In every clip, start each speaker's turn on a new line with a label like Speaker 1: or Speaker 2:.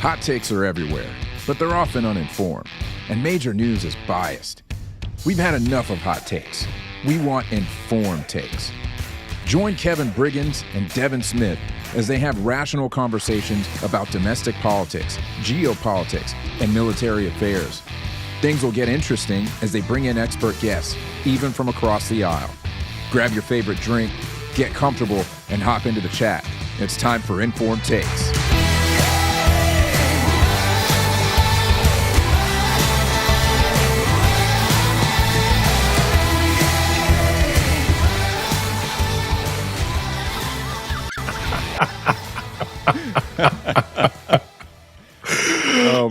Speaker 1: Hot takes are everywhere, but they're often uninformed, and major news is biased. We've had enough of hot takes. We want informed takes. Join Kevin Briggins and Devin Smith as they have rational conversations about domestic politics, geopolitics, and military affairs. Things will get interesting as they bring in expert guests, even from across the aisle. Grab your favorite drink, get comfortable, and hop into the chat. It's time for Informed Takes.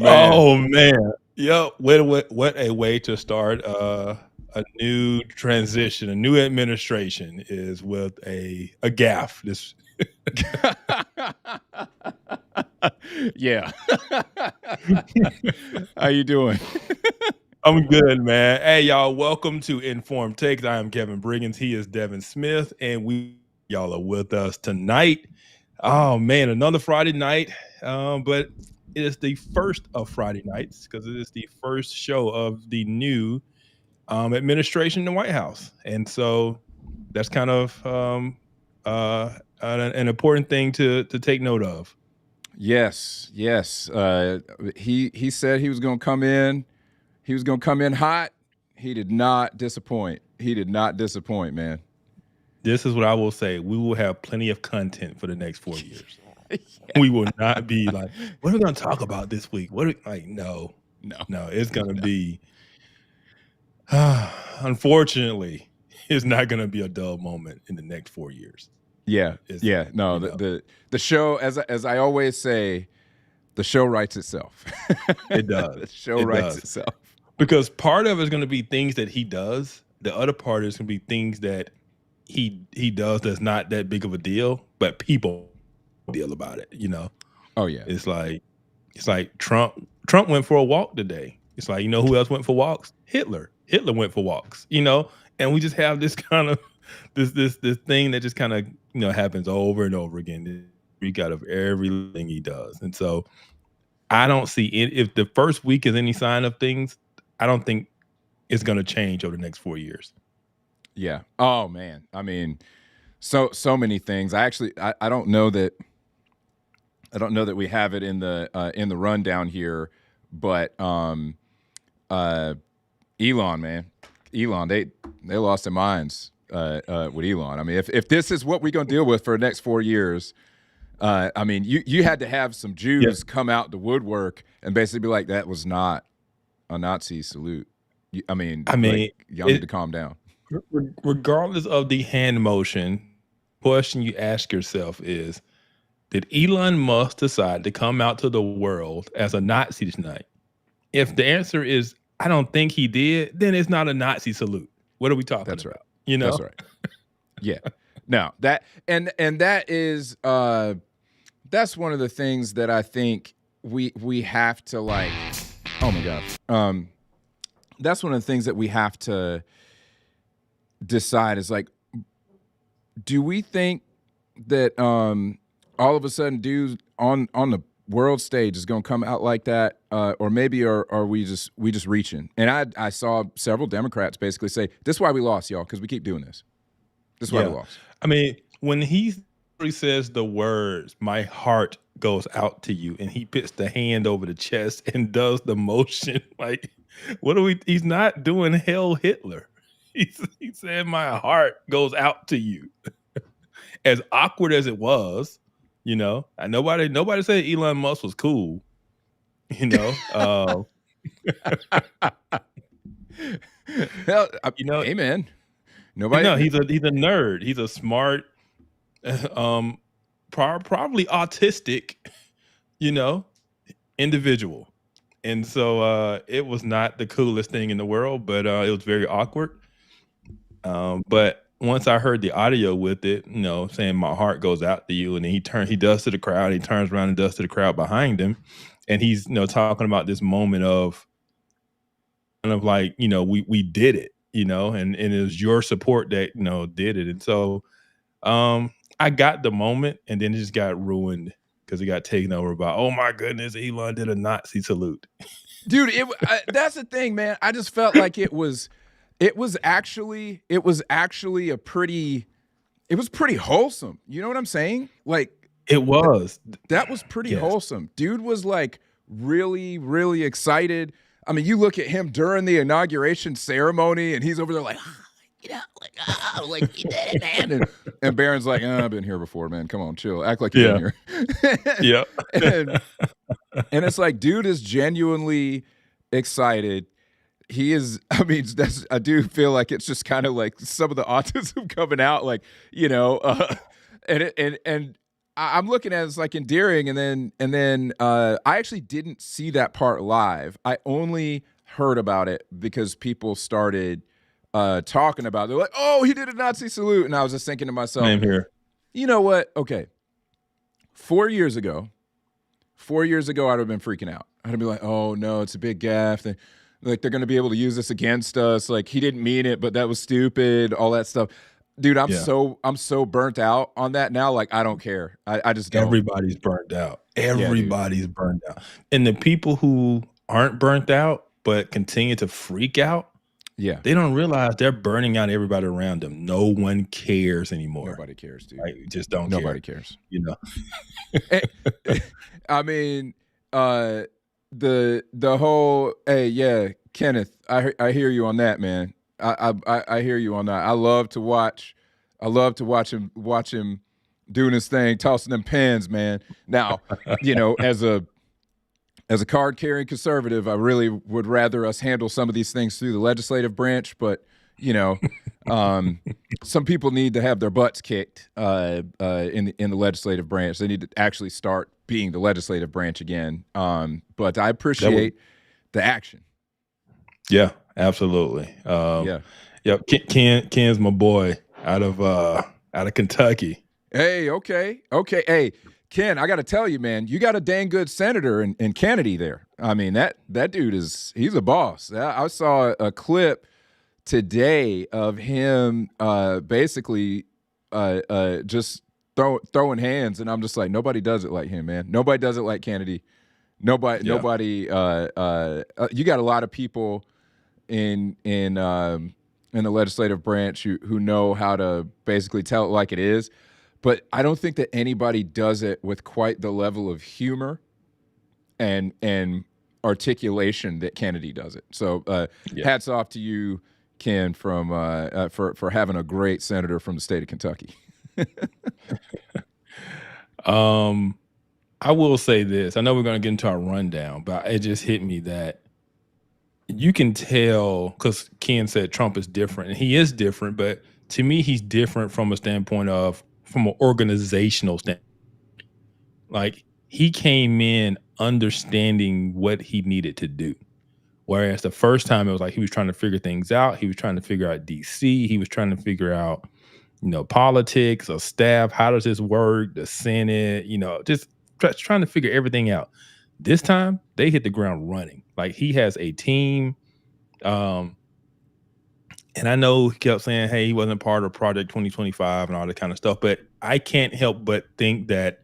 Speaker 2: Oh man. Yo, what a way to start a new transition, a new administration is with a gaffe. This
Speaker 1: Yeah. How you doing?
Speaker 2: I'm good, man. Hey, y'all, welcome to Informed Takes. I am Kevin Briggins. He is Devin Smith, and y'all are with us tonight. Oh man, another Friday night. But it is the first of Friday nights because it is the first show of the new administration in the White House, and so that's kind of an important thing to take note of.
Speaker 1: Yes. He said he was going to come in. He was going to come in hot. He did not disappoint. Man.
Speaker 2: This is what I will say. We will have plenty of content for the next 4 years. Yeah. We will not be like, what are we going to talk about this week? No. It's going to be, unfortunately, it's not going to be a dull moment in the next 4 years.
Speaker 1: Yeah. No, the show, as I always say, the show writes itself.
Speaker 2: It does.
Speaker 1: The show writes itself.
Speaker 2: Because part of it is going to be things that he does. The other part is going to be things that he does that's not that big of a deal, but people deal about it, you know?
Speaker 1: Oh yeah.
Speaker 2: It's like Trump went for a walk today. It's like, you know who else went for walks? Hitler went for walks, you know? And we just have this kind of this thing that just kind of, you know, happens over and over again. The freak out of everything he does. And so I don't see it. If the first week is any sign of things, I don't think it's going to change over the next 4 years.
Speaker 1: Yeah. Oh man. I mean, so many things. I don't know that we have it in the rundown here, but Elon, man, they lost their minds with Elon. I mean, if this is what we're gonna deal with for the next 4 years, I mean, you had to have some Jews come out the woodwork and basically be like, that was not a Nazi salute. I mean, y'all need to calm down.
Speaker 2: Regardless of the hand motion, question you ask yourself is, did Elon Musk decide to come out to the world as a Nazi tonight? If the answer is, I don't think he did, then it's not a Nazi salute. What are we talking about?
Speaker 1: Right.
Speaker 2: You know?
Speaker 1: That's right. Yeah. No, that and that is that's one of the things that I think we have to like, oh my God. That's one of the things that we have to decide is like, do we think that all of a sudden dudes on the world stage is going to come out like that, or maybe are we just reaching? And I saw several Democrats basically say, this is why we lost, y'all, because we keep doing this. This is why we lost.
Speaker 2: I mean, when he says the words, my heart goes out to you, and he puts the hand over the chest and does the motion, like, he's not doing Hail Hitler. He said, my heart goes out to you. As awkward as it was, you know, and nobody said Elon Musk was cool, you know.
Speaker 1: Hell, you know, hey man, nobody.
Speaker 2: No, he's a nerd. He's a smart, probably autistic, you know, individual. And so it was not the coolest thing in the world, but it was very awkward. But once I heard the audio with it, you know, saying my heart goes out to you, and then he does to the crowd, he turns around and does to the crowd behind him, and he's, you know, talking about this moment of kind of like, you know, we did it, you know, and it was your support that, you know, did it. And so I got the moment, and then it just got ruined because it got taken over by, oh my goodness, Elon did a Nazi salute.
Speaker 1: Dude, that's the thing, man. I just felt like it was actually a pretty, it was pretty wholesome. You know what I'm saying? Like,
Speaker 2: it was.
Speaker 1: That was pretty
Speaker 2: Yes.
Speaker 1: wholesome. Dude was like really, really excited. I mean, you look at him during the inauguration ceremony, and he's over there like, like he did it, man. And Barron's like, I've been here before, man. Come on, chill. Act like you've been here.
Speaker 2: Yeah.
Speaker 1: And it's like, dude is genuinely excited. He is, I mean, I do feel like it's just kind of like some of the autism coming out, like, you know, and I'm looking at it as like endearing, and then I actually didn't see that part live. I only heard about it because people started talking about it. They're like, oh, he did a Nazi salute. And I was just thinking to myself,
Speaker 2: Same here.
Speaker 1: You know what? Okay. 4 years ago, I'd have been freaking out. I'd be like, oh no, it's a big gaffe. Like they're going to be able to use this against us. Like he didn't mean it, but that was stupid. All that stuff. Dude, I'm so burnt out on that now. Like I don't care. I just don't.
Speaker 2: Everybody's burnt out. Everybody's burnt out. And the people who aren't burnt out but continue to freak out, they don't realize they're burning out everybody around them. No one cares anymore.
Speaker 1: Nobody cares, dude.
Speaker 2: Like, just don't
Speaker 1: Nobody cares.
Speaker 2: You know.
Speaker 1: I mean, the whole, hey, yeah, Kenneth, I hear you on that, man. I hear you on that. I love to watch him doing his thing, tossing them pens, man. Now, you know, as a card carrying conservative, I really would rather us handle some of these things through the legislative branch, but you know, some people need to have their butts kicked in the legislative branch. They need to actually start being the legislative branch again. But I appreciate the action.
Speaker 2: Yeah, absolutely. Ken's my boy out of Kentucky.
Speaker 1: Hey, okay. Hey, Ken, I got to tell you, man, you got a dang good senator in Kennedy there. I mean, that dude he's a boss. I saw a clip today of him basically just throwing hands, and I'm just like, nobody does it like him, man. Nobody does it like Kennedy. Nobody. You got a lot of people in the legislative branch who know how to basically tell it like it is, but I don't think that anybody does it with quite the level of humor and articulation that Kennedy does it. So hats off to you, Ken, from for having a great senator from the state of Kentucky.
Speaker 2: I will say this. I know we're going to get into our rundown, but it just hit me that you can tell, because Ken said Trump is different, and he is different, but to me, he's different from a standpoint of, from an organizational standpoint. Like, he came in understanding what he needed to do. Whereas the first time it was like he was trying to figure things out. He was trying to figure out DC. He was trying to figure out, politics or staff. How does this work? The Senate, just trying to figure everything out. This time they hit the ground running. Like, he has a team. And I know he kept saying, hey, he wasn't part of Project 2025 and all that kind of stuff, but I can't help but think that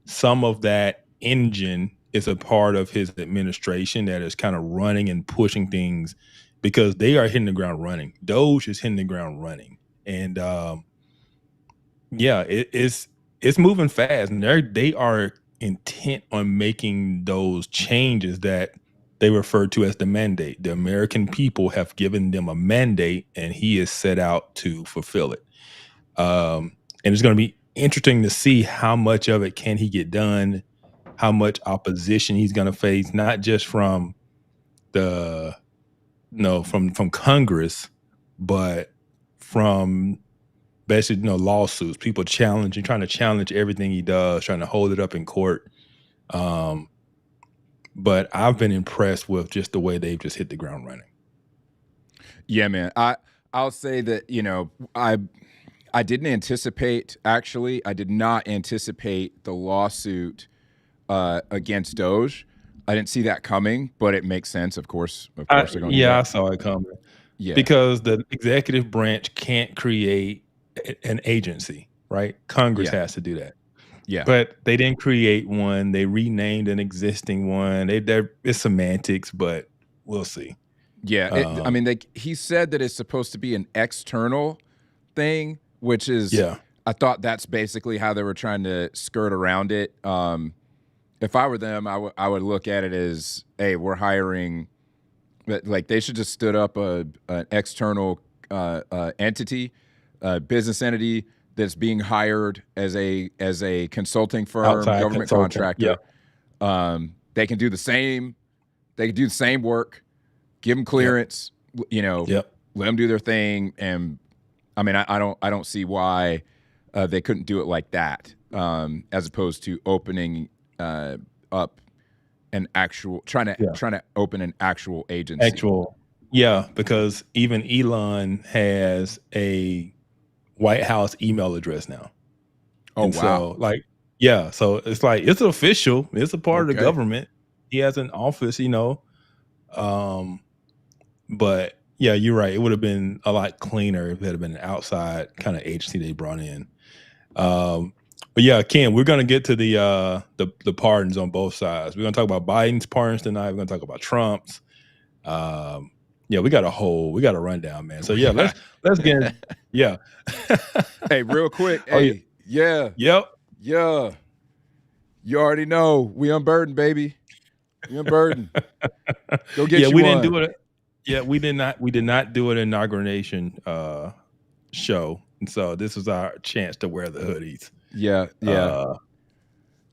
Speaker 2: some of that engine is a part of his administration that is kind of running and pushing things, because they are hitting the ground running. Doge is hitting the ground running. And it's moving fast, and they are intent on making those changes that they refer to as the mandate. The American people have given them a mandate, and he is set out to fulfill it. And it's going to be interesting to see how much of it can he get done, how much opposition he's going to face, not just from from Congress, but from basically, lawsuits, people trying to challenge everything he does, trying to hold it up in court. But I've been impressed with just the way they've just hit the ground running.
Speaker 1: Yeah, man. I'll say that, I didn't anticipate, actually, I did not anticipate the lawsuit against Doge. I didn't see that coming, but it makes sense, of course. They're going to do that.
Speaker 2: I saw it coming. Yeah. Because the executive branch can't create an agency, right? Congress has to do that.
Speaker 1: Yeah.
Speaker 2: But they didn't create one. They renamed an existing one. It's semantics, but we'll see.
Speaker 1: Yeah. I mean, he said that it's supposed to be an external thing, which is, I thought that's basically how they were trying to skirt around it. If I were them, I would look at it as, hey, we're hiring, like they should just stood up an external entity, business entity that's being hired as a consulting firm,
Speaker 2: Outside
Speaker 1: government contractor. They can do the same. They can do the same work. Give them clearance. Let them do their thing. And I mean, I don't see why they couldn't do it like that, as opposed to opening up an actual trying to open an actual agency.
Speaker 2: Because even Elon has a White House email address now.
Speaker 1: Oh,
Speaker 2: and
Speaker 1: wow.
Speaker 2: So, so it's like it's official. It's a part of the government. He has an office, but yeah, you're right. It would have been a lot cleaner if it had been an outside kind of agency they brought in. But yeah, Ken, we're gonna get to the pardons on both sides. We're gonna talk about Biden's pardons tonight. We're gonna talk about Trump's. We got a rundown, man. So yeah, let's get
Speaker 1: Hey, real quick. Hey, yeah. You already know we unburdened, baby. We unburdened. Go get you
Speaker 2: we
Speaker 1: one.
Speaker 2: Didn't do it. Yeah, we did not do an inauguration show, and so this was our chance to wear the hoodies.
Speaker 1: Yeah.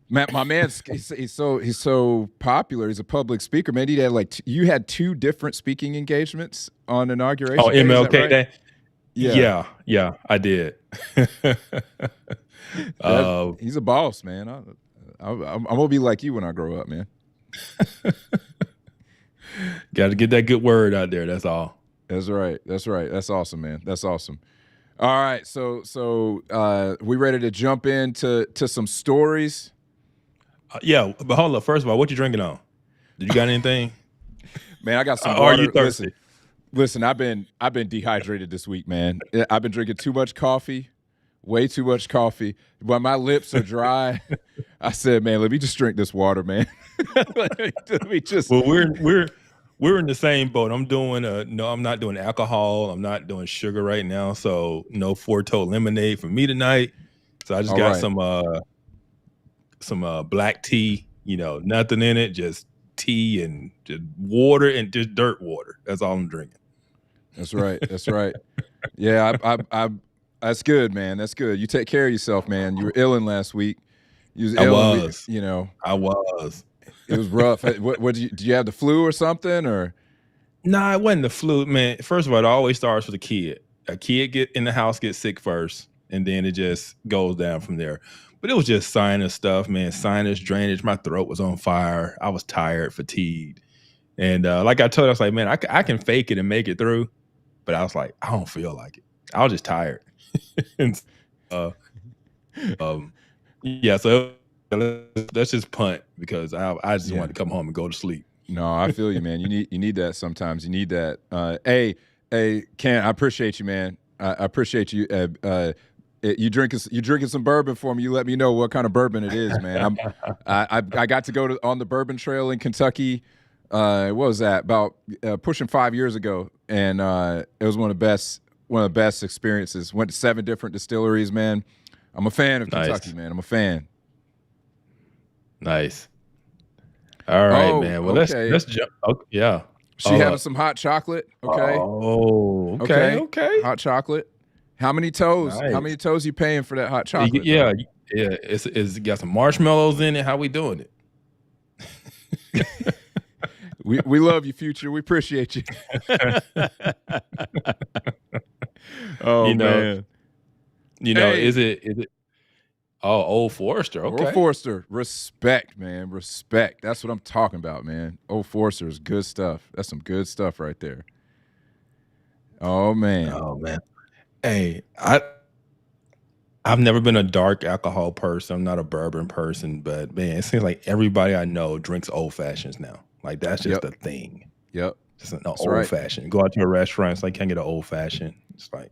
Speaker 1: My man's he's so popular. He's a public speaker, man. He had you had 2 different speaking engagements on inauguration.
Speaker 2: Oh, MLK Day.
Speaker 1: Yeah,
Speaker 2: I did.
Speaker 1: He's a boss, man. I'm gonna be like you when I grow up, man.
Speaker 2: Got to get that good word out there. That's all.
Speaker 1: That's right. That's awesome, man. That's awesome. All right, so we ready to jump into some stories?
Speaker 2: But hold up. First of all, what you drinking on? Did you got anything?
Speaker 1: Man, I got some water.
Speaker 2: Are you thirsty?
Speaker 1: Listen, I've been dehydrated this week, man. I've been drinking too much coffee, way too much coffee. But my lips are dry. I said, man, let me just drink this water, man. Let me just.
Speaker 2: Well, we're in the same boat. I'm not doing alcohol. I'm not doing sugar right now. So no Forto lemonade for me tonight. So I just got some black tea, nothing in it, just tea and just water and just dirt water. That's all I'm drinking.
Speaker 1: That's right. Yeah, I that's good, man. That's good. You take care of yourself, man. You were illin last week.
Speaker 2: I was.
Speaker 1: It was rough. What did you have the flu or something, or?
Speaker 2: Nah, it wasn't the flu, man. First of all, it always starts with a kid. A kid gets sick first, and then it just goes down from there. But it was just sinus stuff, man. Sinus drainage. My throat was on fire. I was tired, fatigued, and like I told you, I was like, man, I can fake it and make it through. But I was like, I don't feel like it. I was just tired. And, so let's just punt because I just wanted to come home and go to sleep.
Speaker 1: No, I feel you, man. You need that sometimes. You need that. Hey, Ken, I appreciate you, man. I appreciate you. You drinking some bourbon for me. You let me know what kind of bourbon it is, man. I got to go on the bourbon trail in Kentucky. What was that? About pushing 5 years ago, and it was one of the best experiences. Went to 7 different distilleries, man. I'm a fan of Kentucky, man. I'm a fan.
Speaker 2: Nice. All right, man. Well, let's jump. Oh, yeah.
Speaker 1: She having some hot chocolate. Okay.
Speaker 2: Oh, okay.
Speaker 1: Hot chocolate. How many toes?
Speaker 2: Nice.
Speaker 1: How many toes you paying for that hot chocolate?
Speaker 2: Yeah. It's got some marshmallows in it. How we doing it?
Speaker 1: We love you, Future. We appreciate you. Man.
Speaker 2: Is it? Oh, Old Forester. Okay.
Speaker 1: Old Forester. Respect, man. Respect. That's what I'm talking about, man. Old Forester is good stuff. That's some good stuff right there. Oh, man.
Speaker 2: Hey, I've never been a dark alcohol person. I'm not a bourbon person, but man, it seems like everybody I know drinks old fashions now. Like that's just a thing.
Speaker 1: Yep.
Speaker 2: Just an old fashioned. Go out to a restaurant, it's like, can't get an old fashioned. It's like,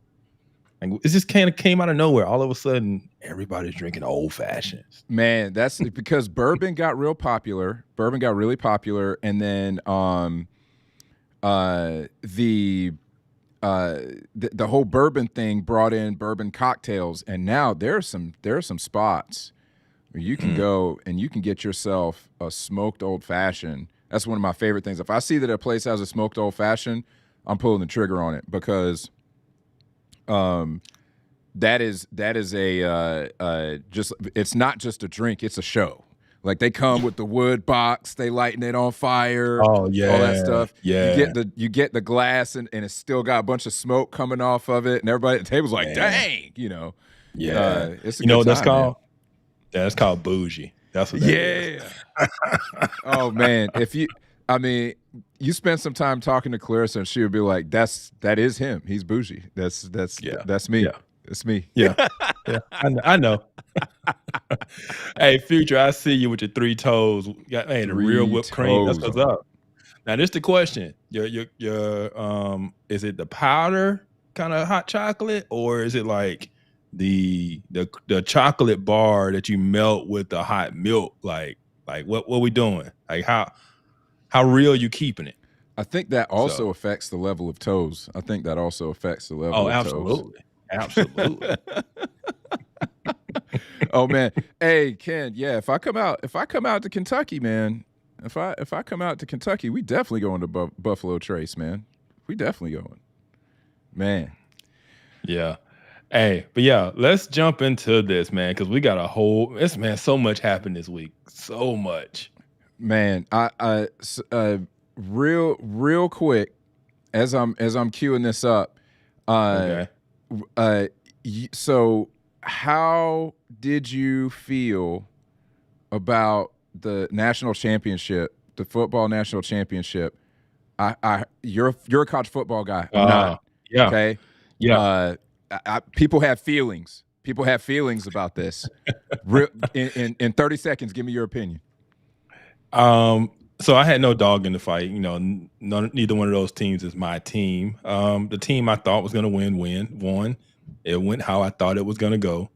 Speaker 2: Like, it just kind of came out of nowhere. All of a sudden, everybody's drinking old fashions.
Speaker 1: Man, that's because bourbon got real popular. Bourbon got really popular, and then the whole bourbon thing brought in bourbon cocktails, and now there are some spots where you can go and you can get yourself a smoked old fashioned. That's one of my favorite things. If I see that a place has a smoked old fashioned, I'm pulling the trigger on it because that is a just, it's not just a drink, it's a show. Like, they come with the wood box, they lighting it on fire,
Speaker 2: Oh yeah,
Speaker 1: all that stuff.
Speaker 2: Yeah,
Speaker 1: You get the glass and it's still got a bunch of smoke coming off of it, and everybody at the table's like,
Speaker 2: Man.
Speaker 1: dang,
Speaker 2: yeah.
Speaker 1: it's a
Speaker 2: You know
Speaker 1: good
Speaker 2: what that's
Speaker 1: time, man.
Speaker 2: called? Yeah, that's called bougie. That's what that is.
Speaker 1: Yeah. Oh man, you spend some time talking to Clarissa, and she would be like, that is him. He's bougie. That's me.
Speaker 2: Yeah.
Speaker 1: It's me.
Speaker 2: Yeah, yeah. I know. Hey, Future, I see you with your 3 toes. Got the real whipped cream. That's what's up. Now, this the question. Your is it the powder kind of hot chocolate, or is it like the chocolate bar that you melt with the hot milk? Like what we doing? Like how real you keeping it?
Speaker 1: I think that also affects the level of toes. I think that also affects the level of toes.
Speaker 2: Absolutely.
Speaker 1: Oh man. Hey, Ken, yeah, if I come out to Kentucky, man, if I come out to Kentucky, we definitely going to Buffalo Trace, man. We definitely going. Man.
Speaker 2: Yeah. Hey, but yeah, let's jump into this, man, because we got so much happened this week. So much.
Speaker 1: Man, real quick, as I'm queuing this up,
Speaker 2: Okay.
Speaker 1: so how did you feel about the national championship, the football national championship? You're a college football guy. I'm not.
Speaker 2: Yeah.
Speaker 1: Okay.
Speaker 2: Yeah.
Speaker 1: People have feelings. People have feelings about this. In 30 seconds, give me your opinion.
Speaker 2: So I had no dog in the fight. You know, neither one of those teams is my team. The team I thought was going to won. It went how I thought it was going to go.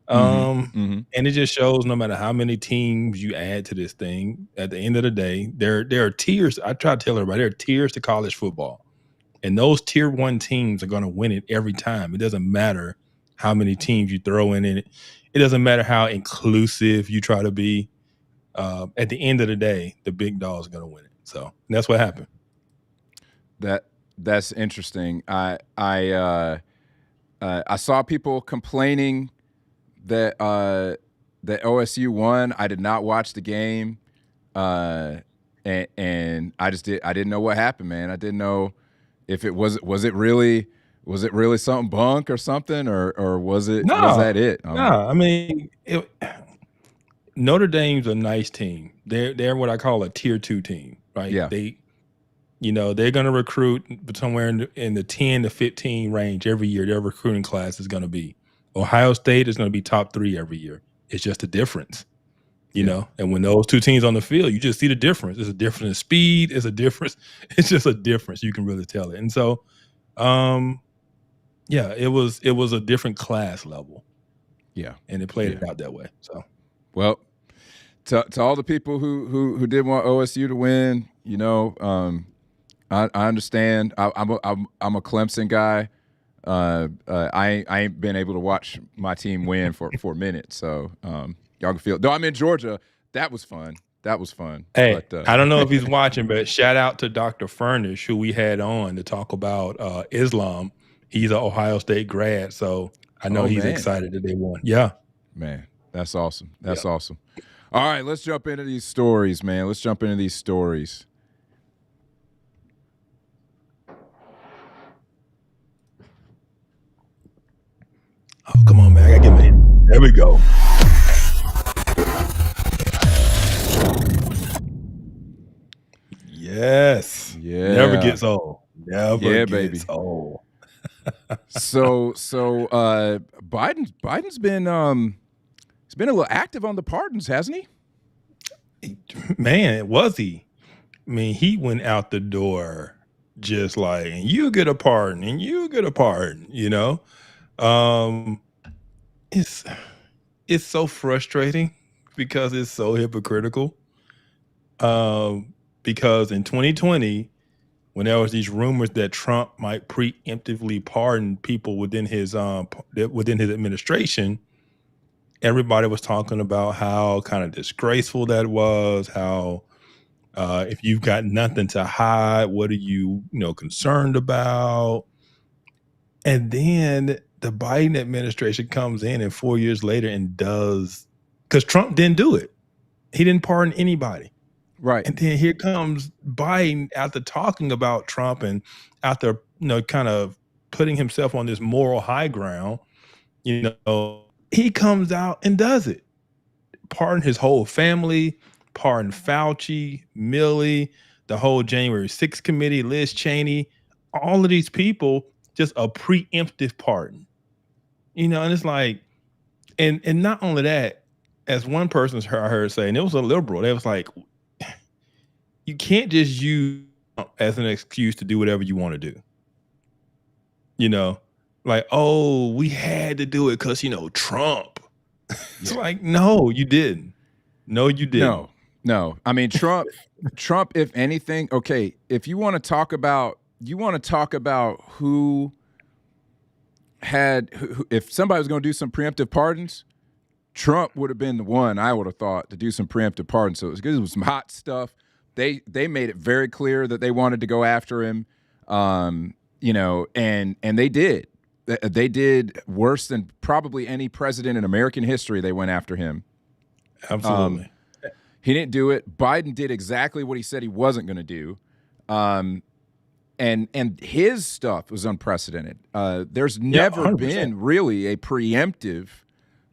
Speaker 2: And it just shows no matter how many teams you add to this thing, at the end of the day, there are tiers. I try to tell everybody there are tiers to college football. And those tier 1 teams are going to win it every time. It doesn't matter how many teams you throw in it. It doesn't matter how inclusive you try to be. At the end of the day, the big dogs are going to win it. So that's what happened.
Speaker 1: That's interesting. I saw people complaining that that OSU won. I did not watch the game, and I didn't know what happened, man. I didn't know if it was it really something bunk or something, or was that it?
Speaker 2: No, I mean, Notre Dame's a nice team. They're what I call a tier 2 team, right?
Speaker 1: Yeah.
Speaker 2: They're going to recruit somewhere in the 10 to 15 range every year. Their recruiting class is going to be. Ohio State is going to be top 3 every year. It's just a difference, you know. And when those 2 teams on the field, you just see the difference. It's a difference in speed. It's a difference. It's just a difference. You can really tell it. And so, yeah, it was a different class level.
Speaker 1: Yeah,
Speaker 2: and it played it out that way. So,
Speaker 1: well, to all the people who did want OSU to win, you know, I understand. I'm a Clemson guy. I ain't been able to watch my team win for a minute, so y'all can feel. Though I'm in Georgia, that was fun.
Speaker 2: Hey, but, I don't know if he's watching, but shout out to Dr. Furnish, who we had on to talk about Islam. He's an Ohio State grad, so I know he's excited that they won. Yeah,
Speaker 1: man, that's awesome. That's awesome. All right, let's jump into these stories, man.
Speaker 2: Oh, come on, man. I gotta get me. There we go. Yes.
Speaker 1: Yeah.
Speaker 2: Never gets old. Never
Speaker 1: gets
Speaker 2: old.
Speaker 1: So Biden's been he's been a little active on the pardons, hasn't he?
Speaker 2: Man, was he? I mean, he went out the door just like, and you get a pardon, and you get a pardon, you know? Um, it's it's so frustrating because it's so hypocritical. Because in 2020, when there was these rumors that Trump might preemptively pardon people within his administration, everybody was talking about how kind of disgraceful that was. How if you've got nothing to hide, what are you concerned about? And then the Biden administration comes in, and 4 years later and does, because Trump didn't do it. He didn't pardon anybody.
Speaker 1: Right.
Speaker 2: And then here comes Biden after talking about Trump and after kind of putting himself on this moral high ground. He comes out and does it. Pardon his whole family, pardon Fauci, Milley, the whole January 6th committee, Liz Cheney, all of these people, just a preemptive pardon. And it's like, and not only that, as one person I heard say, and it was a liberal, they was like, you can't just use as an excuse to do whatever you want to do. Like, oh, we had to do it because Trump. It's like, no, you didn't. No, you didn't.
Speaker 1: No. I mean, Trump, if anything, okay, if you want to talk about who had, if somebody was going to do some preemptive pardons, Trump would have been the one, I would have thought, to do some preemptive pardons. So it was some hot stuff. They made it very clear that they wanted to go after him, and they did. They did worse than probably any president in American history. They went after him.
Speaker 2: Absolutely.
Speaker 1: He didn't do it. Biden did exactly what he said he wasn't going to do. And his stuff was unprecedented. There's never
Speaker 2: 100%.
Speaker 1: been really a preemptive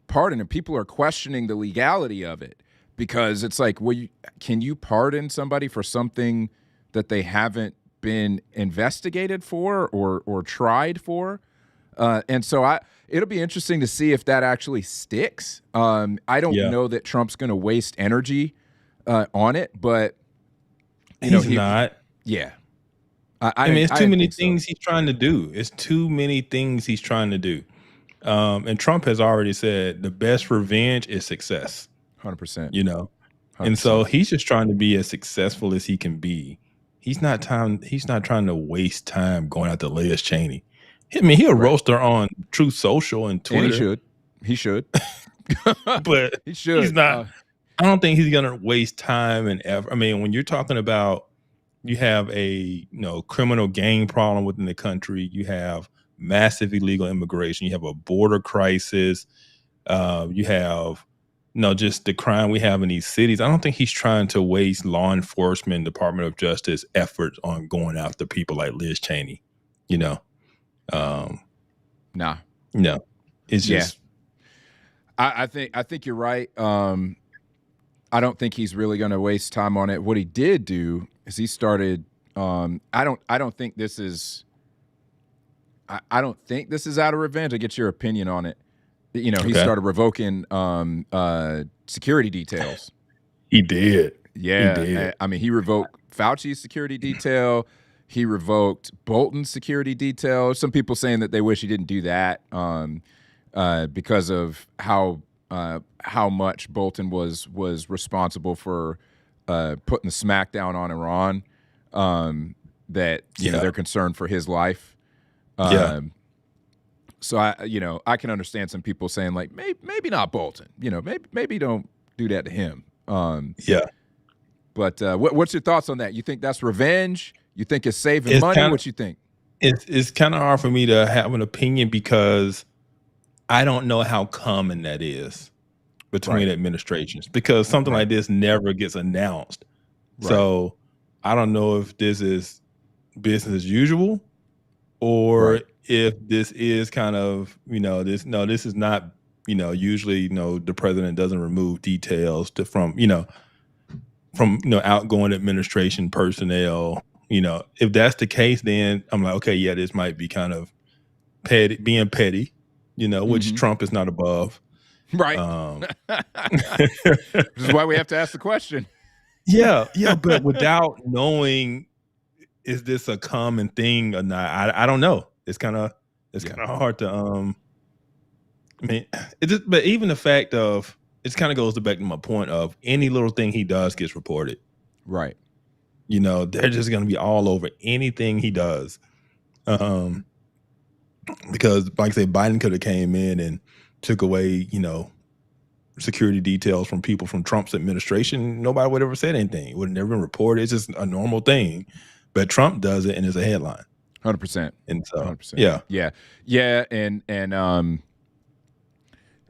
Speaker 1: pardon, and people are questioning the legality of it because it's like, well, can you pardon somebody for something that they haven't been investigated for or tried for? And so it'll be interesting to see if that actually sticks. I don't know that Trump's going to waste energy on it, but
Speaker 2: he's not.
Speaker 1: Yeah.
Speaker 2: I mean, it's too many things he's trying to do. It's too many things he's trying to do. And Trump has already said the best revenge is success.
Speaker 1: 100%.
Speaker 2: 100%. And so he's just trying to be as successful as he can be. He's not trying to waste time going after Liz Cheney. I mean, he'll roast her on Truth Social and Twitter.
Speaker 1: And he should.
Speaker 2: But
Speaker 1: he should.
Speaker 2: He's not. I don't think he's gonna waste time and effort. I mean, when you're talking about, you have a criminal gang problem within the country, you have massive illegal immigration, you have a border crisis, you have just the crime we have in these cities. I don't think he's trying to waste law enforcement, Department of Justice efforts on going after people like Liz Cheney.
Speaker 1: Nah.
Speaker 2: No. It's just
Speaker 1: I think you're right. I don't think he's really going to waste time on it. What he did do is he started I don't think this is out of revenge. I get your opinion on it. He started revoking security details.
Speaker 2: He did.
Speaker 1: Yeah.
Speaker 2: He did.
Speaker 1: I mean, he revoked Fauci's security detail. He revoked Bolton's security detail. Some people saying that they wish he didn't do that because of how much Bolton was responsible for putting the smackdown on Iran. That they're concerned for his life. So I can understand some people saying like maybe not Bolton. Maybe don't do that to him. But what's your thoughts on that? You think that's revenge? You think it's saving money? What you think?
Speaker 2: It's kind of hard for me to have an opinion because I don't know how common that is between administrations, because something like this never gets announced. So I don't know if this is business as usual or if this is kind of, this is not, usually, the president doesn't remove details from outgoing administration personnel. If that's the case, then I'm like, okay, yeah, this might be kind of being petty, which Trump is not above.
Speaker 1: Right. This is why we have to ask the question.
Speaker 2: Yeah, but without knowing, is this a common thing or not? I don't know. It's kind of hard to I mean, but even the fact of it kind of goes back to my point of any little thing he does gets reported.
Speaker 1: Right.
Speaker 2: You know, they're just going to be all over anything he does. Because, like I say, Biden could have came in and took away, you know, security details from people from Trump's administration. Nobody would ever said anything. It would have never been reported. It's just a normal thing. But Trump does it, and it's a headline.
Speaker 1: 100%.
Speaker 2: And so,
Speaker 1: 100%. Yeah. And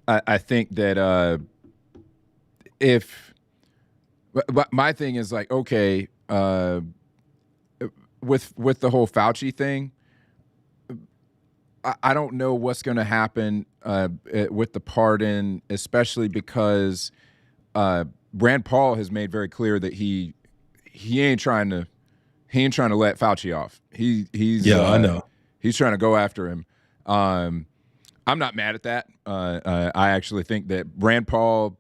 Speaker 1: I think that if my thing is like, okay, with the whole Fauci thing, I don't know what's going to happen with the pardon, especially because Rand Paul has made very clear that he ain't trying to let Fauci off. He's
Speaker 2: I know.
Speaker 1: He's trying to go after him. I'm not mad at that. I actually think that Rand Paul,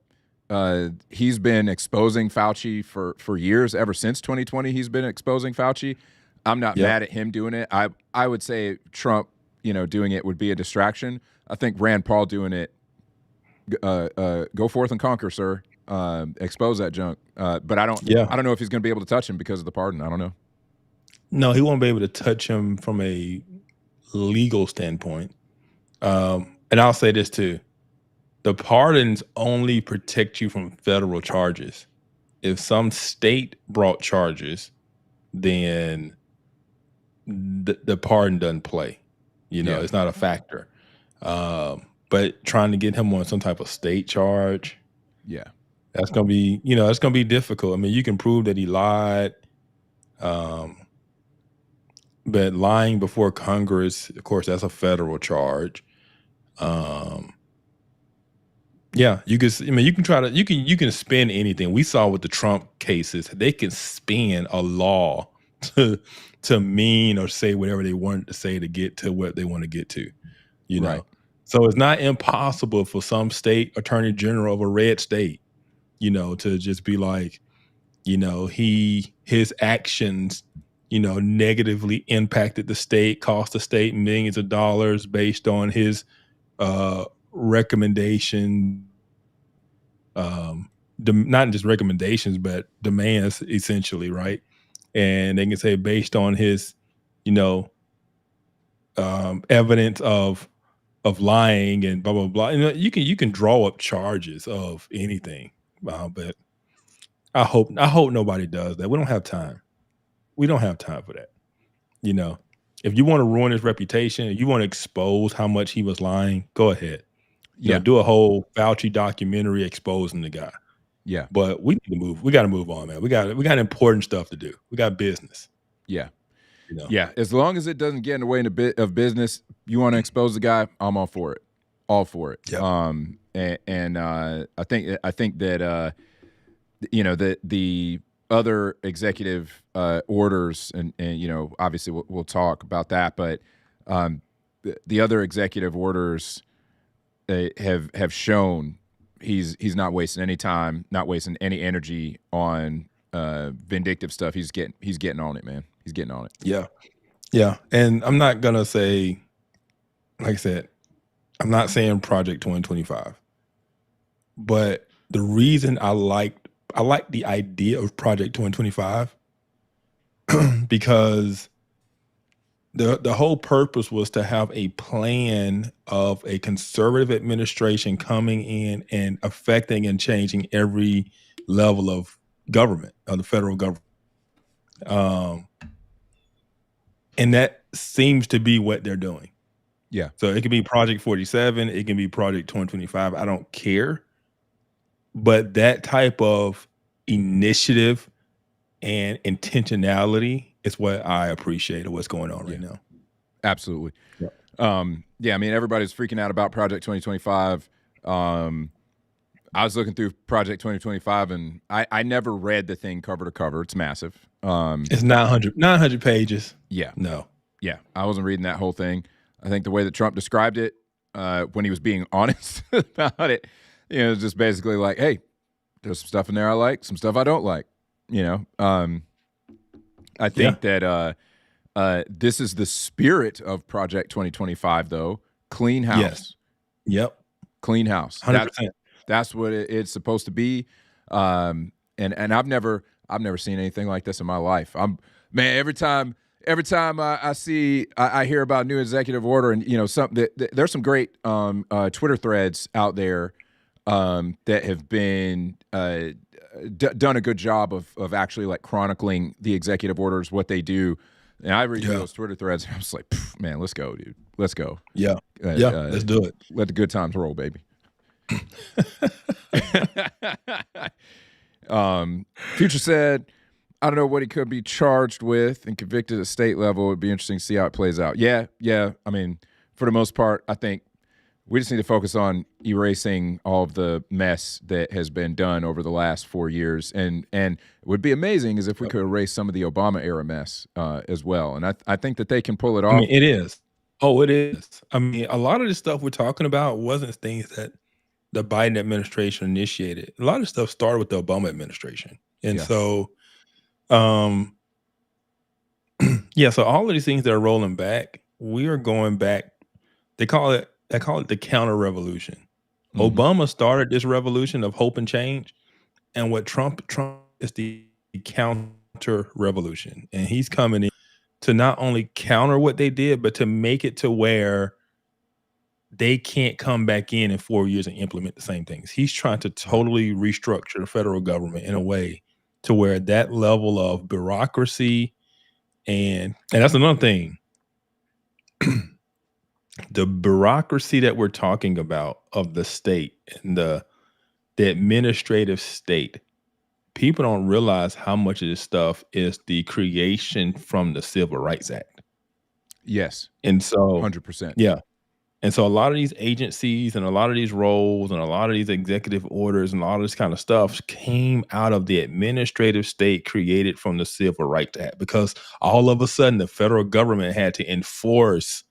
Speaker 1: he's been exposing Fauci for years. Ever since 2020, he's been exposing Fauci. I'm not mad at him doing it. I would say Trump, you know, doing it would be a distraction. I think Rand Paul doing it, go forth and conquer, sir. Expose that junk. But I don't know if he's going to be able to touch him because of the pardon. I don't know.
Speaker 2: No, he won't be able to touch him from a legal standpoint. And I'll say this too. The pardons only protect you from federal charges. If some state brought charges, then the pardon doesn't play. You know, it's not a factor. But trying to get him on some type of state charge, that's gonna be, you know, that's gonna be difficult. I mean, you can prove that he lied, but lying before Congress, of course, that's a federal charge. You can. I mean, you can try to. You can spin anything. We saw with the Trump cases, they can spin a law to mean or say whatever they want to say to get to what they want to get to. You know, so it's not impossible for some state attorney general of a red state, you know, to just be like, you know, his actions, you know, negatively impacted the state, cost the state millions of dollars based on his recommendation, not just recommendations, but demands, essentially, right? And they can say based on his, you know, evidence of lying and blah blah blah. You know, you can draw up charges of anything, but I hope nobody does that. We don't have time. We don't have time for that. You know, if you want to ruin his reputation, you want to expose how much he was lying, go ahead. You know, do a whole Fauci documentary exposing the guy.
Speaker 1: Yeah.
Speaker 2: But we need to move. We got to move on, man. We got important stuff to do. We got business.
Speaker 1: Yeah.
Speaker 2: You know?
Speaker 1: Yeah. As long as it doesn't get in the way of business, you want to expose the guy, I'm all for it. All for it.
Speaker 2: Yep.
Speaker 1: I think that you know, the other executive orders, and you know, obviously we'll talk about that, but the other executive orders have shown he's not wasting any time, not wasting any energy on vindictive stuff. He's getting on it, man. He's getting on it.
Speaker 2: Yeah. And I'm not gonna say, like I said, I'm not saying Project 2025, but the reason I like the idea of Project 2025 because the whole purpose was to have a plan of a conservative administration coming in and affecting and changing every level of government, of the federal government. And that seems to be what they're doing.
Speaker 1: Yeah.
Speaker 2: So it can be Project 47, it can be Project 2025. I don't care. But that type of initiative and intentionality is what I appreciate of what's going on right now.
Speaker 1: Absolutely.
Speaker 2: Yeah.
Speaker 1: I mean, everybody's freaking out about Project 2025. I was looking through Project 2025, and I never read the thing cover to cover. It's massive.
Speaker 2: It's 900 pages.
Speaker 1: Yeah.
Speaker 2: No.
Speaker 1: Yeah. I wasn't reading that whole thing. I think the way that Trump described it, when he was being honest about it, you know, it's just basically like, hey, there's some stuff in there I like, some stuff I don't like, you know. I think that this is the spirit of Project 2025, though. Clean house.
Speaker 2: Yes. Yep.
Speaker 1: clean house.
Speaker 2: 100%.
Speaker 1: That's what it's supposed to be. And I've never seen anything like this in my life. Man, every time I hear about new executive order, and there's some great Twitter threads out there that have been done a good job of actually like chronicling the executive orders, what they do. And I read those Twitter threads, and I was like, man, let's go, dude. Let's go.
Speaker 2: Yeah. Let's do it.
Speaker 1: Let the good times roll, baby. Future said, I don't know what he could be charged with and convicted at state level. It'd be interesting to see how it plays out. Yeah. I mean, for the most part, I think we just need to focus on erasing all of the mess that has been done over the last 4 years. And it would be amazing is if we could erase some of the Obama era mess as well. And I think that they can pull it off.
Speaker 2: I mean, it is. Oh, it is. I mean, a lot of the stuff we're talking about wasn't things that the Biden administration initiated. A lot of stuff started with the Obama administration. And so, so all of these things that are rolling back, we are going back. They call it the counter revolution. Mm-hmm. Obama started this revolution of hope and change. And what Trump is the counter revolution. And he's coming in to not only counter what they did, but to make it to where they can't come back in 4 years and implement the same things. He's trying to totally restructure the federal government in a way to where that level of bureaucracy and that's another thing. The bureaucracy that we're talking about of the state and the administrative state, people don't realize how much of this stuff is the creation from the Civil Rights Act.
Speaker 1: Yes.
Speaker 2: And so
Speaker 1: 100%.
Speaker 2: Yeah. And so a lot of these agencies and a lot of these roles and a lot of these executive orders and all this kind of stuff came out of the administrative state created from the Civil Rights Act, because all of a sudden the federal government had to enforce,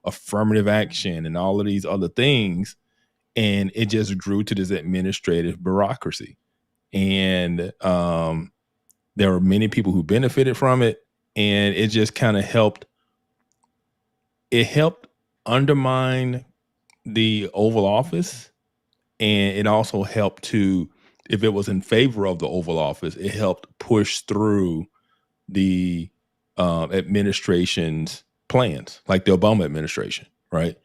Speaker 2: affirmative action and all of these other things. And it just grew to this administrative bureaucracy. And there were many people who benefited from it. And it just kind of helped. It helped undermine the Oval Office, and it also helped to, if it was in favor of the Oval Office, it helped push through the administration's plans, like the Obama administration, right?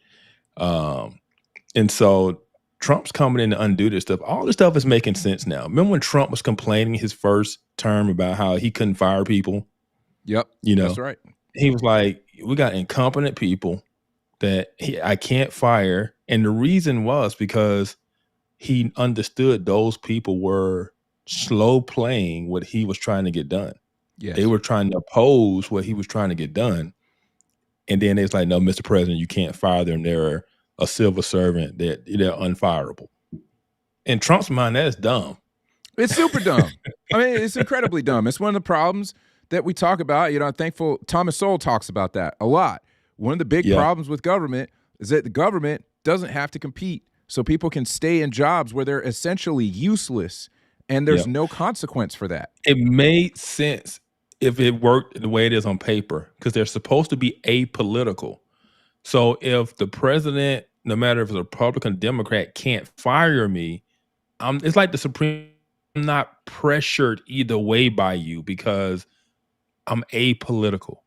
Speaker 2: And so Trump's coming in to undo this stuff. All this stuff is making sense now. Remember when Trump was complaining his first term about how he couldn't fire people?
Speaker 1: Yep, that's right.
Speaker 2: He was like, we got incompetent people that I can't fire. And the reason was because he understood those people were slow playing what he was trying to get done.
Speaker 1: Yes.
Speaker 2: They were trying to oppose what he was trying to get done. And then it's like, no, Mr. President, you can't fire them. They're a civil servant. They're unfireable. In Trump's mind, that's dumb.
Speaker 1: It's super dumb. I mean, it's incredibly dumb. It's one of the problems that we talk about. I'm thankful Thomas Sowell talks about that a lot. One of the big problems with government is that the government doesn't have to compete, so people can stay in jobs where they're essentially useless, and there's no consequence for that.
Speaker 2: It made sense if it worked the way it is on paper, because they're supposed to be apolitical. So if the president, no matter if it's a Republican, Democrat, can't fire me, it's like the Supreme. I'm not pressured either way by you because I'm apolitical.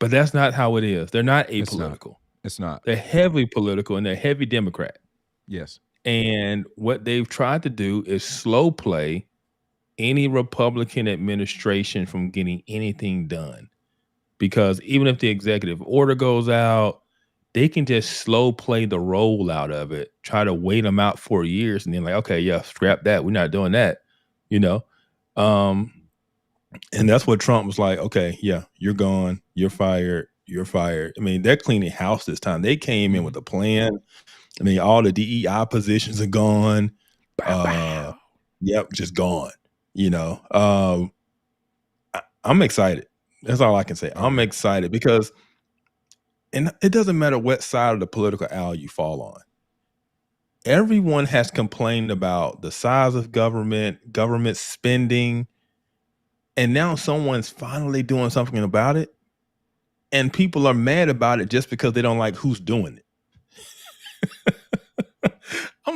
Speaker 2: But that's not how it is. They're not apolitical.
Speaker 1: It's not.
Speaker 2: They're heavily political, and they're heavy Democrat.
Speaker 1: Yes.
Speaker 2: And what they've tried to do is slow play any Republican administration from getting anything done. Because even if the executive order goes out, they can just slow play the rollout of it, try to wait them out 4 years, and then like, okay, yeah, scrap that. We're not doing that, And that's what Trump was like, okay, yeah, you're gone. You're fired. You're fired. I mean, they're cleaning house this time. They came in with a plan. I mean, all the DEI positions are gone. Yep, just gone. I'm excited. That's all I can say. I'm excited because, and it doesn't matter what side of the political aisle you fall on. Everyone has complained about the size of government spending, and now someone's finally doing something about it, and people are mad about it just because they don't like who's doing it.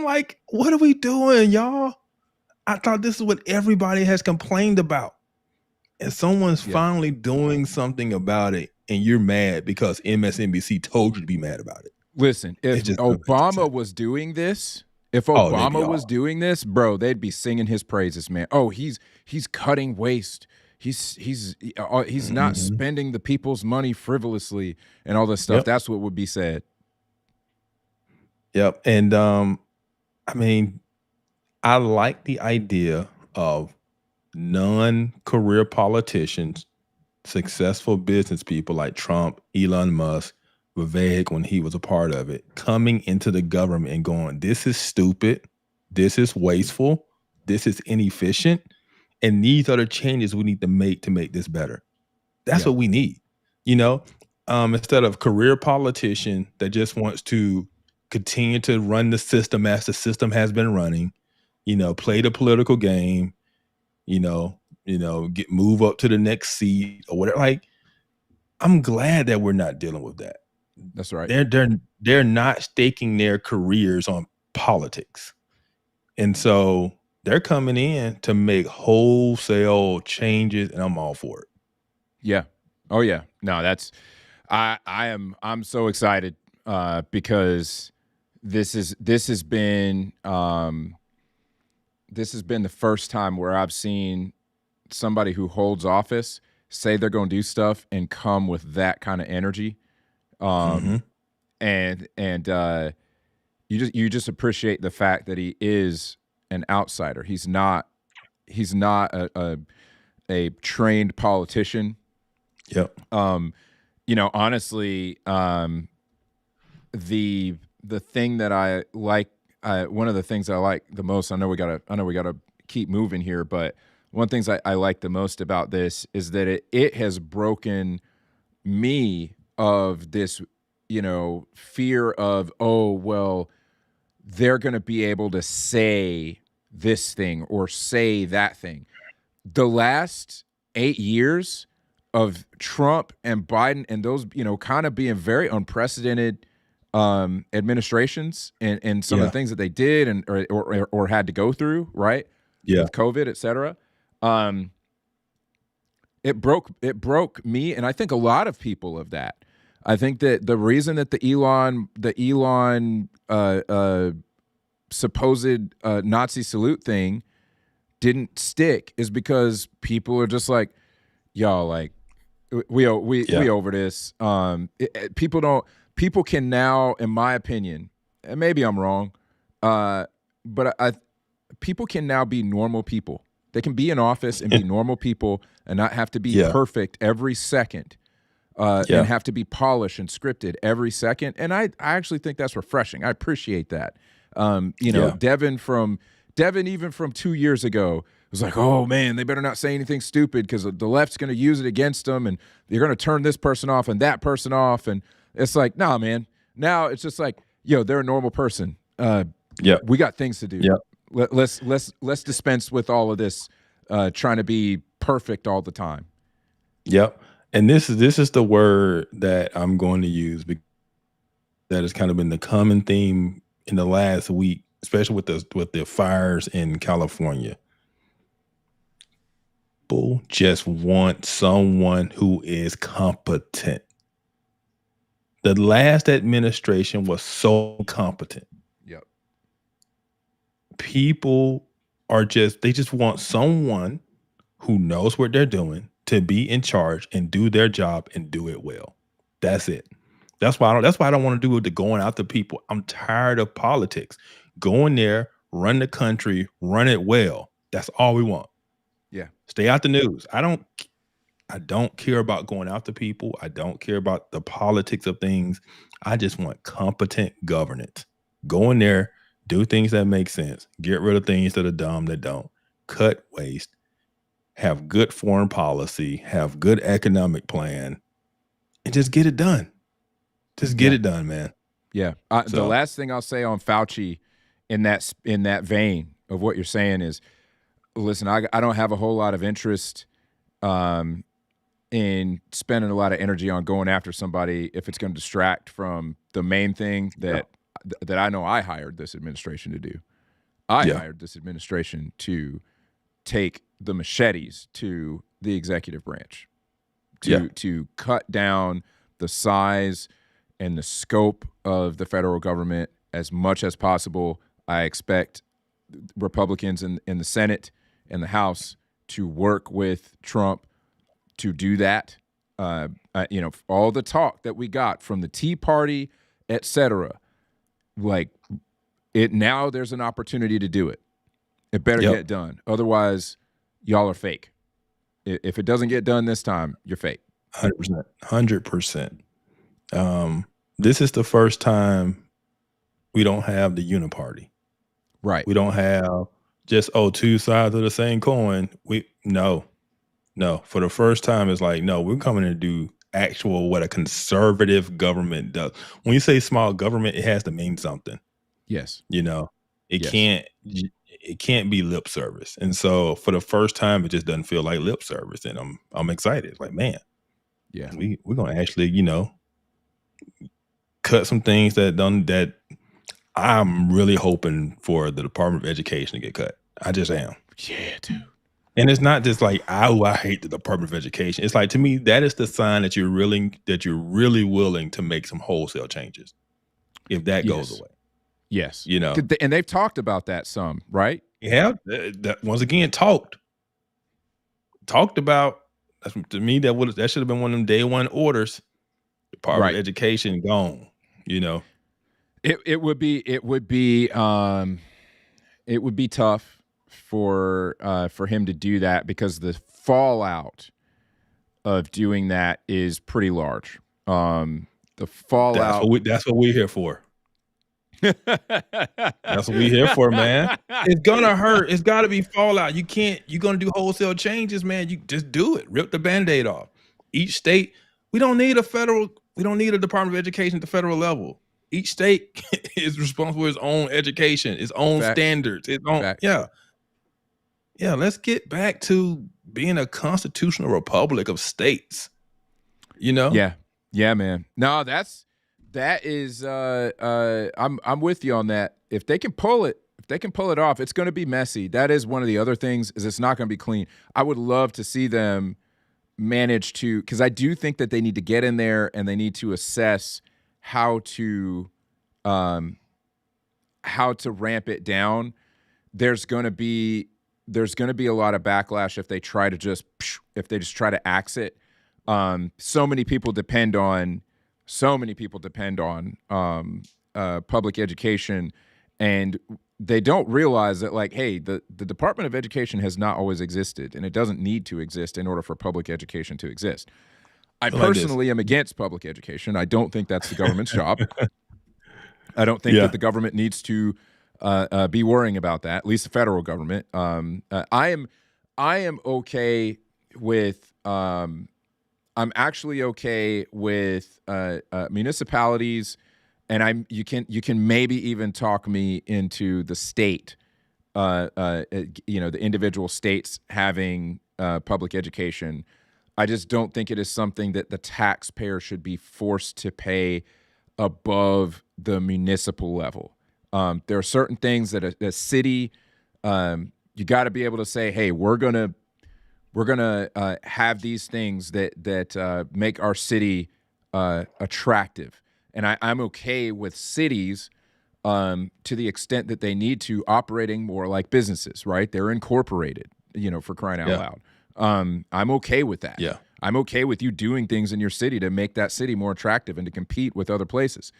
Speaker 2: I'm like, what are we doing, y'all? I thought this is what everybody has complained about. And someone's
Speaker 1: Yeah.
Speaker 2: finally doing something about it, and you're mad because MSNBC told you to be mad about it.
Speaker 1: Listen, if
Speaker 2: It just doesn't make
Speaker 1: Obama
Speaker 2: sense.
Speaker 1: was doing this, if
Speaker 2: Oh, they'd be
Speaker 1: Obama was
Speaker 2: all.
Speaker 1: doing this, bro, they'd be singing his praises, man. Oh, he's cutting waste. He's not
Speaker 2: Mhm.
Speaker 1: spending the people's money frivolously and all this stuff.
Speaker 2: Yep.
Speaker 1: That's what would be said.
Speaker 2: Yep. And I mean, I like the idea of non-career politicians, successful business people like Trump, Elon Musk, Vivek, when he was a part of it, coming into the government and going, this is stupid, this is wasteful, this is inefficient, and these are the changes we need to make this better. That's
Speaker 1: Yeah.
Speaker 2: what we need, you know, instead of career politician that just wants to continue to run the system as the system has been running, you know, play the political game, you know, move up to the next seat or whatever. Like, I'm glad that we're not dealing with that.
Speaker 1: That's right.
Speaker 2: They're not staking their careers on politics. And so they're coming in to make wholesale changes, and I'm all for it.
Speaker 1: Yeah. Oh yeah. No, that's I'm so excited because this has been the first time where I've seen somebody who holds office say they're going to do stuff and come with that kind of energy.
Speaker 2: Mhm.
Speaker 1: And you just appreciate the fact that he is an outsider. He's not a trained politician.
Speaker 2: Yep.
Speaker 1: You know, honestly, the thing that I like, one of the things I like the most, I know we gotta keep moving here, but one of the things I like the most about this is that it has broken me of this, you know, fear of, oh, well, they're going to be able to say this thing or say that thing. The last 8 years of Trump and Biden and those, you know, kind of being very unprecedented administrations and some of
Speaker 2: Yeah.
Speaker 1: the things that they did and or had to go through, right?
Speaker 2: Yeah.
Speaker 1: With COVID, et cetera. It broke me, and I think a lot of people of that. I think that the reason that the Elon supposed Nazi salute thing didn't stick is because people are just like, y'all, like we over this. People can now, in my opinion, and maybe I'm wrong, but people can now be normal people. They can be in office and be normal people and not have to be perfect every second and have to be polished and scripted every second. And I actually think that's refreshing. I appreciate that. You know, Devin, even from 2 years ago, was like, oh, man, they better not say anything stupid because the left's going to use it against them and they're going to turn this person off and that person off. And it's like, nah, man. Now it's just like, yo, they're a normal person. We got things to do.
Speaker 2: Yeah.
Speaker 1: Let's dispense with all of this trying to be perfect all the time.
Speaker 2: Yep. And this is the word that I'm going to use because that has kind of been the common theme in the last week, especially with the fires in California. People just want someone who is competent. The last administration was so competent.
Speaker 1: Yep.
Speaker 2: People they just want someone who knows what they're doing to be in charge and do their job and do it well. That's it. That's why I don't want to do the going after people. I'm tired of politics. Go in there, run the country, run it well. That's all we want.
Speaker 1: Yeah.
Speaker 2: Stay out the news. I don't care about going after people. I don't care about the politics of things. I just want competent governance. Go in there, do things that make sense. Get rid of things that are dumb that don't. Cut waste. Have good foreign policy. Have good economic plan. And just get it done. Just get it done, man.
Speaker 1: Yeah. The last thing I'll say on Fauci in that vein of what you're saying is, listen, I don't have a whole lot of interest in spending a lot of energy on going after somebody if it's going to distract from the main thing that that I know I hired this administration to do. I
Speaker 2: Yeah.
Speaker 1: hired this administration to take the machetes to the executive branch, to cut down the size and the scope of the federal government as much as possible. I expect Republicans in the Senate and the House to work with Trump to do that. All the talk that we got from the Tea Party, et cetera, like it now there's an opportunity to do it. It better get done. Otherwise, y'all are fake. If it doesn't get done this time, you're fake.
Speaker 2: 100%. 100%. This is the first time we don't have the uniparty.
Speaker 1: Right.
Speaker 2: We don't have just, two sides of the same coin. No. For the first time, it's like, no, we're coming to do actual what a conservative government does. When you say small government, it has to mean something.
Speaker 1: Yes.
Speaker 2: It can't be lip service. And so for the first time, it just doesn't feel like lip service. And I'm excited. It's like, man, we're gonna actually, cut some things that I'm really hoping for the Department of Education to get cut. I just am.
Speaker 1: Yeah, dude.
Speaker 2: And it's not just like, I hate the Department of Education. It's like, to me, that is the sign that you're really willing to make some wholesale changes. If that goes away.
Speaker 1: Yes. And they've talked about that some, right?
Speaker 2: Yeah. That once again, talked about. To me, that should have been one of them day one orders. Department of Education gone.
Speaker 1: It would be tough for him to do that because the fallout of doing that is pretty large. The fallout.
Speaker 2: That's what we're here for. That's what we're here for, man. It's gonna hurt. It's got to be fallout. You're gonna do wholesale changes, man. You just do it. Rip the Band-Aid off. Each state. We don't need a Department of Education at the federal level. Each state is responsible for its own education, its own standards, its own. Yeah. Let's get back to being a constitutional republic of states.
Speaker 1: Yeah, man. No, that is. I'm with you on that. If they can pull it off, it's going to be messy. That is one of the other things. Is it's not going to be clean. I would love to see them manage to, because I do think that they need to get in there and they need to assess how to ramp it down. There's going to be a lot of backlash if they just try to axe it. So many people depend on public education, and they don't realize that, like, hey, the Department of Education has not always existed, and it doesn't need to exist in order for public education to exist. I personally am against public education. I don't think that's the government's job. I don't think that the government needs to be worrying about that, at least the federal government. I am okay with I'm actually okay with municipalities, and you can maybe even talk me into the state, the individual states having public education. I just don't think it is something that the taxpayer should be forced to pay above the municipal level. There are certain things that a city, you got to be able to say, hey, we're gonna have these things that make our city attractive, and I'm okay with cities to the extent that they need to operating more like businesses. Right? They're incorporated. For crying out loud. I'm okay with that.
Speaker 2: Yeah.
Speaker 1: I'm okay with you doing things in your city to make that city more attractive and to compete with other places.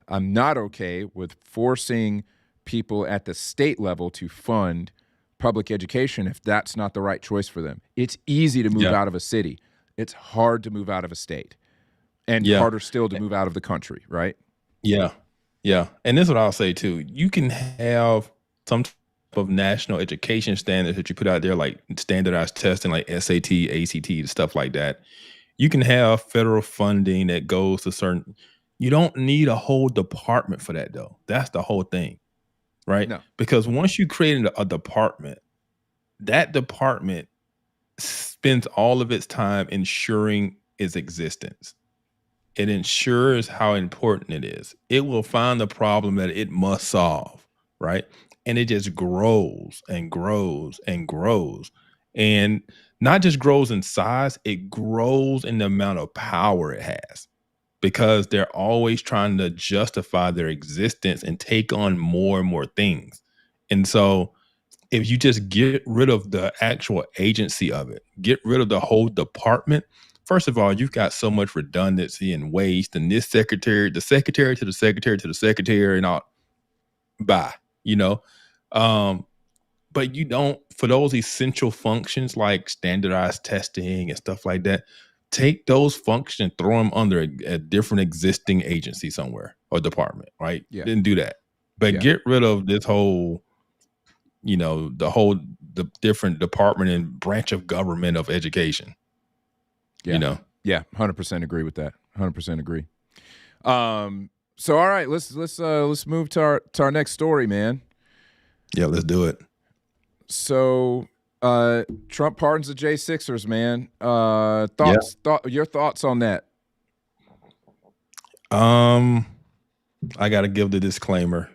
Speaker 1: I'm not okay with forcing people at the state level to fund public education if that's not the right choice for them. It's easy to move out of a city. It's hard to move out of a state, and harder still to move out of the country, right?
Speaker 2: Yeah. And this is what I'll say too. You can have some of national education standards that you put out there, like standardized testing, like SAT, ACT, stuff like that. You can have federal funding that goes to certain. You don't need a whole department for that, though. That's the whole thing, right?
Speaker 1: No.
Speaker 2: Because once you create a department, that department spends all of its time ensuring its existence. it ensures how important it is. It will find the problem that it must solve, right? And it just grows and grows and grows. And not just grows in size, it grows in the amount of power it has because they're always trying to justify their existence and take on more and more things. And so if you just get rid of the actual agency of it, get rid of the whole department, first of all, you've got so much redundancy and waste, and this secretary, the secretary to the secretary to the secretary, and all bye, you know. Um, but you don't, for those essential functions like standardized testing and stuff like that, take those functions, throw them under a different existing agency somewhere or department, right?
Speaker 1: Yeah.
Speaker 2: Didn't do that. But
Speaker 1: Yeah.
Speaker 2: get rid of this whole, the different department and branch of government of education.
Speaker 1: Yeah. Yeah, 100% agree with that. 100% agree. So all right, let's move to our next story, man.
Speaker 2: Yeah, let's do it.
Speaker 1: So Trump pardons the J6ers, man. Your thoughts on that?
Speaker 2: I gotta give the disclaimer.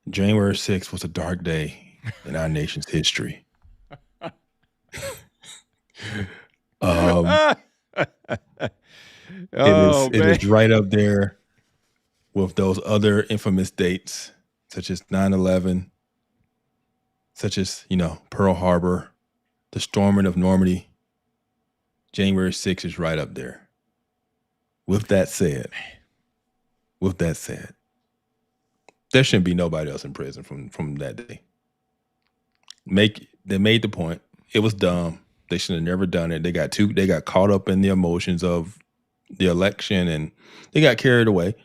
Speaker 2: January 6th was a dark day in our nation's history. It is right up there with those other infamous dates, such as 9/11, such as, Pearl Harbor, the storming of Normandy. January 6th is right up there. With that said, there shouldn't be nobody else in prison from that day. They made the point. It was dumb. They should have never done it. They got caught up in the emotions of the election and they got carried away.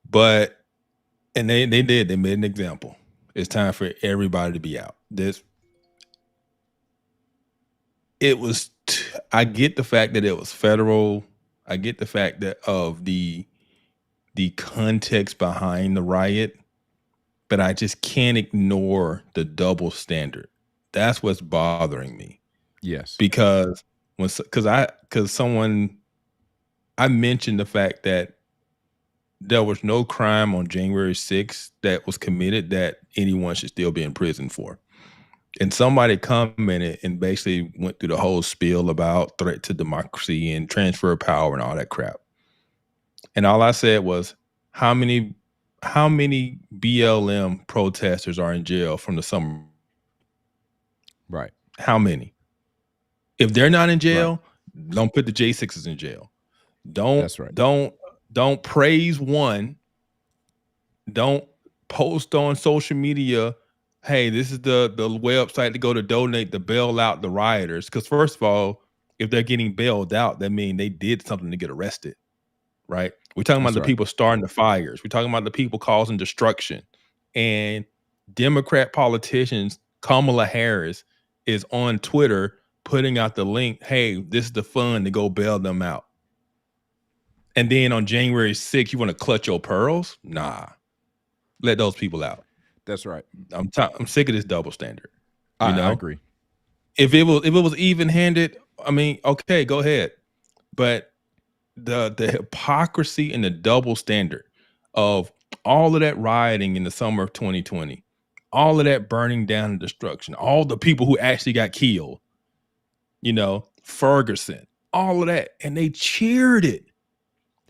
Speaker 2: But they made an example. It's time for everybody to be out. I get the fact that it was federal. I get the fact that of the context behind the riot, but I just can't ignore the double standard. That's what's bothering me.
Speaker 1: Yes.
Speaker 2: Because I mentioned the fact that there was no crime on January 6th that was committed that anyone should still be in prison for. And somebody commented and basically went through the whole spiel about threat to democracy and transfer of power and all that crap. And all I said was, how many BLM protesters are in jail from the summer?
Speaker 1: Right.
Speaker 2: How many? If they're not in jail, don't put the J6s in jail. Don't praise one. Don't post on social media, hey, this is the website to go to donate to bail out the rioters. Because first of all, if they're getting bailed out, that means they did something to get arrested, right? We're talking about the people starting the fires. We're talking about the people causing destruction. And Democrat politicians, Kamala Harris, is on Twitter putting out the link, hey, this is the fund to go bail them out. And then on January 6th, you want to clutch your pearls? Nah. Let those people out.
Speaker 1: That's right.
Speaker 2: I'm sick of this double standard.
Speaker 1: I agree.
Speaker 2: If it was even-handed, I mean, okay, go ahead. But the hypocrisy and the double standard of all of that rioting in the summer of 2020, all of that burning down and destruction, all the people who actually got killed, Ferguson, all of that, and they cheered it.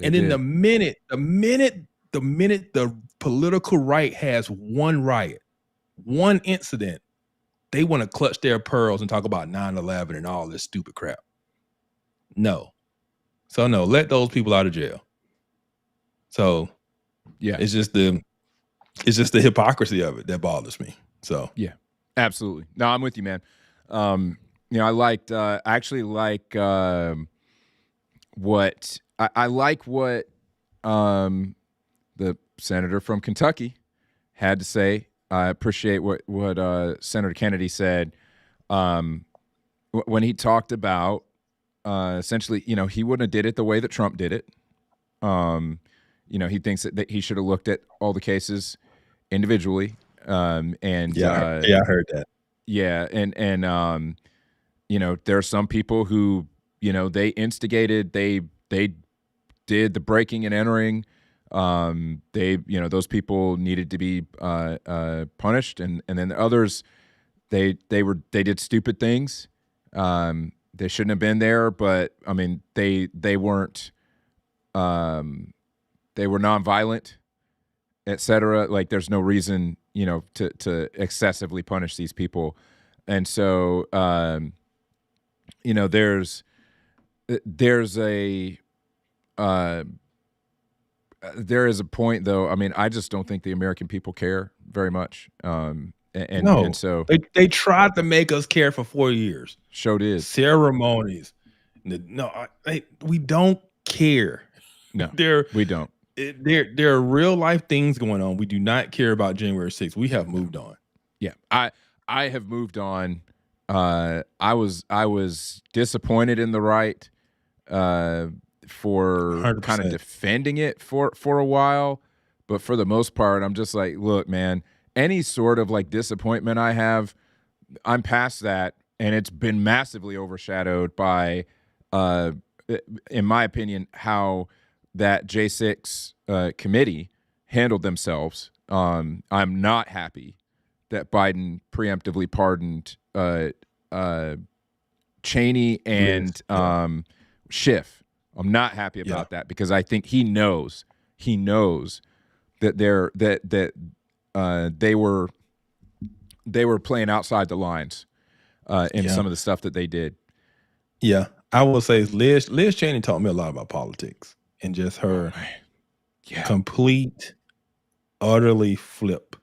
Speaker 2: And then the minute the political right has one riot, one incident, they want to clutch their pearls and talk about 9/11 and all this stupid crap. No. So no, let those people out of jail. So yeah, it's just the hypocrisy of it that bothers me. So
Speaker 1: yeah, absolutely. No, I'm with you, man. I actually like what the senator from Kentucky had to say. I appreciate what Senator Kennedy said when he talked about essentially, he wouldn't have did it the way that Trump did it. He thinks that he should have looked at all the cases individually. I
Speaker 2: heard that.
Speaker 1: Yeah, and there are some people who they instigated, they they did the breaking and entering. Those people needed to be punished, and then the others, they did stupid things. They shouldn't have been there, but I mean, they weren't. They were nonviolent, etc. Like, there's no reason, to excessively punish these people, and so there's a there is a point, though. I mean, I just don't think the American people care very much. And so
Speaker 2: they tried to make us care for 4 years.
Speaker 1: Showed is
Speaker 2: ceremonies. No, we don't care.
Speaker 1: No, we don't.
Speaker 2: There are real life things going on. We do not care about January 6th. We have moved on.
Speaker 1: Yeah, I have moved on. I was disappointed in the right for
Speaker 2: 100%.
Speaker 1: kind of defending it for a while, but for the most part, I'm just like, look, man, any sort of like disappointment I have, I'm past that, and it's been massively overshadowed by, in my opinion, how that J6 committee handled themselves. I'm not happy that Biden preemptively pardoned Cheney and Schiff. I'm not happy about that, because I think he knows that they were playing outside the lines in some of the stuff that they did.
Speaker 2: Yeah, I will say Liz Cheney taught me a lot about politics, and just her complete, utterly flip.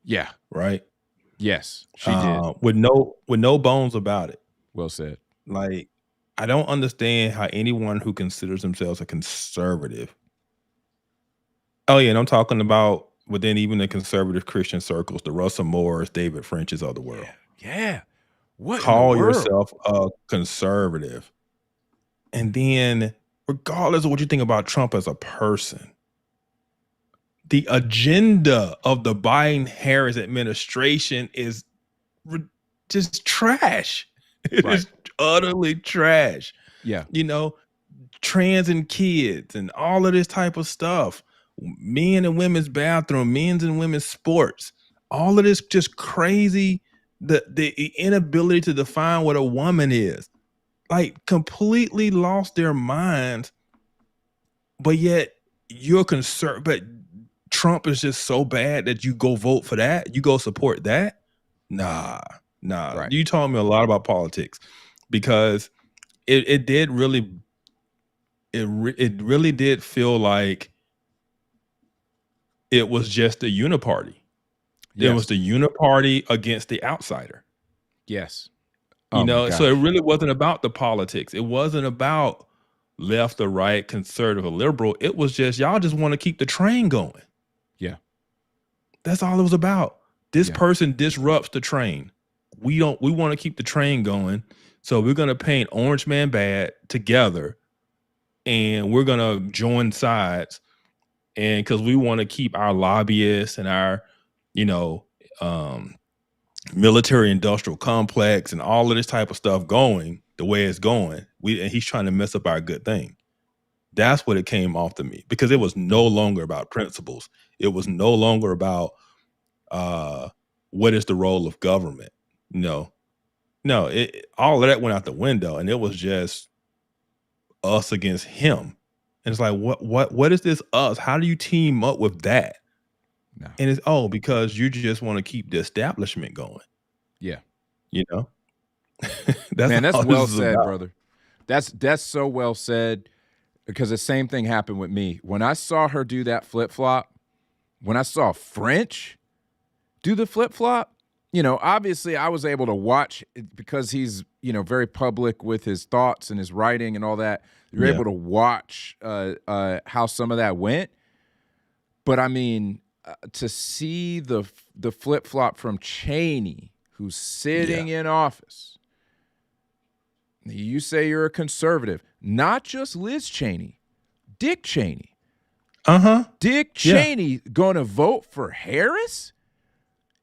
Speaker 1: Yeah.
Speaker 2: Right.
Speaker 1: Yes, she did.
Speaker 2: With no bones about it.
Speaker 1: Well said.
Speaker 2: Like, I don't understand how anyone who considers themselves a conservative. Oh yeah, and I'm talking about within even the conservative Christian circles, the Russell Moores, David Frenches of the world.
Speaker 1: Yeah. What
Speaker 2: call yourself a conservative? And then, regardless of what you think about Trump as a person, the agenda of the Biden-Harris administration is just trash. It is utterly trash.
Speaker 1: Yeah.
Speaker 2: Trans and kids and all of this type of stuff. Men and women's bathroom, men's and women's sports. All of this just crazy. The inability to define what a woman is. Like, completely lost their minds. But yet you're concerned. But Trump is just so bad that you go vote for that? You go support that? Nah. Right. You taught me a lot about politics, because it really did feel like it was just a uniparty. Yes. It was the uniparty against the outsider.
Speaker 1: Yes.
Speaker 2: So it really wasn't about the politics. It wasn't about left or right, conservative or liberal. It was just, y'all just want to keep the train going.
Speaker 1: Yeah.
Speaker 2: That's all it was about. This person disrupts the train. We want to keep the train going. So we're going to paint Orange Man bad together, and we're going to join sides. And because we want to keep our lobbyists and our, military industrial complex and all of this type of stuff going the way it's going. And he's trying to mess up our good thing. That's what it came off to me, because it was no longer about principles. It was no longer about what is the role of government. No, all of that went out the window, and it was just us against him. And it's like, what is this us? How do you team up with that?
Speaker 1: No.
Speaker 2: And it's because you just want to keep the establishment going.
Speaker 1: Yeah.
Speaker 2: That's
Speaker 1: well said, brother. That's so well said, because the same thing happened with me. When I saw her do that flip-flop, when I saw French do the flip-flop, obviously I was able to watch it because he's, very public with his thoughts and his writing and all that. You're able to watch how some of that went. But I mean, to see the flip-flop from Cheney, who's sitting in office. You say you're a conservative. Not just Liz Cheney, Dick Cheney. Dick Cheney going to vote for Harris?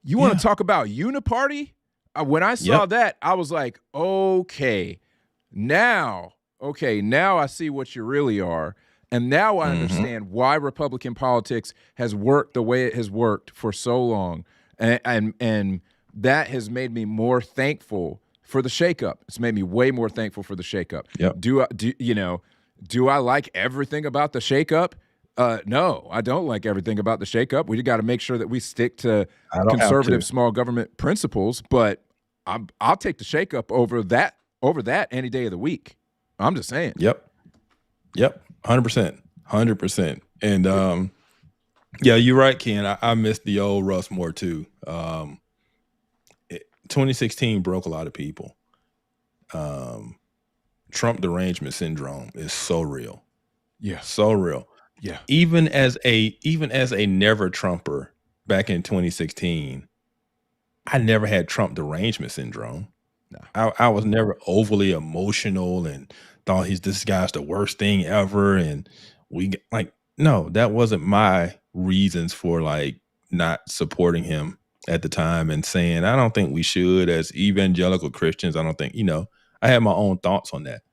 Speaker 1: You want to talk about uniparty? When I saw that, I was like, okay, now okay, now I see what you really are. And now I
Speaker 2: Mm-hmm.
Speaker 1: understand why Republican politics has worked the way it has worked for so long. And that has made me more thankful for the shakeup. It's made me way more thankful for the shakeup.
Speaker 2: Yep.
Speaker 1: Do I like everything about the shakeup? No, I don't like everything about the shakeup. We got to make sure that we stick to
Speaker 2: I don't have
Speaker 1: conservative
Speaker 2: to.
Speaker 1: small government principles, but I'll take the shakeup over that any day of the week. I'm just saying.
Speaker 2: Yep. 100%. And yeah, you're right, Ken. I missed the old Russ Moore too. 2016 broke a lot of people. Trump derangement syndrome is so real.
Speaker 1: Yeah.
Speaker 2: So real.
Speaker 1: Yeah.
Speaker 2: Even as a never Trumper back in 2016, I never had Trump derangement syndrome.
Speaker 1: No.
Speaker 2: I was never overly emotional and thought this guy's the worst thing ever. And no, that wasn't my reasons for like not supporting him at the time and saying, I don't think we should as evangelical Christians. I don't think, I had my own thoughts on that,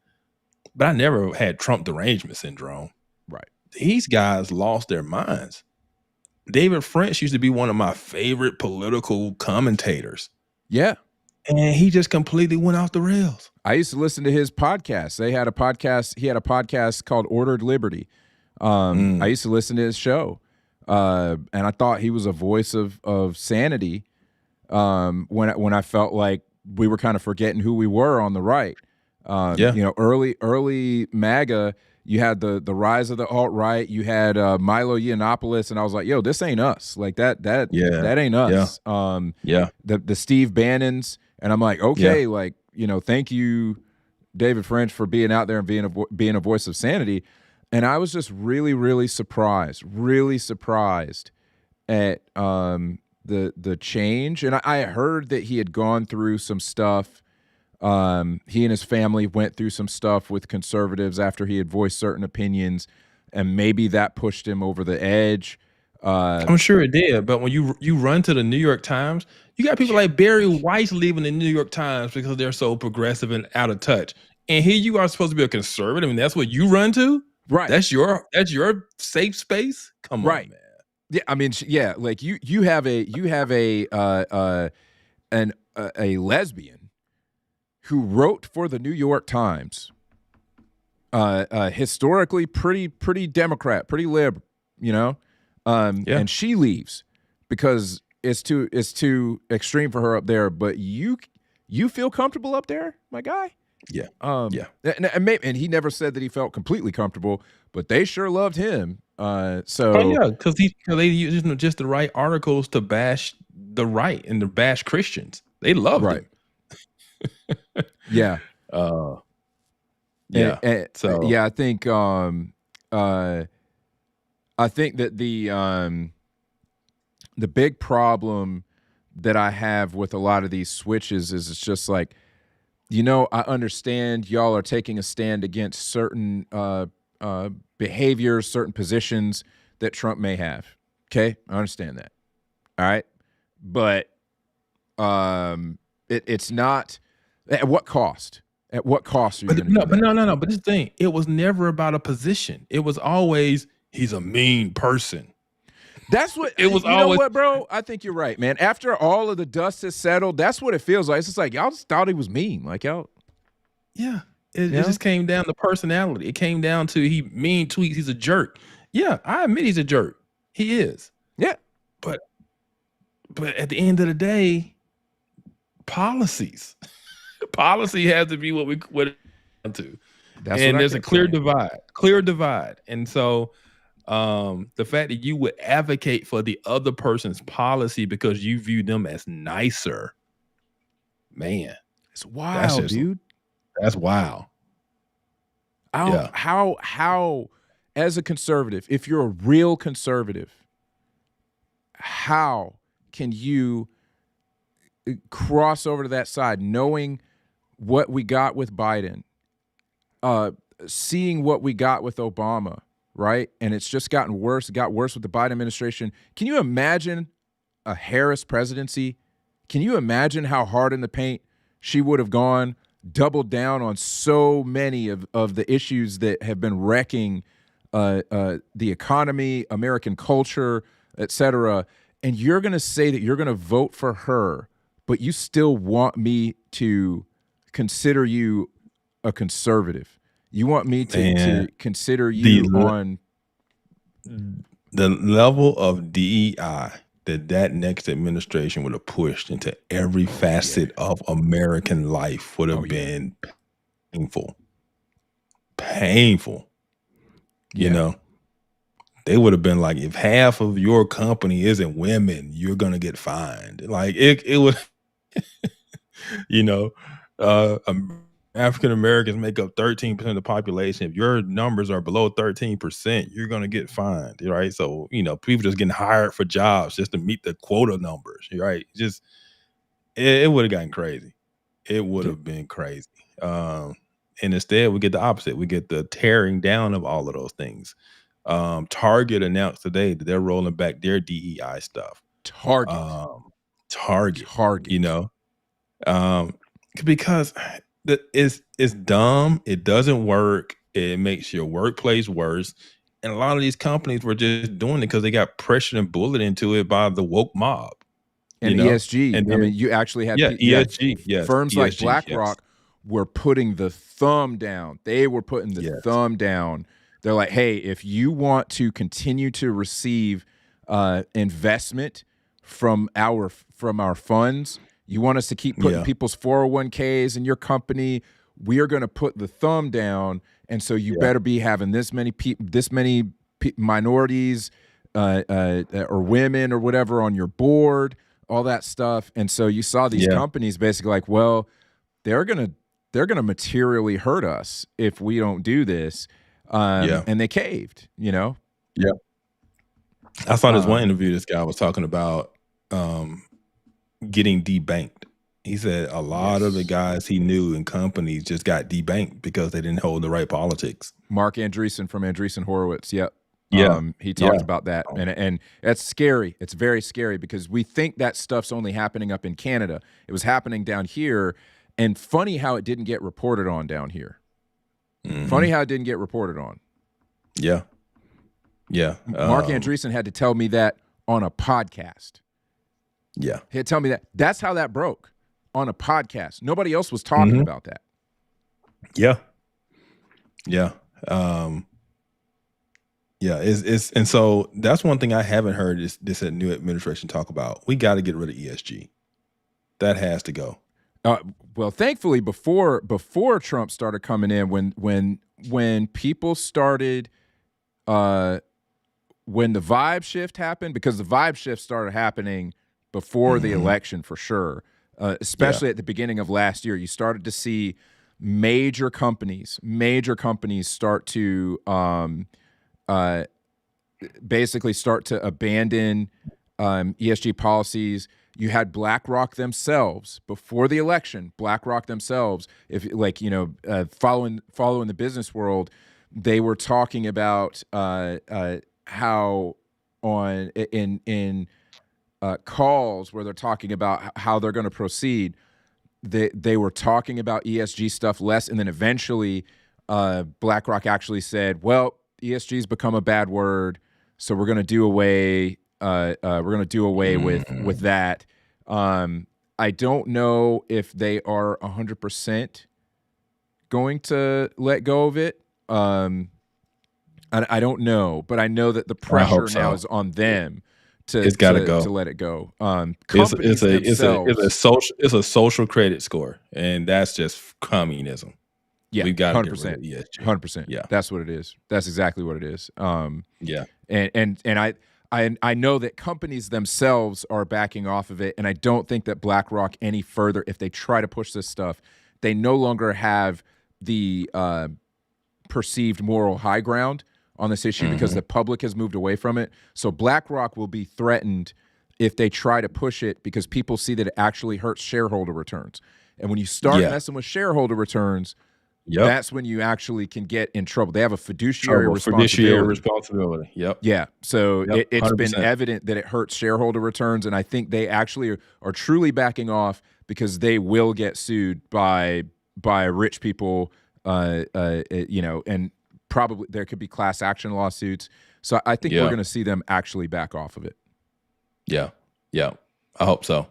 Speaker 2: but I never had Trump derangement syndrome.
Speaker 1: Right.
Speaker 2: These guys lost their minds. David French used to be one of my favorite political commentators.
Speaker 1: Yeah.
Speaker 2: And he just completely went off the rails.
Speaker 1: I used to listen to his podcast. He had a podcast called Ordered Liberty. I used to listen to his show. And I thought he was a voice of sanity when I felt like we were kind of forgetting who we were on the right. Early MAGA, you had the rise of the alt-right, you had Milo Yiannopoulos, and I was like, yo, this ain't us. Like that ain't us. The Steve Bannons, and I'm like, okay, thank you, David French, for being out there and being a voice of sanity. And I was just really, really surprised at the change. And I heard that he had gone through some stuff. He and his family went through some stuff with conservatives after he had voiced certain opinions, and maybe that pushed him over the edge.
Speaker 2: I'm sure it did, but when you run to the New York Times, you got people like Barry Weiss leaving the New York Times because they're so progressive and out of touch. And here you are supposed to be a conservative, and that's what you run to?
Speaker 1: Right.
Speaker 2: That's your safe space? Come on, man.
Speaker 1: Yeah, I mean, yeah, like you have a lesbian who wrote for the New York Times, historically pretty Democrat, pretty lib, and she leaves because it's too extreme for her up there. But you feel comfortable up there, my guy?
Speaker 2: Yeah.
Speaker 1: And he never said that he felt completely comfortable, but they sure loved him. Because
Speaker 2: they use just the right articles to bash the right and to bash Christians. They loved him.
Speaker 1: Yeah.
Speaker 2: I
Speaker 1: think that the big problem that I have with a lot of these switches is it's just like, I understand y'all are taking a stand against certain behaviors, certain positions that Trump may have. Okay, I understand that. All right, but it's not. At what cost? At what cost are you going to do that?
Speaker 2: No. But this thing, it was never about a position. It was always, he's a mean person.
Speaker 1: That's what it was. You know what, bro? I think you're right, man. After all of the dust has settled, that's what it feels like. It's just like y'all just thought he was mean, like y'all.
Speaker 2: Yeah, it just came down to personality. It came down to he mean tweets. He's a jerk. Yeah, I admit he's a jerk. He is.
Speaker 1: Yeah,
Speaker 2: but at the end of the day, policy has to be what to. And there's a clear divide. And so the fact that you would advocate for the other person's policy because you view them as nicer, man,
Speaker 1: it's wild, dude.
Speaker 2: That's wild.
Speaker 1: How, as a conservative, if you're a real conservative, how can you cross over to that side, knowing what we got with Biden, seeing what we got with Obama, right? And it's just gotten worse. It got worse with the Biden administration. Can you imagine a Harris presidency? Can you imagine how hard in the paint she would have gone doubled down on so many of the issues that have been wrecking the economy, American culture, et cetera. And you're going to say that you're going to vote for her, but you still want me to consider you a conservative. You want me to consider you on
Speaker 2: the level of DEI that next administration would have pushed into every facet of American life would have been painful. You know, they would have been like, if half of your company isn't women, you're gonna get fined. Like it would, you know, African Americans make up 13% of the population. If your numbers are below 13%, you're gonna get fined, right? So, you know, people just getting hired for jobs just to meet the quota numbers, right? Just it would have gotten crazy. It would have been crazy. And instead, we get the opposite. We get the tearing down of all of those things. Target announced today that they're rolling back their DEI stuff.
Speaker 1: Target,
Speaker 2: you know, because it's dumb. It doesn't work. It makes your workplace worse. And a lot of these companies were just doing it because they got pressured and bullied into it by the woke mob.
Speaker 1: And ESG. And I mean, you actually had
Speaker 2: ESG.
Speaker 1: Firms
Speaker 2: ESG,
Speaker 1: like BlackRock were putting the thumb down. They were putting the thumb down. They're like, hey, if you want to continue to receive investment from our funds, you want us to keep putting people's 401ks in your company, we are going to put the thumb down. And so you better be having this many minorities or women or whatever on your board, all that stuff. And so you saw these companies basically like, well, they're gonna materially hurt us if we don't do this. And they caved, you know?
Speaker 2: Yeah. I saw this one interview, this guy was talking about getting debanked. He said a lot of the guys he knew in companies just got debanked because they didn't hold the right politics.
Speaker 1: Mark Andreessen from Andreessen Horowitz. Yep. He talked about that. And that's scary. It's very scary because we think that stuff's only happening up in Canada. It was happening down here. And funny how it didn't get reported on down here. Funny how it didn't get reported on.
Speaker 2: Yeah.
Speaker 1: Mark Andreessen had to tell me that on a podcast.
Speaker 2: Yeah.
Speaker 1: He had to tell me that. That's how that broke, on a podcast. Nobody else was talking about that.
Speaker 2: Yeah. And so that's one thing I haven't heard this new administration talk about. We got to get rid of ESG. That has to go.
Speaker 1: Well, thankfully, before Trump started coming in, when people started, when the vibe shift happened, because the vibe shift started happening before the election for sure, especially at the beginning of last year, you started to see major companies start to basically start to abandon ESG policies. You had BlackRock themselves before the election. BlackRock themselves, if like following the business world, they were talking about how in calls where they're talking about how they're going to proceed. They were talking about ESG stuff less, and then eventually BlackRock actually said, "Well, ESG's become a bad word, so we're going to do away." We're going to do away with that. I don't know if they are 100% going to let go of it. I don't know, but I know that the pressure now is on them to let it go.
Speaker 2: It's a social credit score, and that's just communism.
Speaker 1: Yeah,
Speaker 2: we got to get rid of ESG.
Speaker 1: 100%. Yeah, that's what it is. That's exactly what it is. And I know that companies themselves are backing off of it, and I don't think that BlackRock any further, if they try to push this stuff, they no longer have the perceived moral high ground on this issue because the public has moved away from it. So BlackRock will be threatened if they try to push it because people see that it actually hurts shareholder returns. And when you start messing with shareholder returns, that's when you actually can get in trouble. They have a fiduciary responsibility.
Speaker 2: Yep.
Speaker 1: Yeah. So it's been evident that it hurts shareholder returns, and I think they actually are truly backing off because they will get sued by by rich people, you know, and probably there could be class action lawsuits. So I think we're going to see them actually back off of it.
Speaker 2: Yeah. I hope so.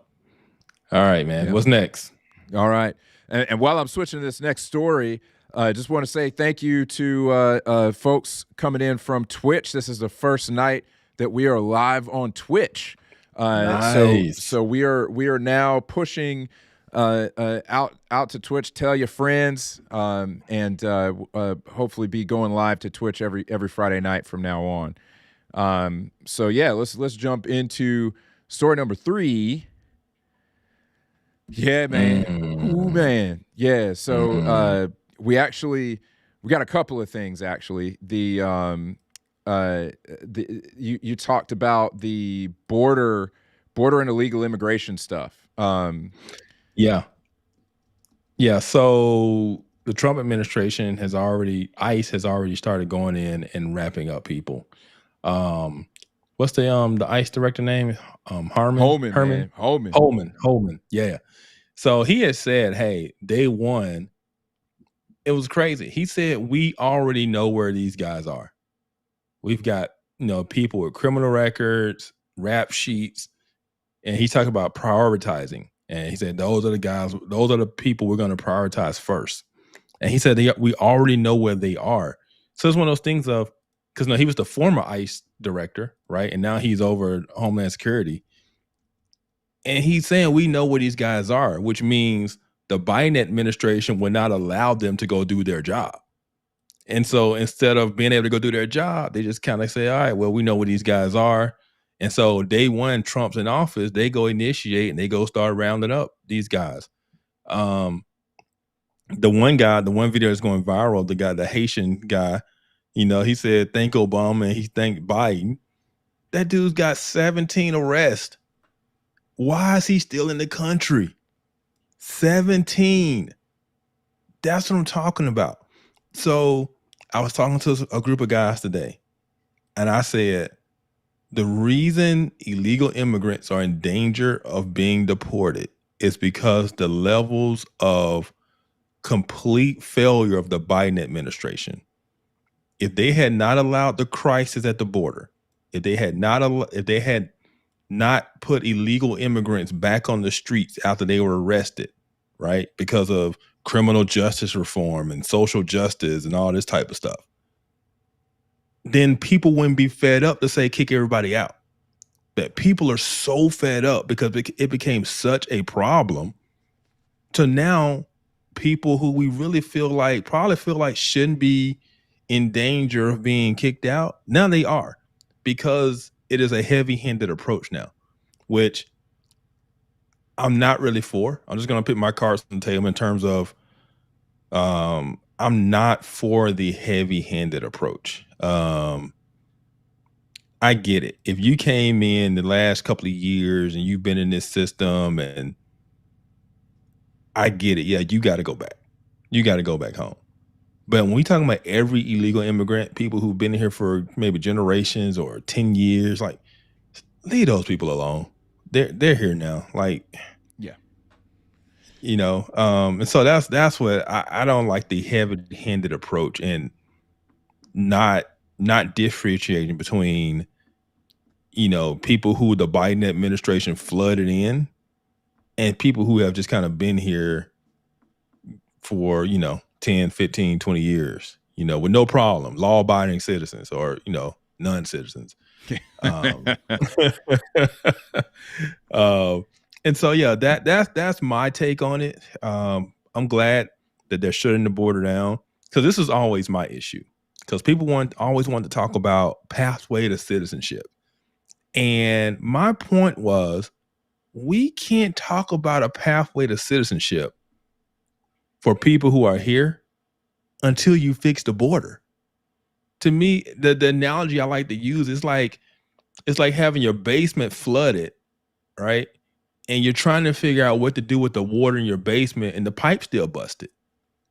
Speaker 2: All right, man. What's next?
Speaker 1: All right. And while I'm switching to this next story, I just want to say thank you to folks coming in from Twitch. This is the first night that we are live on Twitch.
Speaker 2: Nice.
Speaker 1: So we are now pushing out to Twitch. Tell your friends, and hopefully be going live to Twitch every Friday night from now on. So yeah, let's jump into story number 3. Yeah, man. Ooh, man. Yeah. So we got a couple of things actually. You talked about the border and illegal immigration stuff.
Speaker 2: Yeah. So the Trump administration ICE has already started going in and wrapping up people. What's the ICE director name? Holman. Yeah. So he has said, hey, day one, it was crazy. He said, we already know where these guys are. We've got, people with criminal records, rap sheets, and he talked about prioritizing. And he said, those are the people we're going to prioritize first. And he said, we already know where they are. So it's one of those things of, because he was the former ICE director, right? And now he's over Homeland Security. And he's saying we know where these guys are, which means the Biden administration would not allow them to go do their job. And so instead of being able to go do their job, they just kind of say, all right, well, we know where these guys are. And so day one, Trump's in office, they go initiate and they go start rounding up these guys. The one video that's going viral, the Haitian guy, he said, thank Obama, and he thanked Biden. That dude's got 17 arrests. Why is he still in the country? 17. That's what I'm talking about. So I was talking to a group of guys today, and I said, the reason illegal immigrants are in danger of being deported is because the levels of complete failure of the Biden administration. If they had not allowed the crisis at the border, if they had not put illegal immigrants back on the streets after they were arrested, right, because of criminal justice reform and social justice and all this type of stuff, then people wouldn't be fed up to say kick everybody out. But people are so fed up because it became such a problem to now people who we really probably feel like shouldn't be in danger of being kicked out. Now they are, because it is a heavy-handed approach now, which I'm not really for. I'm just going to put my cards on the table in terms of I'm not for the heavy-handed approach. I get it. If you came in the last couple of years and you've been in this system, and I get it. Yeah, you got to go back. You got to go back home. But when we talking about every illegal immigrant, people who've been here for maybe generations or 10 years, like, leave those people alone. They're here now. Like,
Speaker 1: yeah.
Speaker 2: And so that's what I don't like, the heavy-handed approach, and not differentiating between, people who the Biden administration flooded in and people who have just kind of been here for, 10, 15, 20 years, with no problem, law-abiding citizens or, non-citizens. And so, yeah, that's my take on it. I'm glad that they're shutting the border down, because this is always my issue, because people always want to talk about pathway to citizenship. And my point was, we can't talk about a pathway to citizenship for people who are here until you fix the border. To me, the analogy I like to use is like, it's like having your basement flooded, right? And you're trying to figure out what to do with the water in your basement, and the pipe's still busted.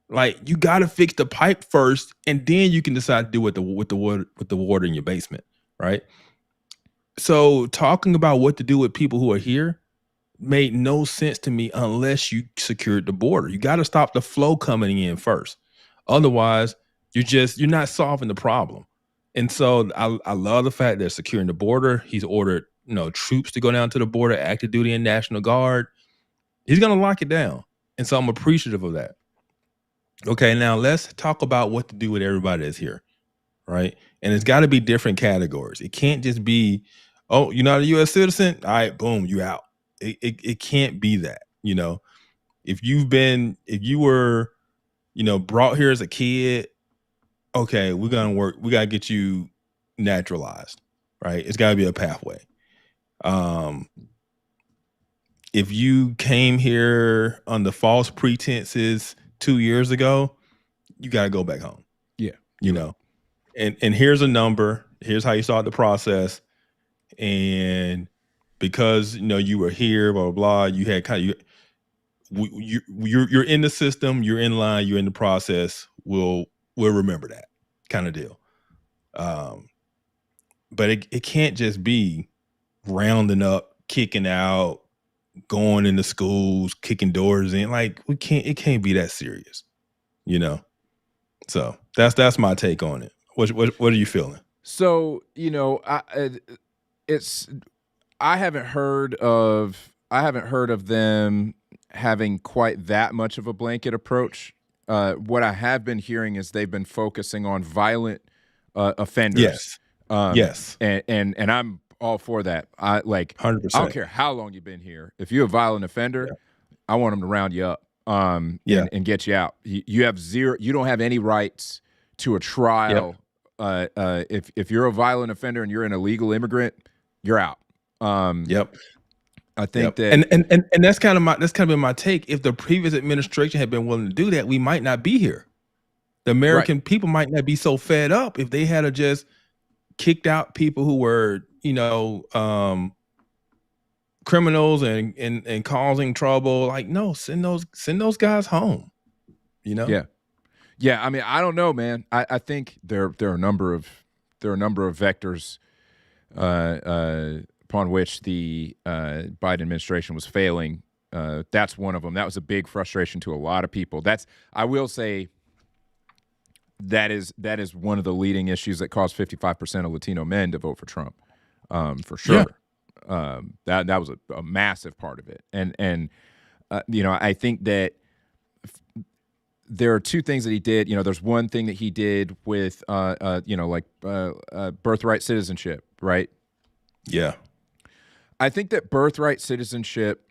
Speaker 2: Like, you got to fix the pipe first, and then you can decide to do with the water in your basement, right? So talking about what to do with people who are here, made no sense to me unless you secured the border. You got to stop the flow coming in first. Otherwise, you're not solving the problem. And so I love the fact they're securing the border. He's ordered, troops to go down to the border, active duty and National Guard. He's going to lock it down. And so I'm appreciative of that. Okay, now let's talk about what to do with everybody that's here, right? And it's got to be different categories. It can't just be, oh, you're not a U.S. citizen? All right, boom, you out. It can't be that, If you were, brought here as a kid, okay, we're going to work. We got to get you naturalized, right? It's got to be a pathway. If you came here under false pretenses 2 years ago, you got to go back home.
Speaker 1: Yeah.
Speaker 2: And here's a number. Here's how you start the process. And because, you were here, blah, blah, blah, you had you're in the system, you're in line, you're in the process. We'll remember that kind of deal. But it can't just be rounding up, kicking out, going into schools, kicking doors in. Like it can't be that serious, So that's my take on it. What are you feeling?
Speaker 1: So, I haven't heard of them having quite that much of a blanket approach. What I have been hearing is they've been focusing on violent offenders.
Speaker 2: Yes.
Speaker 1: And I'm all for that.
Speaker 2: 100%.
Speaker 1: I don't care how long you've been here. If you're a violent offender, I want them to round you up and get you out. You have zero. You don't have any rights to a trial. If you're a violent offender and you're an illegal immigrant, you're out. I think that,
Speaker 2: and that's kind of been my take. If the previous administration had been willing to do that, we might not be here. The American people might not be so fed up if they had just kicked out people who were, criminals and causing trouble. Like, no, send those guys home.
Speaker 1: Yeah. I mean, I don't know, man. I think there are a number of vectors upon which the Biden administration was failing. That's one of them. That was a big frustration to a lot of people. I will say, that is one of the leading issues that caused 55% of Latino men to vote for Trump, for sure. That was a massive part of it. And I think that there are two things that he did. There's one thing that he did with, birthright citizenship, right?
Speaker 2: Yeah.
Speaker 1: I think that birthright citizenship,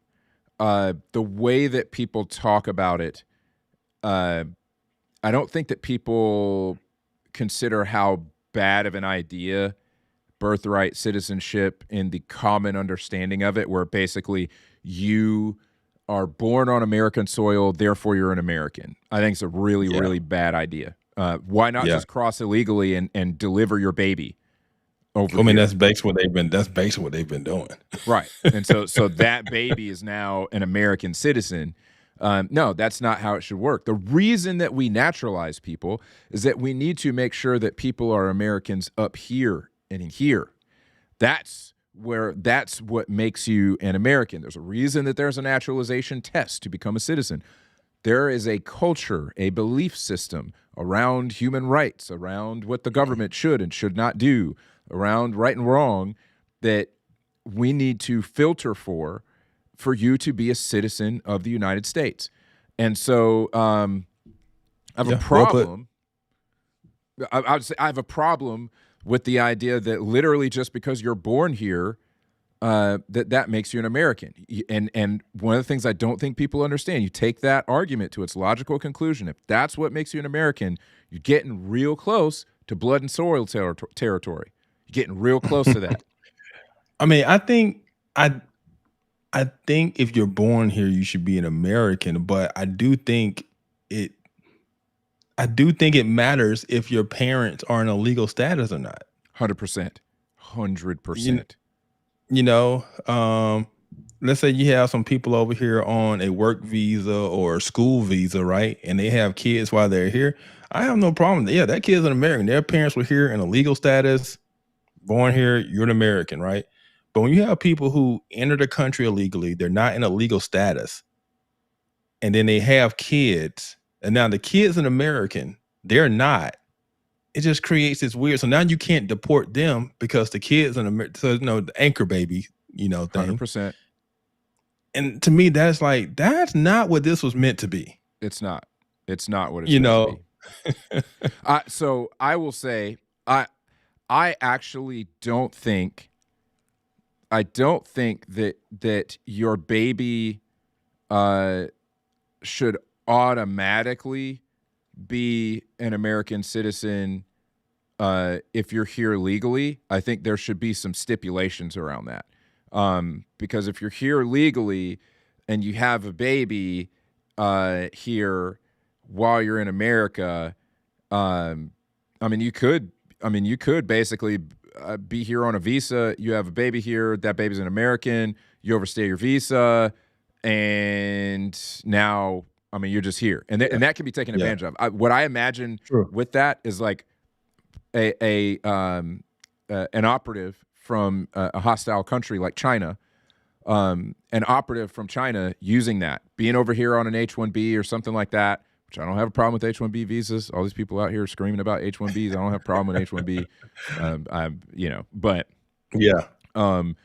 Speaker 1: the way that people talk about it, I don't think that people consider how bad of an idea birthright citizenship in the common understanding of it, where basically you are born on American soil, therefore you're an American. I think it's a really, really bad idea. Why not just cross illegally and deliver your baby over here?
Speaker 2: That's basically what they've been doing.
Speaker 1: Right. And so that baby is now an American citizen. No, that's not how it should work. The reason that we naturalize people is that we need to make sure that people are Americans up here and in here. That's what makes you an American. There's a reason that there's a naturalization test to become a citizen. There is a culture, a belief system around human rights, around what the government should and should not do, around right and wrong, that we need to filter for you to be a citizen of the United States. And so I have a problem. I would say I have a problem with the idea that literally just because you're born here, that makes you an American. And one of the things I don't think people understand, you take that argument to its logical conclusion. If that's what makes you an American, you're getting real close to blood and soil territory. You're getting real close to that.
Speaker 2: I mean, I think if you're born here, you should be an American, but I do think it matters if your parents are in a legal status or not.
Speaker 1: 100%. 100%.
Speaker 2: Let's say you have some people over here on a work visa or a school visa, right? And they have kids while they're here. I have no problem. Yeah, that kid's an American. Their parents were here in a legal status, born here, you're an American, right? But when you have people who enter the country illegally, they're not in a legal status, and then they have kids, and now the kid's an American, they're not. It just creates this weird. So now you can't deport them because the kid's an American. So the anchor baby, thing.
Speaker 1: 100%.
Speaker 2: And to me, that's not what this was meant to be.
Speaker 1: It's not. It's not what it's meant to be. So I will say, I actually don't think. I don't think that your baby should automatically be an American citizen if you're here legally. I think there should be some stipulations around that. Because if you're here legally and you have a baby here while you're in America, you could basically be here on a visa. You have a baby here. That baby's an American. You overstay your visa, and now, you're just here, and that can be taken advantage of. What I imagine with that is like an operative from a hostile country like China, an operative from China using that, being over here on an H-1B or something like that, which I don't have a problem with H-1B visas. All these people out here screaming about H-1Bs. I don't have a problem with H-1B. But
Speaker 2: yeah,
Speaker 1: I'm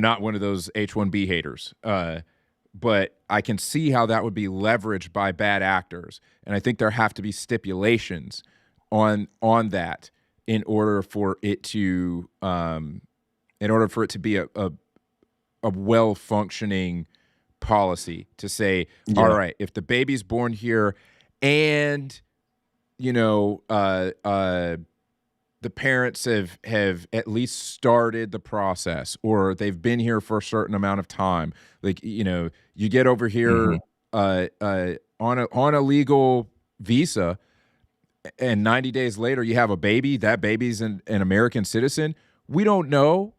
Speaker 1: not one of those H-1B haters. But I can see how that would be leveraged by bad actors, and I think there have to be stipulations on that in order for it to be a well-functioning policy to say, all right, if the baby's born here and the parents have at least started the process, or they've been here for a certain amount of time, like you get over here on a legal visa, and 90 days later you have a baby. That baby's an American citizen. We don't know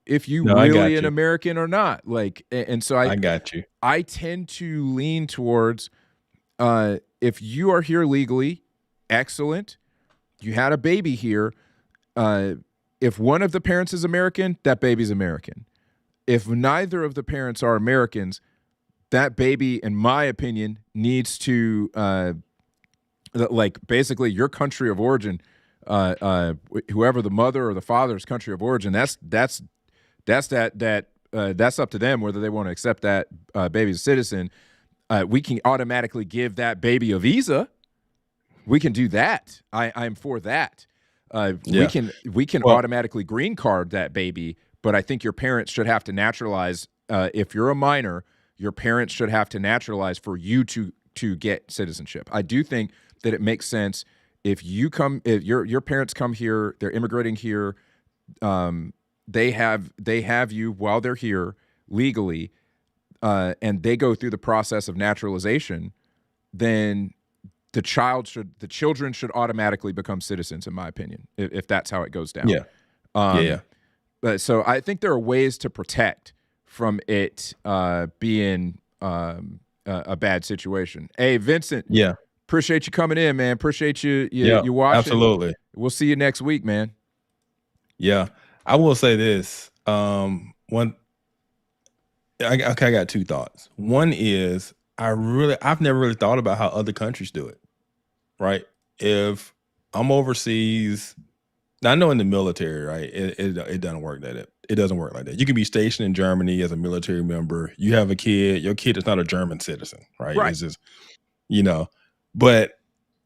Speaker 1: if you really an American or not. And so
Speaker 2: I got you.
Speaker 1: I tend to lean towards if you are here legally, excellent. You had a baby here. If one of the parents is American, that baby's American. If neither of the parents are Americans, that baby, in my opinion, needs to basically your country of origin, whoever the mother or the father's country of origin, that's up to them whether they want to accept that baby as a citizen. We can automatically give that baby a visa. We can do that. I'm for that. We can automatically green card that baby, but I think your parents should have to naturalize. If you're a minor, your parents should have to naturalize for you to get citizenship. I do think that it makes sense if your parents come here, they're immigrating here, they have you while they're here legally, and they go through the process of naturalization, then the children should automatically become citizens, in my opinion, if that's how it goes down. But so I think there are ways to protect from it being a bad situation. Hey, Vincent.
Speaker 2: Yeah.
Speaker 1: Appreciate you coming in, man. Appreciate you watching.
Speaker 2: Absolutely.
Speaker 1: We'll see you next week, man.
Speaker 2: Yeah. I will say this. I got two thoughts. One is I've never really thought about how other countries do it. Right? If I'm overseas, now I know in the military, right? It doesn't work it doesn't work like that. You can be stationed in Germany as a military member. You have a kid. Your kid is not a German citizen, right? It's just, but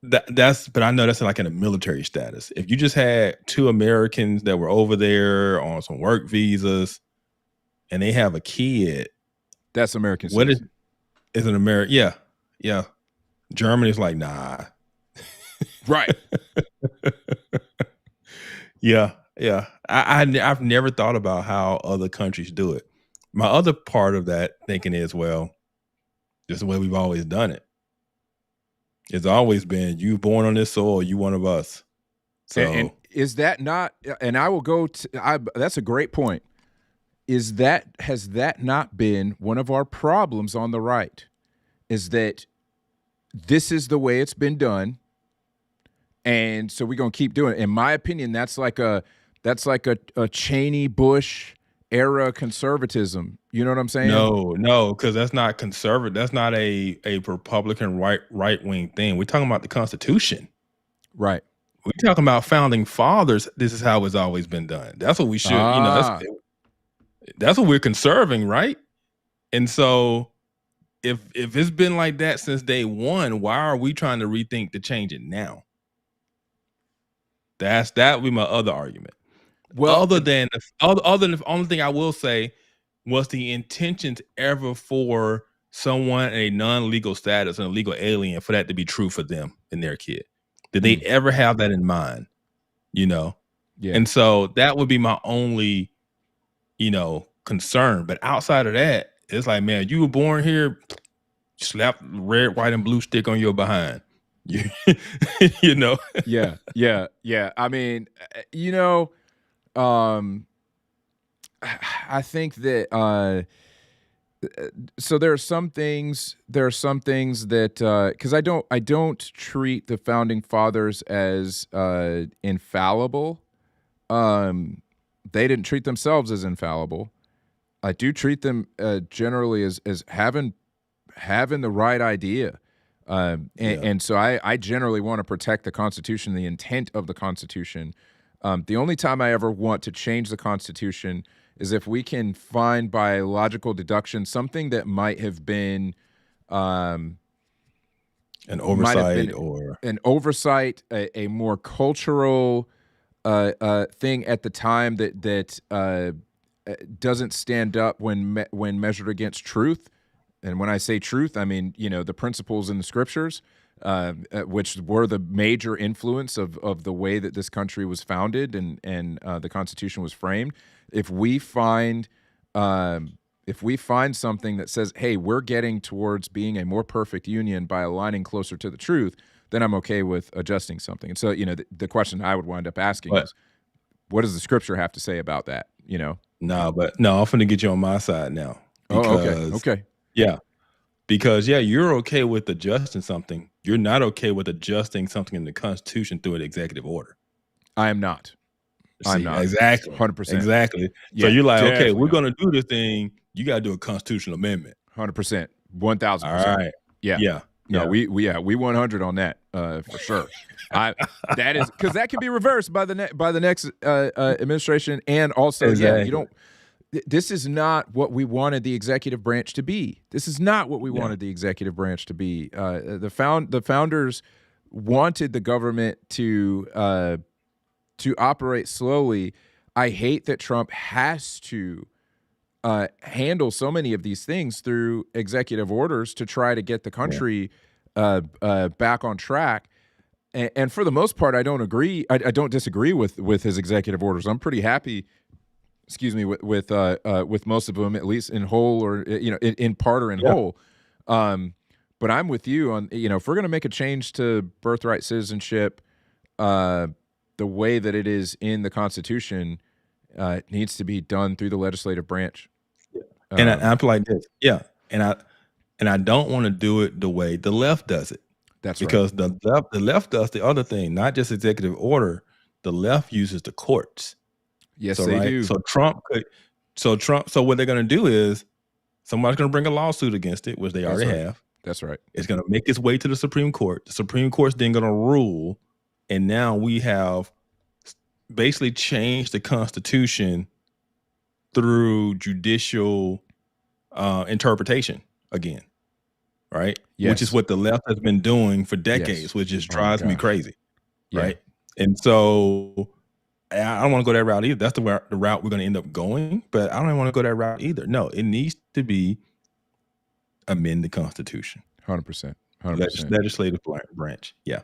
Speaker 2: but I know that's like in a military status. If you just had two Americans that were over there on some work visas and they have a kid,
Speaker 1: that's American
Speaker 2: what
Speaker 1: citizen.
Speaker 2: is an American? Yeah. Germany's like, nah.
Speaker 1: Right.
Speaker 2: Yeah. I've never thought about how other countries do it. My other part of that thinking is, well, this is the way we've always done it. It's always been, you born on this soil, you one of us. So
Speaker 1: and is that not? And I will go to. That's a great point. Has that not been one of our problems on the right? Is that this is the way it's been done, and so we're gonna keep doing it. In my opinion, that's That's like a Cheney Bush era conservatism. You know what I'm saying?
Speaker 2: No, because that's not conservative. That's not a Republican right wing thing. We're talking about the Constitution.
Speaker 1: Right.
Speaker 2: We're talking about founding fathers. This is how it's always been done. That's what we should. That's what we're conserving, right? And so, if it's been like that since day one, why are we trying to rethink to change it now? That would be my other argument. Well, other than the only thing I will say was the intentions ever for someone in a non-legal status and a legal alien for that to be true for them and their kid. Did they ever have that in mind? Yeah. And so that would be my only, concern. But outside of that, it's like, man, you were born here, slap red, white, and blue stick on your behind.
Speaker 1: Yeah. I mean, I think that so there are some things that because I don't treat the founding fathers as infallible. They didn't treat themselves as infallible. I do treat them generally as having the right idea. And so I generally want to protect the Constitution, the intent of the Constitution. The only time I ever want to change the Constitution is if we can find by logical deduction something that might have been
Speaker 2: an oversight
Speaker 1: a more cultural thing at the time that doesn't stand up when measured against truth. And when I say truth, I mean, the principles in the scriptures, which were the major influence of the way that this country was founded and the Constitution was framed. If we find something that says, hey, we're getting towards being a more perfect union by aligning closer to the truth, then I'm okay with adjusting something. And so, the question I would wind up asking is, what does the scripture have to say about that?
Speaker 2: No, I'm going to get you on my side now.
Speaker 1: Okay.
Speaker 2: Yeah. Because, you're okay with adjusting something. You're not okay with adjusting something in the Constitution through an executive order.
Speaker 1: I am not. I'm not.
Speaker 2: Exactly.
Speaker 1: 100%.
Speaker 2: Exactly. So you're like, okay, we're going to do this thing. You got to do a constitutional amendment.
Speaker 1: 100%. 1,000%.
Speaker 2: All right.
Speaker 1: Yeah. No, we 100 on that for sure. That is because that can be reversed by the next administration, and also you don't. This is not what we wanted the executive branch to be. This is not what we wanted the executive branch to be. The founders wanted the government to operate slowly. I hate that Trump has to handle so many of these things through executive orders to try to get the country back on track. And for the most part, I don't agree. I don't disagree with his executive orders. I'm pretty happy. With most of them, at least in whole or in part or in whole. But I'm with you on if we're going to make a change to birthright citizenship, the way that it is in the Constitution, it needs to be done through the legislative branch.
Speaker 2: And I feel like this, and I don't want to do it the way the left does it.
Speaker 1: That's
Speaker 2: because
Speaker 1: right.
Speaker 2: the left does the other thing, not just executive order. The left uses the courts.
Speaker 1: Yes, they do.
Speaker 2: So so what they're going to do is somebody's going to bring a lawsuit against it, which they already have.
Speaker 1: That's right.
Speaker 2: It's going to make its way to the Supreme Court. The Supreme Court's then going to rule, and now we have basically changed the Constitution through judicial interpretation again, right?
Speaker 1: Yes.
Speaker 2: Which is what the left has been doing for decades, which just drives me crazy, right? And so I don't want to go that route either. That's the route we're going to end up going, but I don't want to go that route either. No, it needs to be amend the Constitution.
Speaker 1: 100%.
Speaker 2: Legislative branch. Yeah.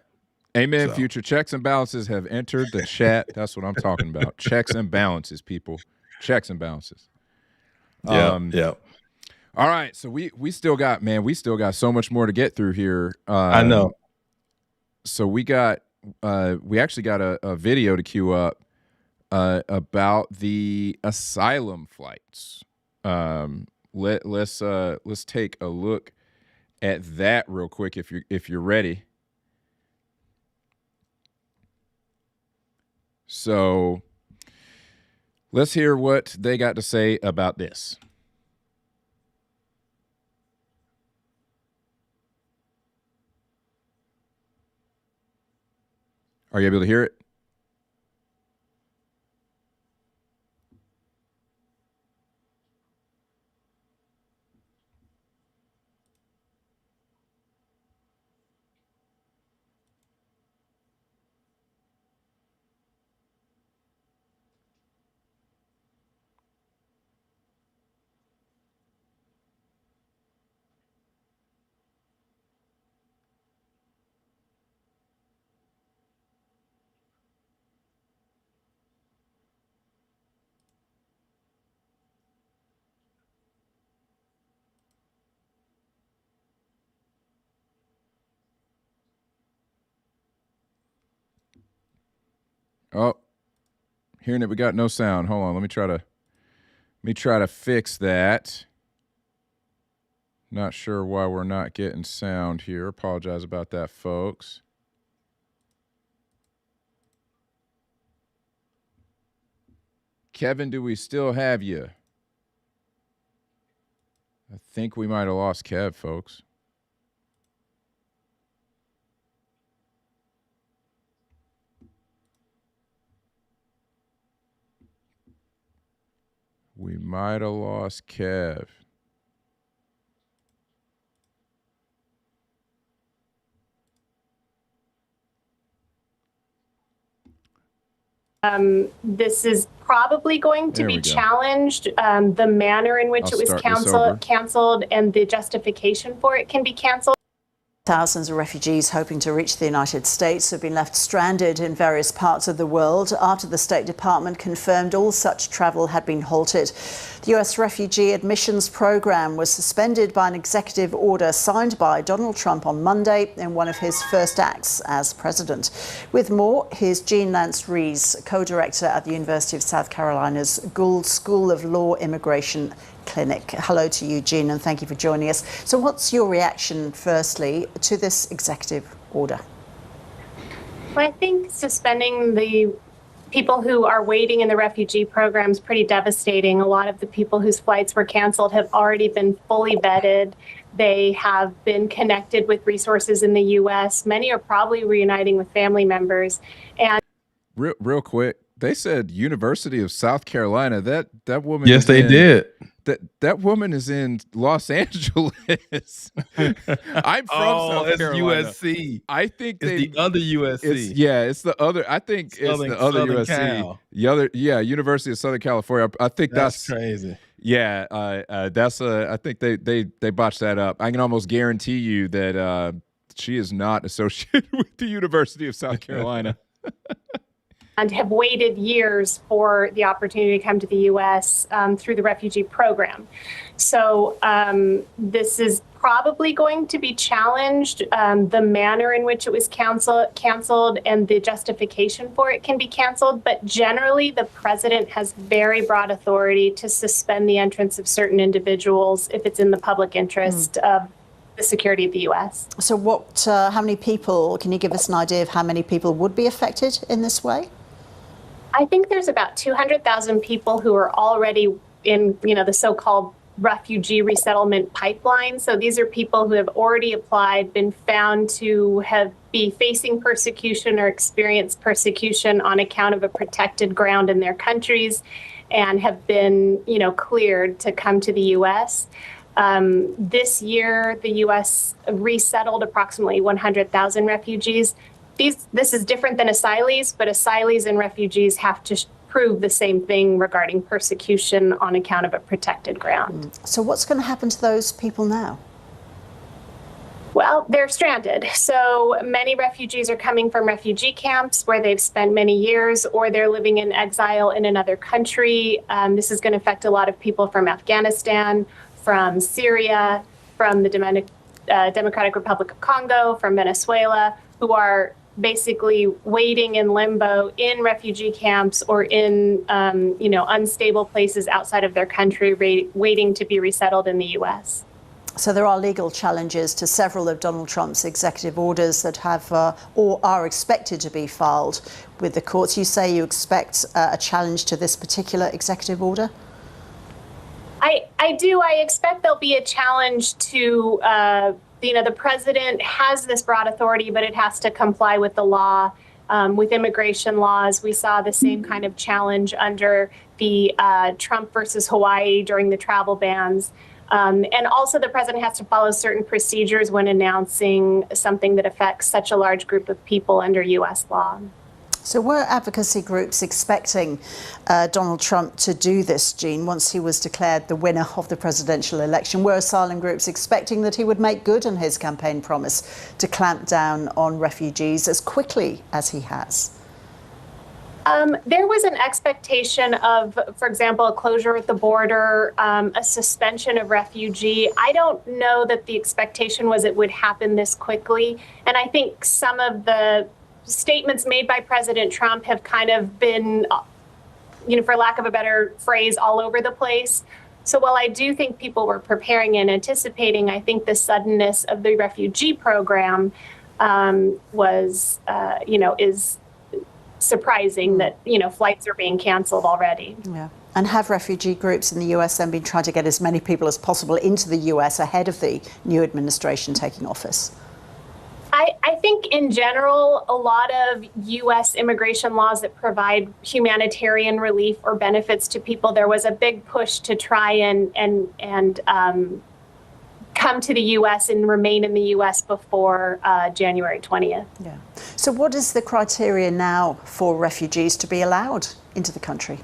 Speaker 1: Amen. So. Future checks and balances have entered the chat. That's what I'm talking about. Checks and balances, people. Checks and balances.
Speaker 2: Yeah.
Speaker 1: All right. So we still got so much more to get through here.
Speaker 2: I know.
Speaker 1: So we actually got a video to queue up about the asylum flights. Let's take a look at that real quick if you're ready. So Let's hear what they got to say about this. Are you able to hear it? Oh, hearing it, we got no sound. Hold on, let me try to fix that. Not sure why we're not getting sound here. Apologize about that, folks. Kevin, do we still have you? I think we might have lost Kev, folks. We might have lost Kev.
Speaker 3: This is probably going to be challenged. The manner in which it was canceled and the justification for it can be canceled.
Speaker 4: Thousands of refugees hoping to reach the United States have been left stranded in various parts of the world after the State Department confirmed all such travel had been halted. The U.S. refugee admissions program was suspended by an executive order signed by Donald Trump on Monday in one of his first acts as president. With more, here's Jean Lance Rees, co-director at the University of South Carolina's Gould School of Law Immigration Clinic. Hello to you, Jean, and thank you for joining us. So what's your reaction, firstly, to this executive order?
Speaker 3: Well, I think suspending the people who are waiting in the refugee program is pretty devastating. A lot of the people whose flights were canceled have already been fully vetted. They have been connected with resources in the U.S. Many are probably reuniting with family members. And
Speaker 1: real quick, they said University of South Carolina. That woman.
Speaker 2: Yes, they did.
Speaker 1: That woman is in Los Angeles. I'm from South Carolina.
Speaker 2: USC.
Speaker 1: I think
Speaker 2: it's the other USC.
Speaker 1: It's the other. I think it's the other USC. Cal. The other, University of Southern California. I think that's
Speaker 2: crazy.
Speaker 1: Yeah, that's I think they botched that up. I can almost guarantee you that she is not associated with the University of South Carolina.
Speaker 3: And have waited years for the opportunity to come to the U.S. Through the refugee program. So this is probably going to be challenged. The manner in which it was canceled and the justification for it can be canceled. But generally, the president has very broad authority to suspend the entrance of certain individuals if it's in the public interest of the security of the U.S.
Speaker 4: So how many people, can you give us an idea of how many people would be affected in this way?
Speaker 3: I think there's about 200,000 people who are already in, the so-called refugee resettlement pipeline. So these are people who have already applied, been found to be facing persecution or experienced persecution on account of a protected ground in their countries, and have been, cleared to come to the U.S. This year, the U.S. resettled approximately 100,000 refugees. This is different than asylees, but asylees and refugees have to prove the same thing regarding persecution on account of a protected ground.
Speaker 4: So what's going to happen to those people now?
Speaker 3: Well, they're stranded. So many refugees are coming from refugee camps where they've spent many years, or they're living in exile in another country. This is going to affect a lot of people from Afghanistan, from Syria, from the Democratic Republic of Congo, from Venezuela, who are basically waiting in limbo in refugee camps or in unstable places outside of their country, waiting to be resettled in the U.S.
Speaker 4: So there are legal challenges to several of Donald Trump's executive orders that have or are expected to be filed with the courts. You say you expect a challenge to this particular executive order?
Speaker 3: I do. I expect there'll be a challenge to, the president has this broad authority, but it has to comply with the law. With immigration laws, we saw the same kind of challenge under the Trump versus Hawaii during the travel bans. And also the president has to follow certain procedures when announcing something that affects such a large group of people under U.S. law.
Speaker 4: So were advocacy groups expecting Donald Trump to do this, Jean, once he was declared the winner of the presidential election? Were asylum groups expecting that he would make good on his campaign promise to clamp down on refugees as quickly as he has?
Speaker 3: There was an expectation of, for example, a closure at the border, a suspension of refugee. I don't know that the expectation was it would happen this quickly. And I think some of the statements made by President Trump have kind of been, for lack of a better phrase, all over the place. So while I do think people were preparing and anticipating, I think the suddenness of the refugee program is surprising that, flights are being canceled already.
Speaker 4: Yeah. And have refugee groups in the US then been trying to get as many people as possible into the US ahead of the new administration taking office?
Speaker 3: I think in general, a lot of U.S. immigration laws that provide humanitarian relief or benefits to people, there was a big push to try and come to the U.S. and remain in the U.S. before January 20th.
Speaker 4: Yeah. So what is the criteria now for refugees to be allowed into the country?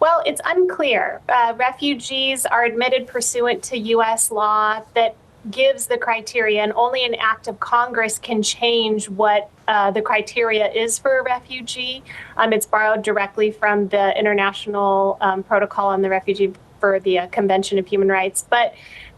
Speaker 3: Well, it's unclear. Refugees are admitted pursuant to U.S. law that gives the criteria, and only an act of Congress can change what the criteria is for a refugee. It's borrowed directly from the International Protocol on the Refugee for the Convention of Human Rights. But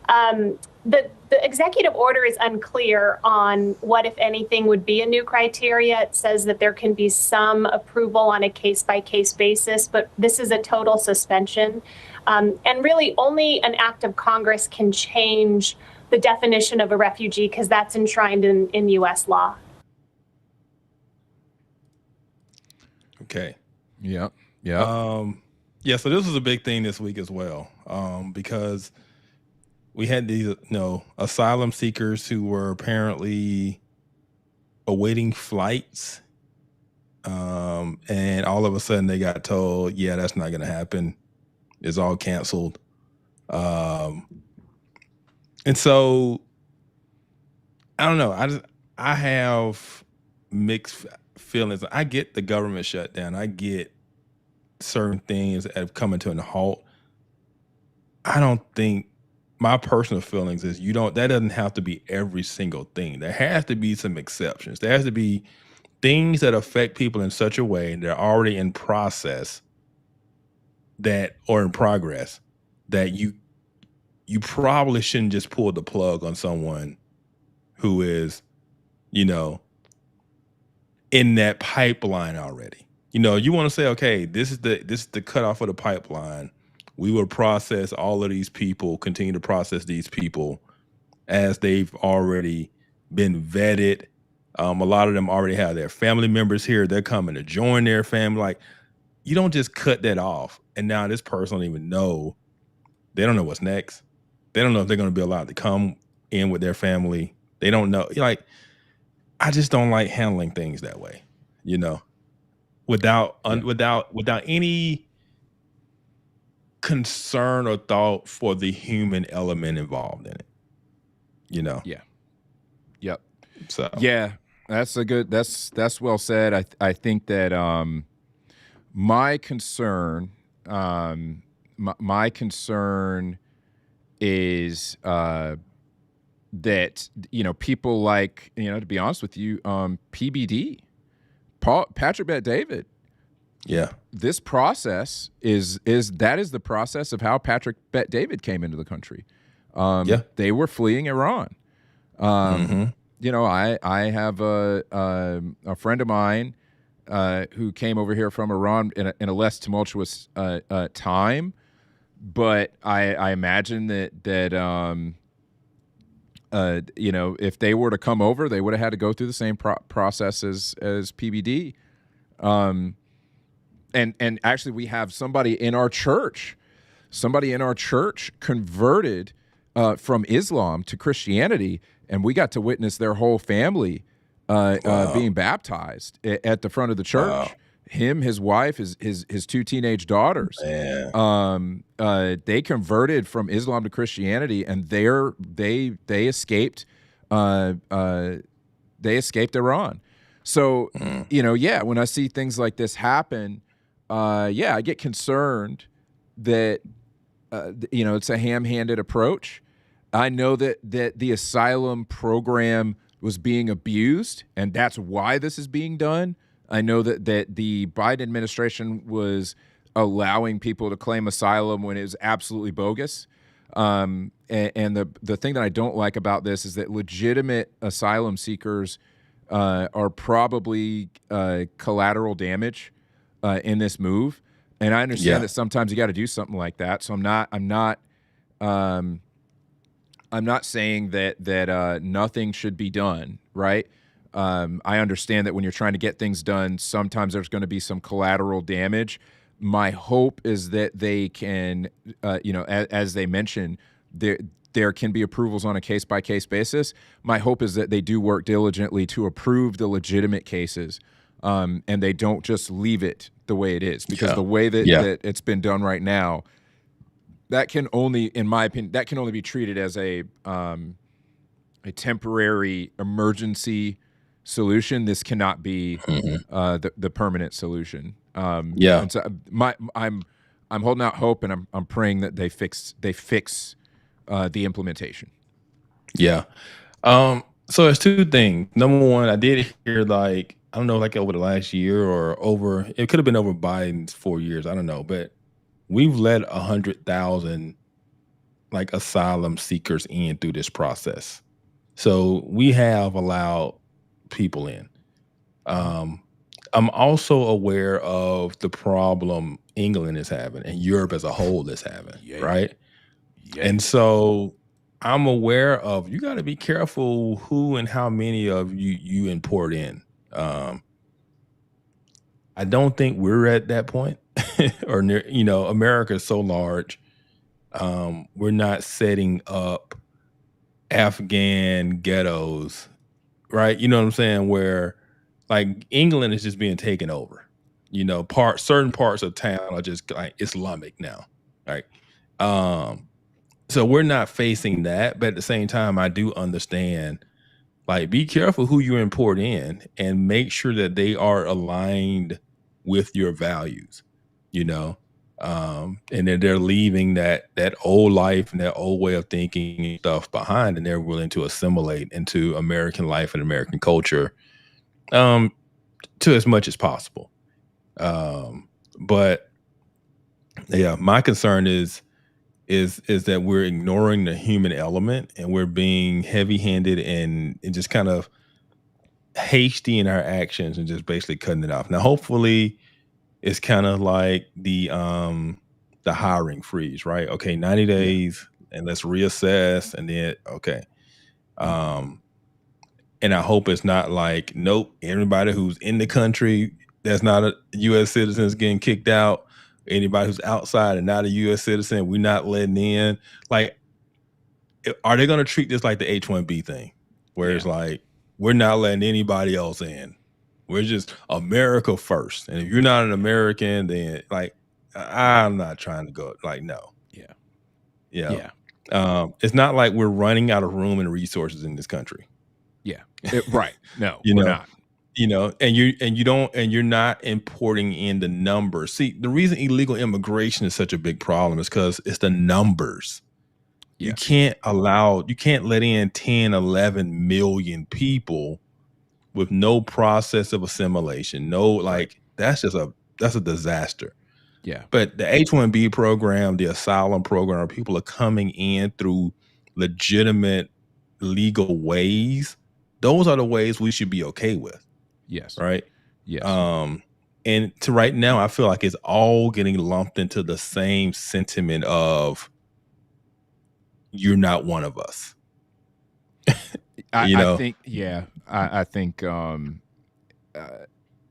Speaker 3: the executive order is unclear on what, if anything, would be a new criteria. It says that there can be some approval on a case-by-case basis, but this is a total suspension. And really only an act of Congress can change the definition of a refugee, because that's enshrined in U.S. law.
Speaker 2: Okay.
Speaker 1: Yeah.
Speaker 2: So this was a big thing this week as well, because we had these, asylum seekers who were apparently awaiting flights, and all of a sudden they got told, yeah, that's not going to happen. It's all canceled. And so, I don't know. I have mixed feelings. I get the government shutdown. I get certain things that have come to a halt. I don't think, my personal feelings is that doesn't have to be every single thing. There has to be some exceptions. There has to be things that affect people in such a way that are already in process or in progress that you probably shouldn't just pull the plug on someone who is, in that pipeline already. You want to say, okay, this is the cutoff of the pipeline. We will process all of these people, continue to process these people as they've already been vetted. A lot of them already have their family members here. They're coming to join their family. Like, you don't just cut that off. And now this person don't even know. They don't know what's next. They don't know if they're going to be allowed to come in with their family. They don't know. I just don't like handling things that way, without any concern or thought for the human element involved in it,
Speaker 1: Yeah. Yep.
Speaker 2: So
Speaker 1: yeah, that's well said. I think that my concern is that people like, to be honest with you, PBD, Patrick Bet-David.
Speaker 2: Yeah,
Speaker 1: this process is the process of how Patrick Bet-David came into the country. They were fleeing Iran. I have a friend of mine who came over here from Iran in a less tumultuous time. But I imagine that if they were to come over, they would have had to go through the same process as PBD. And actually, we have somebody in our church converted from Islam to Christianity, and we got to witness their whole family being baptized at the front of the church. Wow. Him, his wife, his two teenage daughters. They converted from Islam to Christianity, and they escaped. They escaped Iran. So when I see things like this happen, I get concerned that it's a ham-handed approach. I know that the asylum program was being abused, and that's why this is being done. I know that the Biden administration was allowing people to claim asylum when it was absolutely bogus. And the thing that I don't like about this is that legitimate asylum seekers are probably collateral damage in this move. And I understand that sometimes you got to do something like that. So I'm not saying that nothing should be done, right? I understand that when you're trying to get things done, sometimes there's going to be some collateral damage. My hope is that they can, as they mentioned, there can be approvals on a case-by-case basis. My hope is that they do work diligently to approve the legitimate cases, and they don't just leave it the way it is. Because the way that it's been done right now, that can only, in my opinion, be treated as a temporary emergency solution. This cannot be the permanent solution. And so I'm holding out hope, and I'm praying that they fix the implementation.
Speaker 2: So there's two things. Number one, I did hear I don't know, over the last year or over, it could have been over Biden's 4 years. I don't know, but we've let 100,000 asylum seekers in through this process. So we have allowed people in. I'm also aware of the problem England is having and Europe as a whole is having, right? Yeah. And so I'm aware of, you got to be careful who and how many of you import in. I don't think we're at that point or near, America is so large. We're not setting up Afghan ghettos, right? You know what I'm saying? Where England is just being taken over. Certain parts of town are just Islamic now, right? So we're not facing that, but at the same time, I do understand, be careful who you import in and make sure that they are aligned with your values, and that they're leaving that old life and that old way of thinking and stuff behind, and they're willing to assimilate into American life and American culture, to as much as possible. But yeah, my concern is that we're ignoring the human element and we're being heavy-handed and just kind of hasty in our actions and just basically cutting it off. Now, hopefully it's kind of like the hiring freeze, right? Okay, 90 days and let's reassess, and then okay. And I hope it's not nope, everybody who's in the country that's not a U.S. citizen is getting kicked out. Anybody who's outside and not a U.S. citizen, we're not letting in. Are they going to treat this like the H-1B thing, where it's we're not letting anybody else in? We're just America first, and if you're not an American, then I'm not trying to go. No. Yeah. It's not like we're running out of room and resources in this country.
Speaker 1: Right. No, we're not.
Speaker 2: And you're not importing in the numbers. See, the reason illegal immigration is such a big problem is because it's the numbers. You can't let in 10, 11 million people with no process of assimilation. That's a disaster.
Speaker 1: Yeah.
Speaker 2: But the H-1B program, the asylum program, people are coming in through legitimate legal ways. Those are the ways we should be okay with.
Speaker 1: Yes.
Speaker 2: Right.
Speaker 1: Yes.
Speaker 2: And to right now, I feel like it's all getting lumped into the same sentiment of you're not one of us.
Speaker 1: I think, yeah, I think.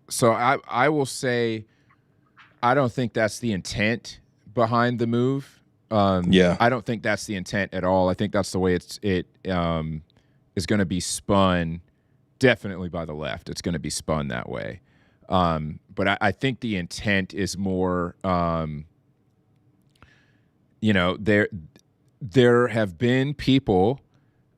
Speaker 1: So I will say, I don't think that's the intent behind the move. I don't think that's the intent at all. I think that's the way it is going to be spun. Definitely by the left, it's going to be spun that way. But I think the intent is more. There have been people,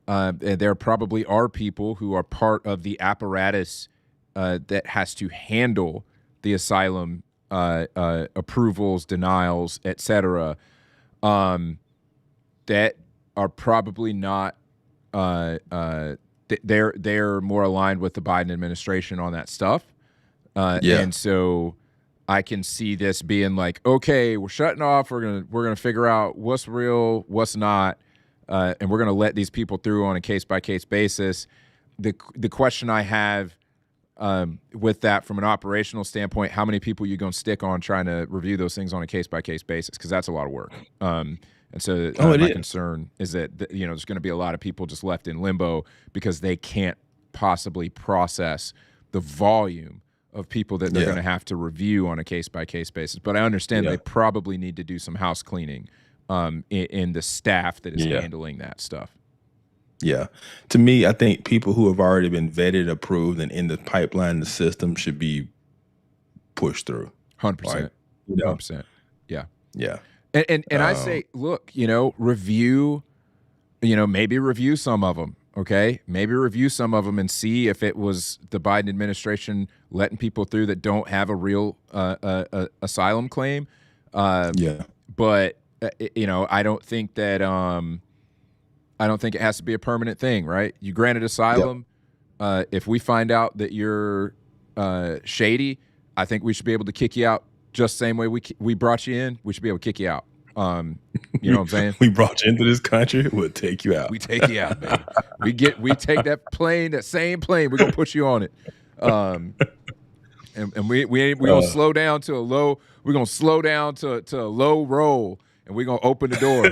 Speaker 1: and there probably are people who are part of the apparatus that has to handle the asylum approvals, denials, etc. That are probably not. They're more aligned with the Biden administration on that stuff, and so I can see this being like, okay, we're shutting off. We're gonna figure out what's real, what's not, and we're gonna let these people through on a case by case basis. The question I have with that from an operational standpoint, how many people you gonna stick on trying to review those things on a case by case basis? Because that's a lot of work. And so my concern is that there's going to be a lot of people just left in limbo because they can't possibly process the volume of people that they're going to have to review on a case-by-case basis. But I understand they probably need to do some house cleaning in the staff that is handling that stuff.
Speaker 2: Yeah. To me, I think people who have already been vetted, approved, and in the pipeline, the system should be pushed through.
Speaker 1: 100%.
Speaker 2: Right?
Speaker 1: 100%. Yeah.
Speaker 2: Yeah.
Speaker 1: And I say, look, review, maybe review some of them, okay? Maybe review some of them and see if it was the Biden administration letting people through that don't have a real asylum claim. But I don't think that I don't think it has to be a permanent thing, right? You granted asylum. If we find out that you're shady, I think we should be able to kick you out. Just the same way we brought you in, we should be able to kick you out. You know what I'm saying?
Speaker 2: We brought you into this country, we'll take you out.
Speaker 1: We take you out, baby. We take that plane, that same plane, we're gonna put you on it. And we gonna slow down to a low. We're gonna slow down to a low roll, and we're gonna open the door.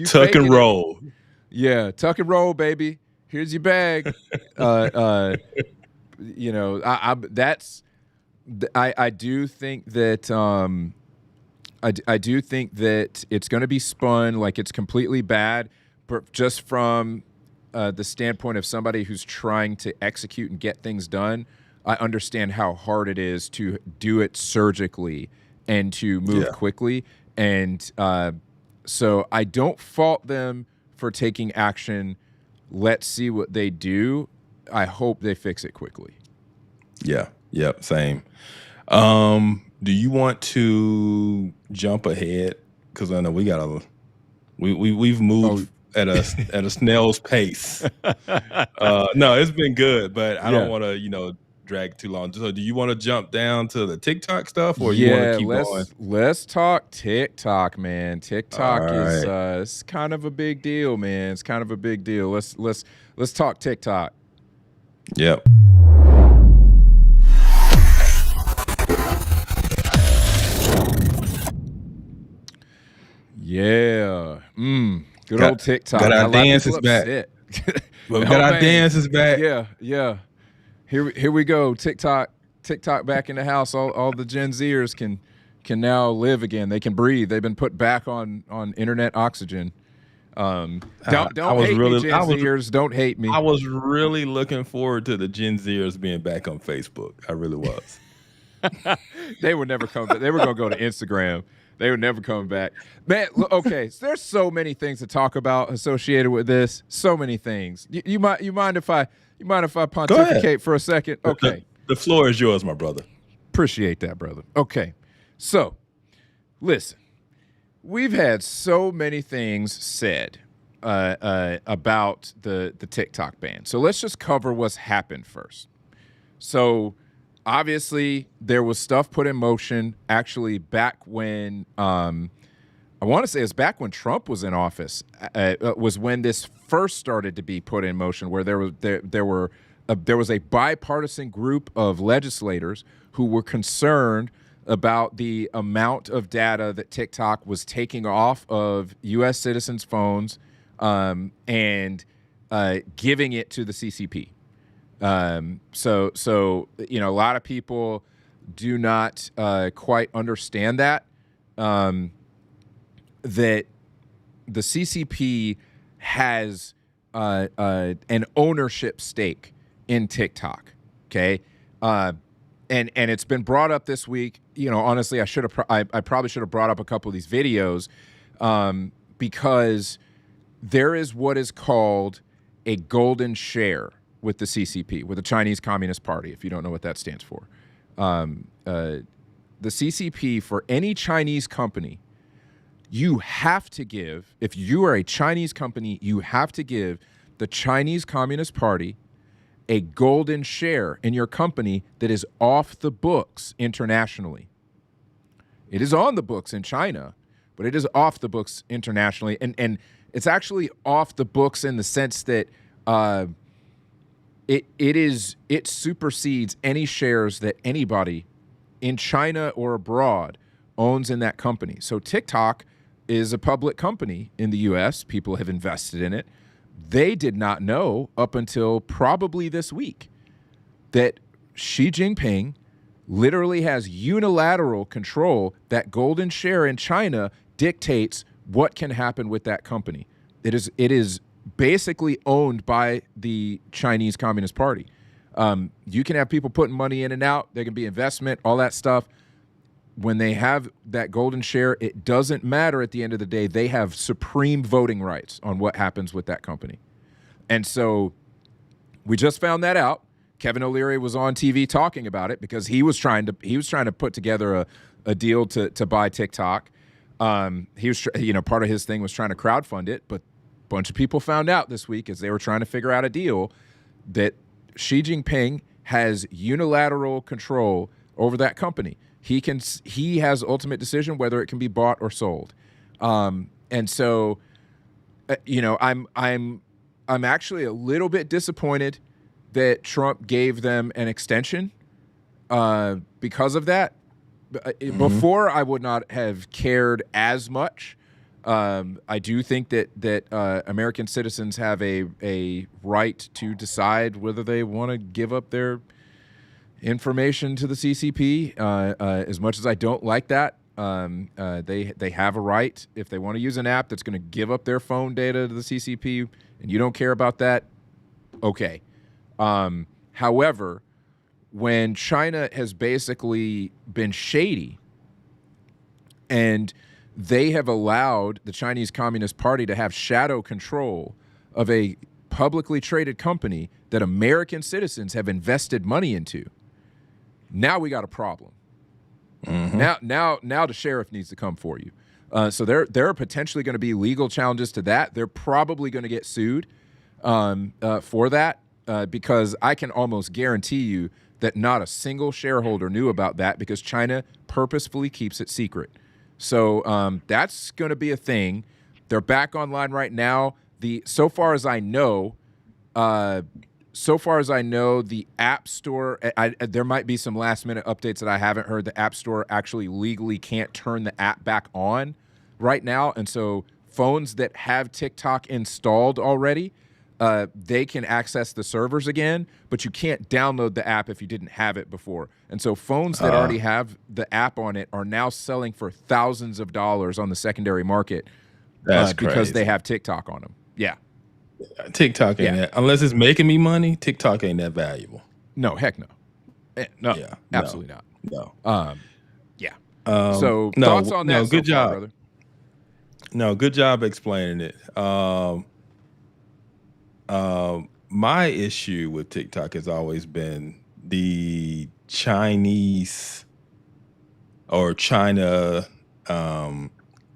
Speaker 2: Tuck and roll.
Speaker 1: Yeah, tuck and roll, baby. Here's your bag. I do think that I do think that it's going to be spun like it's completely bad, but just from the standpoint of somebody who's trying to execute and get things done, I understand how hard it is to do it surgically and to move quickly. And so I don't fault them for taking action. Let's see what they do. I hope they fix it quickly.
Speaker 2: Yeah. Yep. Same. Do you want to jump ahead? Because I know we've moved at a snail's pace. No, it's been good, but I don't want to, drag too long. So do you want to jump down to the TikTok stuff, or you want to keep going?
Speaker 1: Let's talk TikTok, man. TikTok is it's kind of a big deal, man. It's kind of a big deal. Let's talk TikTok.
Speaker 2: Yep.
Speaker 1: Yeah. Good old TikTok.
Speaker 2: Got our dances back. Well, we got our dances back.
Speaker 1: Yeah. Here we go. TikTok back in the house. All the Gen Zers can now live again. They can breathe. They've been put back on internet oxygen. Don't hate me, Gen Zers. Don't hate me.
Speaker 2: I was really looking forward to the Gen Zers being back on Facebook. I really was.
Speaker 1: They would never come back. They were going to go to Instagram. They were never coming back. Man, okay, so there's so many things to talk about associated with this. So many things. You mind if I pontificate for a second? Okay.
Speaker 2: The floor is yours, my brother.
Speaker 1: Appreciate that, brother. Okay. So, listen. We've had so many things said about the TikTok ban. So let's just cover what's happened first. So obviously there was stuff put in motion actually back when I want to say it's back when Trump was in office was when this first started to be put in motion, where there was a bipartisan group of legislators who were concerned about the amount of data that TikTok was taking off of U.S. citizens' phones and giving it to the CCP. So a lot of people do not quite understand that that the CCP has an ownership stake in TikTok. Okay. And it's been brought up this week. Honestly, I probably should have brought up a couple of these videos because there is what is called a golden share with the CCP, with the Chinese Communist Party, if you don't know what that stands for. The CCP, for any Chinese company, you have to give, if you are a Chinese company, you have to give the Chinese Communist Party a golden share in your company that is off the books internationally. It is on the books in China, but it is off the books internationally. And it's actually off the books in the sense that it supersedes any shares that anybody in China or abroad owns in that company. So TikTok is a public company in the US. People have invested in it. They did not know up until probably this week that Xi Jinping literally has unilateral control. That golden share in China dictates what can happen with that company. It is basically owned by the Chinese Communist Party. You can have people putting money in and out. There can be investment, all that stuff. When they have that golden share, it doesn't matter at the end of the day. They have supreme voting rights on what happens with that company. And so we just found that out. Kevin O'Leary was on TV talking about it because he was trying to put together a deal to buy TikTok. He was, part of his thing was trying to crowdfund it, but a bunch of people found out this week as they were trying to figure out a deal that Xi Jinping has unilateral control over that company. He has ultimate decision whether it can be bought or sold. And so, I'm actually a little bit disappointed that Trump gave them an extension because of that. Before, I would not have cared as much. I do think that American citizens have a right to decide whether they want to give up their information to the CCP. As much as I don't like that, they have a right. If they want to use an app that's going to give up their phone data to the CCP and you don't care about that, okay. However, when China has basically been shady and they have allowed the Chinese Communist Party to have shadow control of a publicly traded company that American citizens have invested money into, now we got a problem. Mm-hmm. Now the sheriff needs to come for you. So there are potentially going to be legal challenges to that. They're probably going to get sued for that because I can almost guarantee you that not a single shareholder knew about that because China purposefully keeps it secret. So that's going to be a thing. They're back online right now. So far as I know, the App Store, there might be some last-minute updates that I haven't heard. The App Store actually legally can't turn the app back on right now. And so phones that have TikTok installed already, they can access the servers again, but you can't download the app if you didn't have it before. And so phones that already have the app on it are now selling for thousands of dollars on the secondary market because they have TikTok on them. Yeah.
Speaker 2: TikTok ain't that, unless it's making me money, TikTok ain't that valuable.
Speaker 1: No, heck no. No,
Speaker 2: Yeah,
Speaker 1: absolutely not.
Speaker 2: No.
Speaker 1: Yeah.
Speaker 2: So
Speaker 1: thoughts on that?
Speaker 2: No, good job,
Speaker 1: brother.
Speaker 2: No, good job explaining it. My issue with TikTok has always been the Chinese or China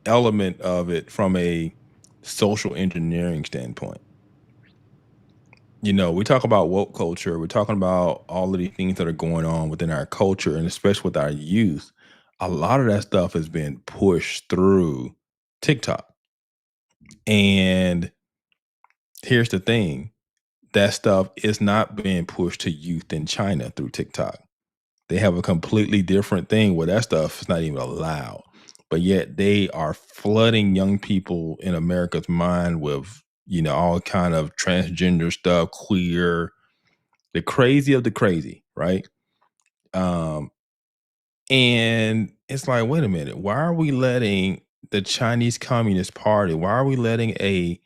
Speaker 2: element of it from a social engineering standpoint. We talk about woke culture. We're talking about all of these things that are going on within our culture, and especially with our youth. A lot of that stuff has been pushed through TikTok. And here's the thing. That stuff is not being pushed to youth in China through TikTok. They have a completely different thing where that stuff is not even allowed. But yet they are flooding young people in America's mind with, all kind of transgender stuff, queer, the crazy of the crazy, right? Um, and it's like, wait a minute, why are we letting the Chinese Communist Party, why are we letting a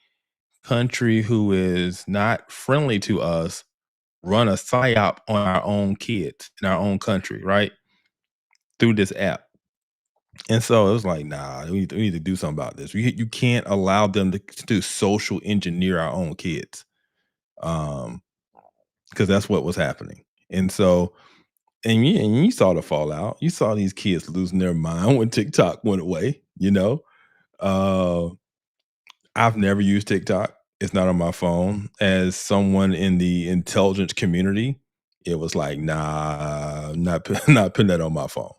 Speaker 2: country who is not friendly to us run a psyop on our own kids in our own country, right? Through this app. And so it was like, nah, we need to do something about this. You can't allow them to social engineer our own kids. Because that's what was happening. And so, and you saw the fallout. You saw these kids losing their mind when TikTok went away, I've never used TikTok. It's not on my phone. As someone in the intelligence community, it was like, nah, not putting that on my phone,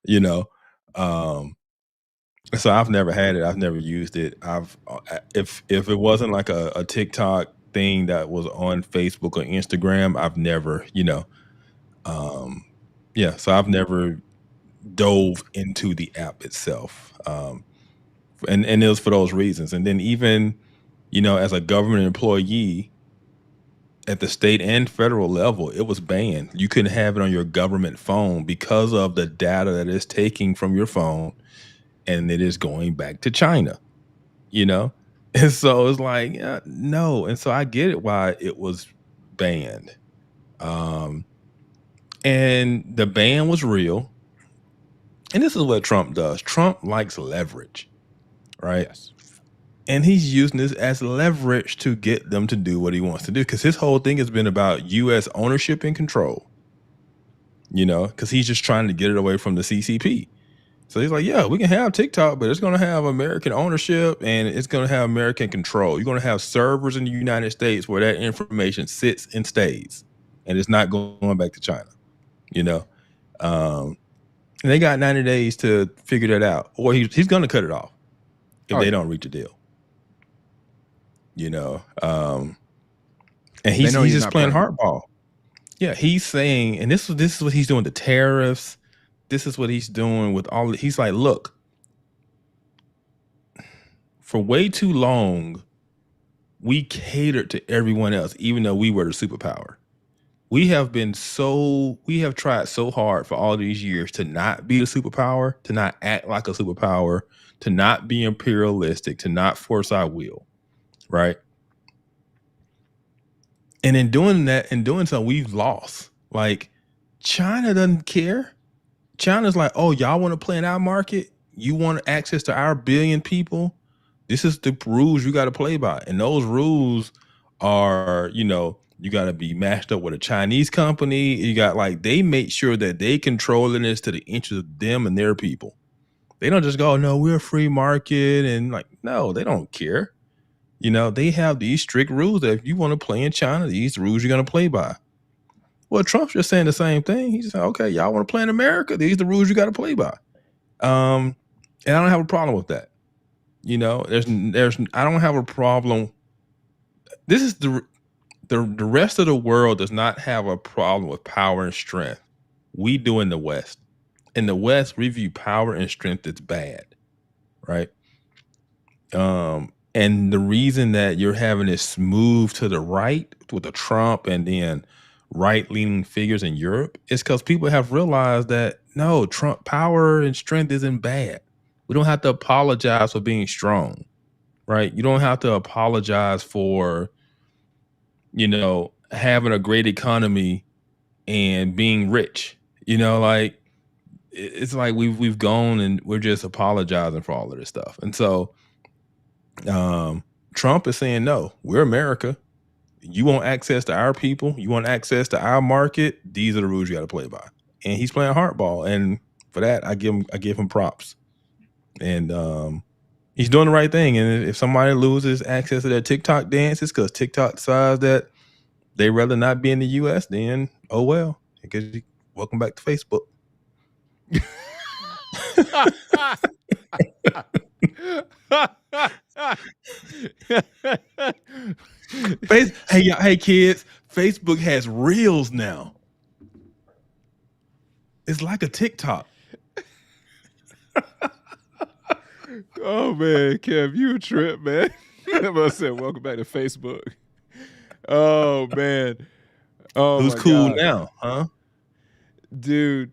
Speaker 2: you know. So I've never had it. I've never used it. If it wasn't like a TikTok thing that was on Facebook or Instagram, I've never, yeah. So I've never dove into the app itself, and it was for those reasons. And then even, as a government employee at the state and federal level, it was banned. You couldn't have it on your government phone because of the data that it's taking from your phone, and it is going back to China. And so it's like, yeah, no. And so I get it why it was banned. And the ban was real. And this is what Trump does. Trump likes leverage, right?
Speaker 1: Yes.
Speaker 2: And he's using this as leverage to get them to do what he wants to do. Because his whole thing has been about U.S. ownership and control, because he's just trying to get it away from the CCP. So he's like, yeah, we can have TikTok, but it's going to have American ownership and it's going to have American control. You're going to have servers in the United States where that information sits and stays, and it's not going back to China, And they got 90 days to figure that out, or he's going to cut it off if they don't reach a deal, And he's just playing hardball. Yeah, he's saying, and this is what he's doing, the tariffs. This is what he's doing with all. He's like, look, for way too long, we catered to everyone else, even though we were the superpower. We have tried so hard for all these years to not be a superpower, to not act like a superpower, to not be imperialistic, to not force our will, right? And in doing so, we've lost. Like, China doesn't care. China's like, oh, y'all want to play in our market? You want access to our billion people? This is the rules you got to play by. And those rules are, you got to be matched up with a Chinese company. You got they make sure that they controlling this to the interest of them and their people. They don't just go, no, we're a free market. And no, they don't care. They have these strict rules that if you want to play in China, these rules you're going to play by. Well, Trump's just saying the same thing. He's just saying, okay, y'all want to play in America? These are the rules you got to play by. And I don't have a problem with that. I don't have a problem. This is the rest of the world does not have a problem with power and strength. We do in the West. In the West, we view power and strength as bad, right? And the reason that you're having this move to the right with the Trump and then right-leaning figures in Europe is because people have realized that no, Trump power and strength isn't bad. We don't have to apologize for being strong, right? You don't have to apologize for, having a great economy and being rich. It's like we've gone and we're just apologizing for all of this stuff. And so Trump is saying, no, we're America. You want access to our people, you want access to our market, these are the rules you got to play by. And he's playing hardball, and for that I give him props. And he's doing the right thing. And if somebody loses access to their TikTok dances because TikTok decides that they rather not be in the US, then oh well. Because welcome back to Facebook. Hey kids, Facebook has Reels now. It's like a TikTok.
Speaker 1: Oh man, Kev, you a trip, man. I said, welcome back to Facebook. Oh man. Oh,
Speaker 2: Who's
Speaker 1: my
Speaker 2: cool
Speaker 1: God.
Speaker 2: now, huh?
Speaker 1: Dude.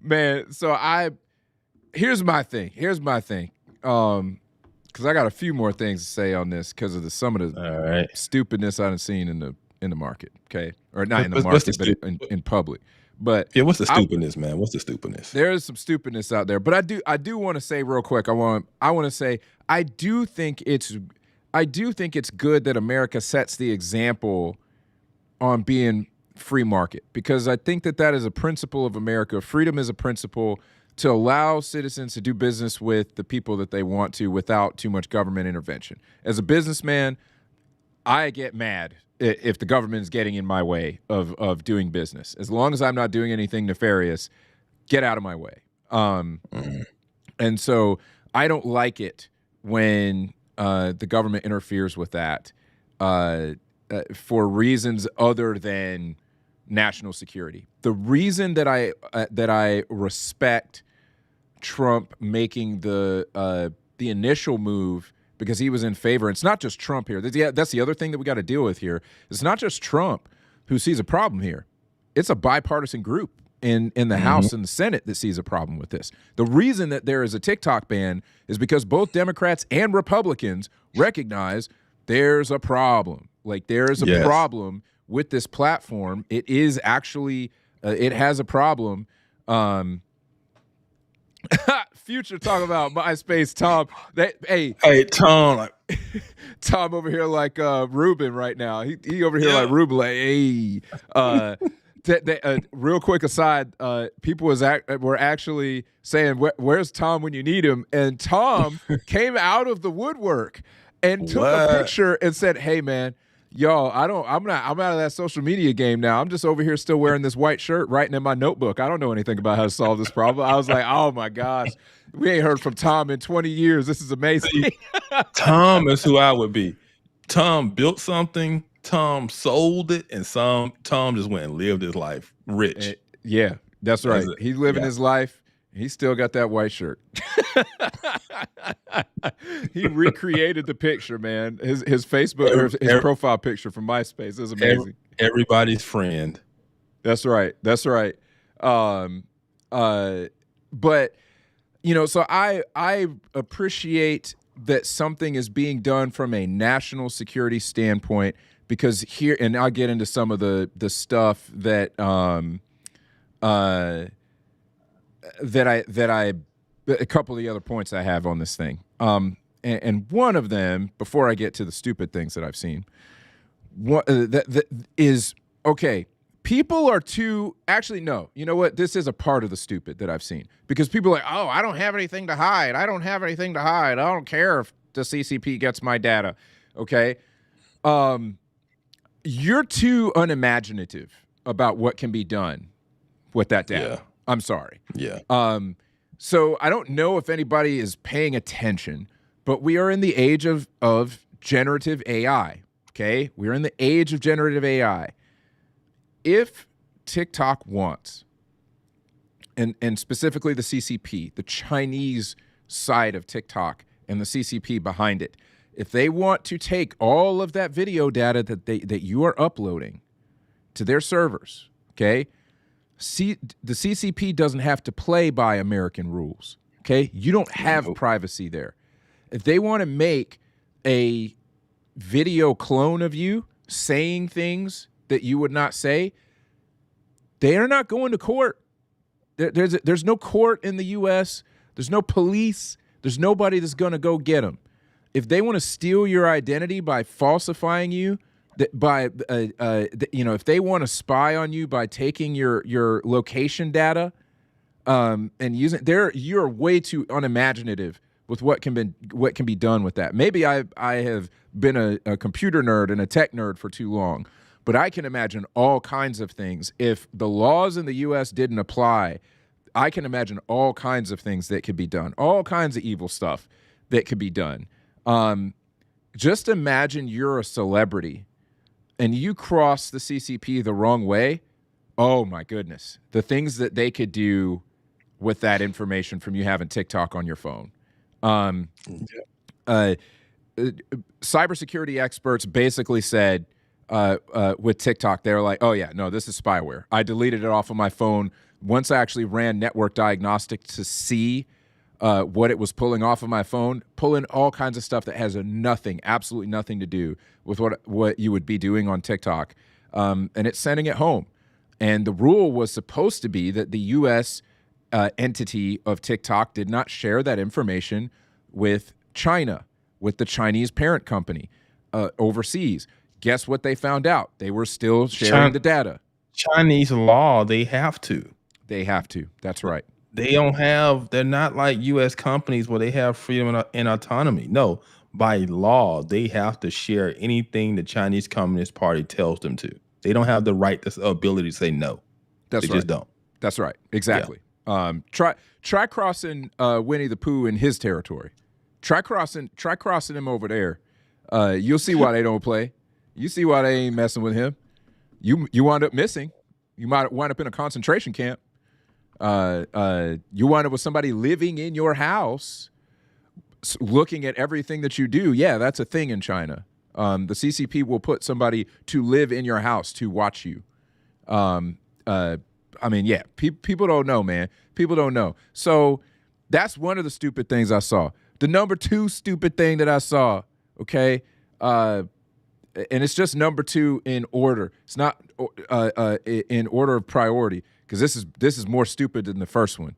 Speaker 1: Man, so here's my thing. Because I got a few more things to say on this because of some of the
Speaker 2: All right.
Speaker 1: stupidness I've seen in the market. Okay, or not in the
Speaker 2: What's
Speaker 1: market,
Speaker 2: the
Speaker 1: but in public. But
Speaker 2: Yeah, what's the stupidness, man? What's the stupidness?
Speaker 1: there is some stupidness out there. But I do want to say real quick. I want to say I do think it's good that America sets the example on being free market, because I think that is a principle of America. Freedom is a principle to allow citizens to do business with the people that they want to without too much government intervention. As a businessman, I get mad if the government is getting in my way of doing business. As long as I'm not doing anything nefarious, get out of my way. And so I don't like it when the government interferes with that for reasons other than national security. The reason that I respect Trump making the initial move, because he was in favor. It's not just Trump here. That's the other thing that we got to deal with here. It's not just Trump who sees a problem here. It's a bipartisan group in the House and the Senate that sees a problem with this. The reason that there is a TikTok ban is because both Democrats and Republicans recognize there's a problem. Like, there's a problem with this platform. It is actually, it has a problem. Future talking about MySpace, Tom.
Speaker 2: Hey, Tom. Like,
Speaker 1: Tom over here like Ruben right now. He over here like Ruben. Like, hey, real quick aside, people were actually saying, "Where's Tom when you need him?" And Tom came out of the woodwork and took a picture and said, "Hey, man. Yo, I'm out of that social media game now. I'm just over here still wearing this white shirt, writing in my notebook. I don't know anything about how to solve this problem." I was like, oh my gosh, we ain't heard from Tom in 20 years. This is amazing.
Speaker 2: Tom is who I would be. Tom built something, Tom sold it, and Tom just went and lived his life rich.
Speaker 1: Yeah, that's right. He's living his life. He still got that white shirt. He recreated the picture, man. His Facebook, or his profile picture from MySpace is amazing.
Speaker 2: Everybody's friend.
Speaker 1: That's right. That's right. But so I appreciate that something is being done from a national security standpoint, because here, and I'll get into some of the stuff that a couple of the other points I have on this thing. And one of them, before I get to the stupid things that I've seen, that is, okay, people are too, actually, no, you know what? This is a part of the stupid that I've seen, because people are like, oh, I don't have anything to hide. I don't have anything to hide. I don't care if the CCP gets my data. Okay. You're too unimaginative about what can be done with that data.
Speaker 2: Yeah.
Speaker 1: I'm sorry.
Speaker 2: Yeah.
Speaker 1: So I don't know if anybody is paying attention, but we are in the age of generative AI. Okay, we're in the age of generative AI. If TikTok wants, and specifically the CCP, the Chinese side of TikTok and the CCP behind it, if they want to take all of that video data that you are uploading to their servers, okay, the CCP doesn't have to play by American rules, okay? You don't have privacy there. If they want to make a video clone of you saying things that you would not say, they are not going to court. There's no court in the U.S. There's no police. There's nobody that's going to go get them. If they want to steal your identity by falsifying you, if they want to spy on you by taking your location data and using you're way too unimaginative with what can be done with that. Maybe I have been a computer nerd and a tech nerd for too long, but I can imagine all kinds of things. If the laws in the U.S. didn't apply, I can imagine all kinds of things that could be done, all kinds of evil stuff that could be done. Just imagine you're a celebrity and you cross the CCP the wrong way, Oh my goodness. The things that they could do with that information from you having TikTok on your phone. Um, uh, Cybersecurity experts basically said with TikTok, they were like, oh yeah, no, this is spyware. I deleted it off of my phone once I actually ran network diagnostics to see what it was pulling off of my phone, pulling all kinds of stuff that has absolutely nothing to do with what you would be doing on TikTok. And it's sending it home. And the rule was supposed to be that the U.S. Entity of TikTok did not share that information with China, with the Chinese parent company overseas. Guess what they found out? They were still sharing the data.
Speaker 2: Chinese law, they have to.
Speaker 1: They have to. That's right.
Speaker 2: They're not like U.S. companies where they have freedom and autonomy. No, by law, they have to share anything the Chinese Communist Party tells them to. They don't have the right, the ability to say no.
Speaker 1: That's
Speaker 2: they
Speaker 1: right.
Speaker 2: just don't.
Speaker 1: That's right. Exactly. Yeah. Try crossing Winnie the Pooh in his territory. Try crossing him over there. You'll see why they don't play. You see why they ain't messing with him. You wind up missing. You might wind up in a concentration camp. You wind up with somebody living in your house, looking at everything that you do. Yeah, that's a thing in China. The CCP will put somebody to live in your house to watch you. I mean, yeah, people don't know, man. People don't know. So that's one of the stupid things I saw. The number 2 stupid thing that I saw, okay, and it's just number 2 in order. It's not in order of priority, because this is more stupid than the first one.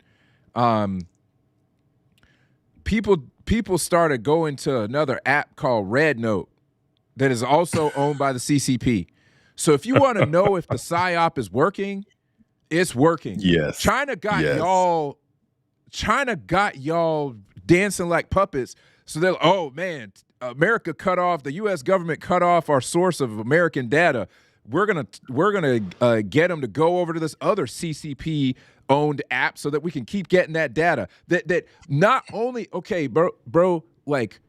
Speaker 1: People started going to another app called Red Note that is also owned by the CCP. So if you want to know if the PSYOP is working, it's working.
Speaker 2: Yes.
Speaker 1: China got y'all dancing like puppets. So they're like, oh man, America cut off, the U.S. government cut off our source of American data. We're gonna get them to go over to this other CCP owned app so that we can keep getting that data. That not only, okay, bro, like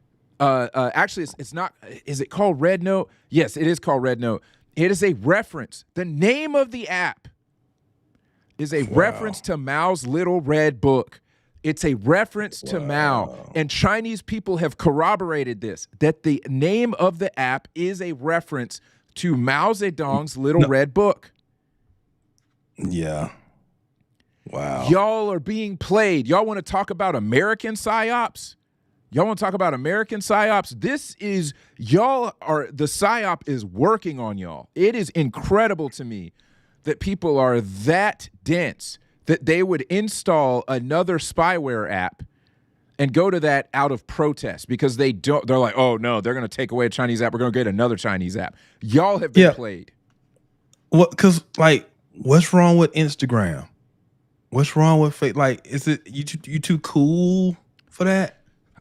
Speaker 1: actually it's not, is it called Red Note? Yes, it is called Red Note. It is a reference. The name of the app is a reference to Mao's Little Red Book. It's a reference to Mao. And Chinese people have corroborated this, that the name of the app is a reference to Mao Zedong's Little Red Book.
Speaker 2: Yeah. Wow.
Speaker 1: Y'all are being played. Y'all want to talk about American PSYOPs? Y'all want to talk about American PSYOPs? The PSYOP is working on y'all. It is incredible to me that people are that dense that they would install another spyware app and go to that out of protest because they're like, oh no, they're going to take away a Chinese app. We're going to get another Chinese app. Y'all have been played.
Speaker 2: Well, because like, what's wrong with Instagram? What's wrong with like, is it you too cool for that?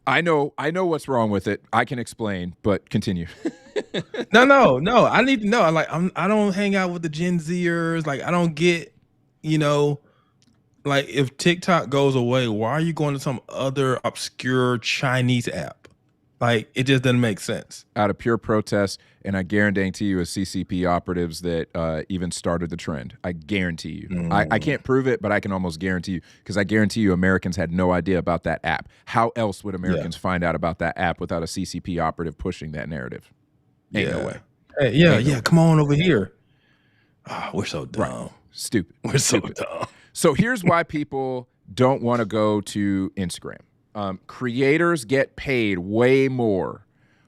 Speaker 1: I know what's wrong with it. I can explain, but continue.
Speaker 2: No. I need to know. I don't hang out with the Gen Zers. Like, I don't get, like, if TikTok goes away, why are you going to some other obscure Chinese app? Like, it just doesn't make sense.
Speaker 1: Out of pure protest, and I guarantee you, as CCP operatives that even started the trend. I guarantee you. I can't prove it, but I can almost guarantee you, because I guarantee you Americans had no idea about that app. How else would Americans find out about that app without a CCP operative pushing that narrative? Ain't no way.
Speaker 2: Hey, come on over here. Oh, we're so dumb.
Speaker 1: Right. Stupid.
Speaker 2: We're so dumb.
Speaker 1: So here's why people don't want to go to Instagram. Creators get paid way more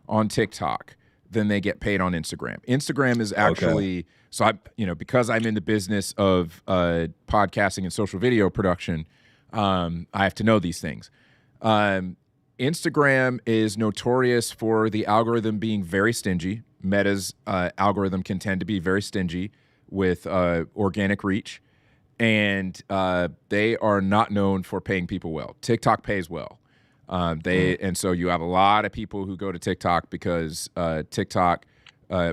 Speaker 1: on TikTok than they get paid on Instagram. Instagram is actually, so because I'm in the business of podcasting and social video production, I have to know these things. Instagram is notorious for the algorithm being very stingy. Meta's algorithm can tend to be very stingy with organic reach. And they are not known for paying people well. TikTok pays well. And so you have a lot of people who go to TikTok because TikTok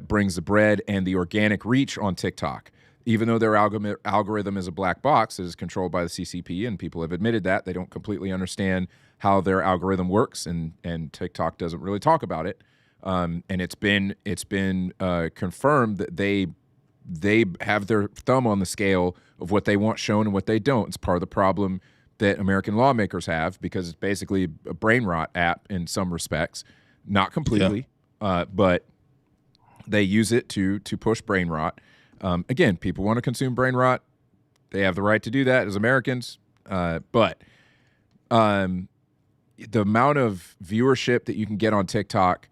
Speaker 1: brings the bread and the organic reach on TikTok. Even though their algorithm is a black box, it is controlled by the CCP, and people have admitted that. They don't completely understand how their algorithm works, and TikTok doesn't really talk about it. And it's been confirmed that they they have their thumb on the scale of what they want shown and what they don't. It's part of the problem that American lawmakers have, because it's basically a brain rot app in some respects, not completely, but they use it to push brain rot. Again, people want to consume brain rot. They have the right to do that as Americans. But the amount of viewership that you can get on TikTok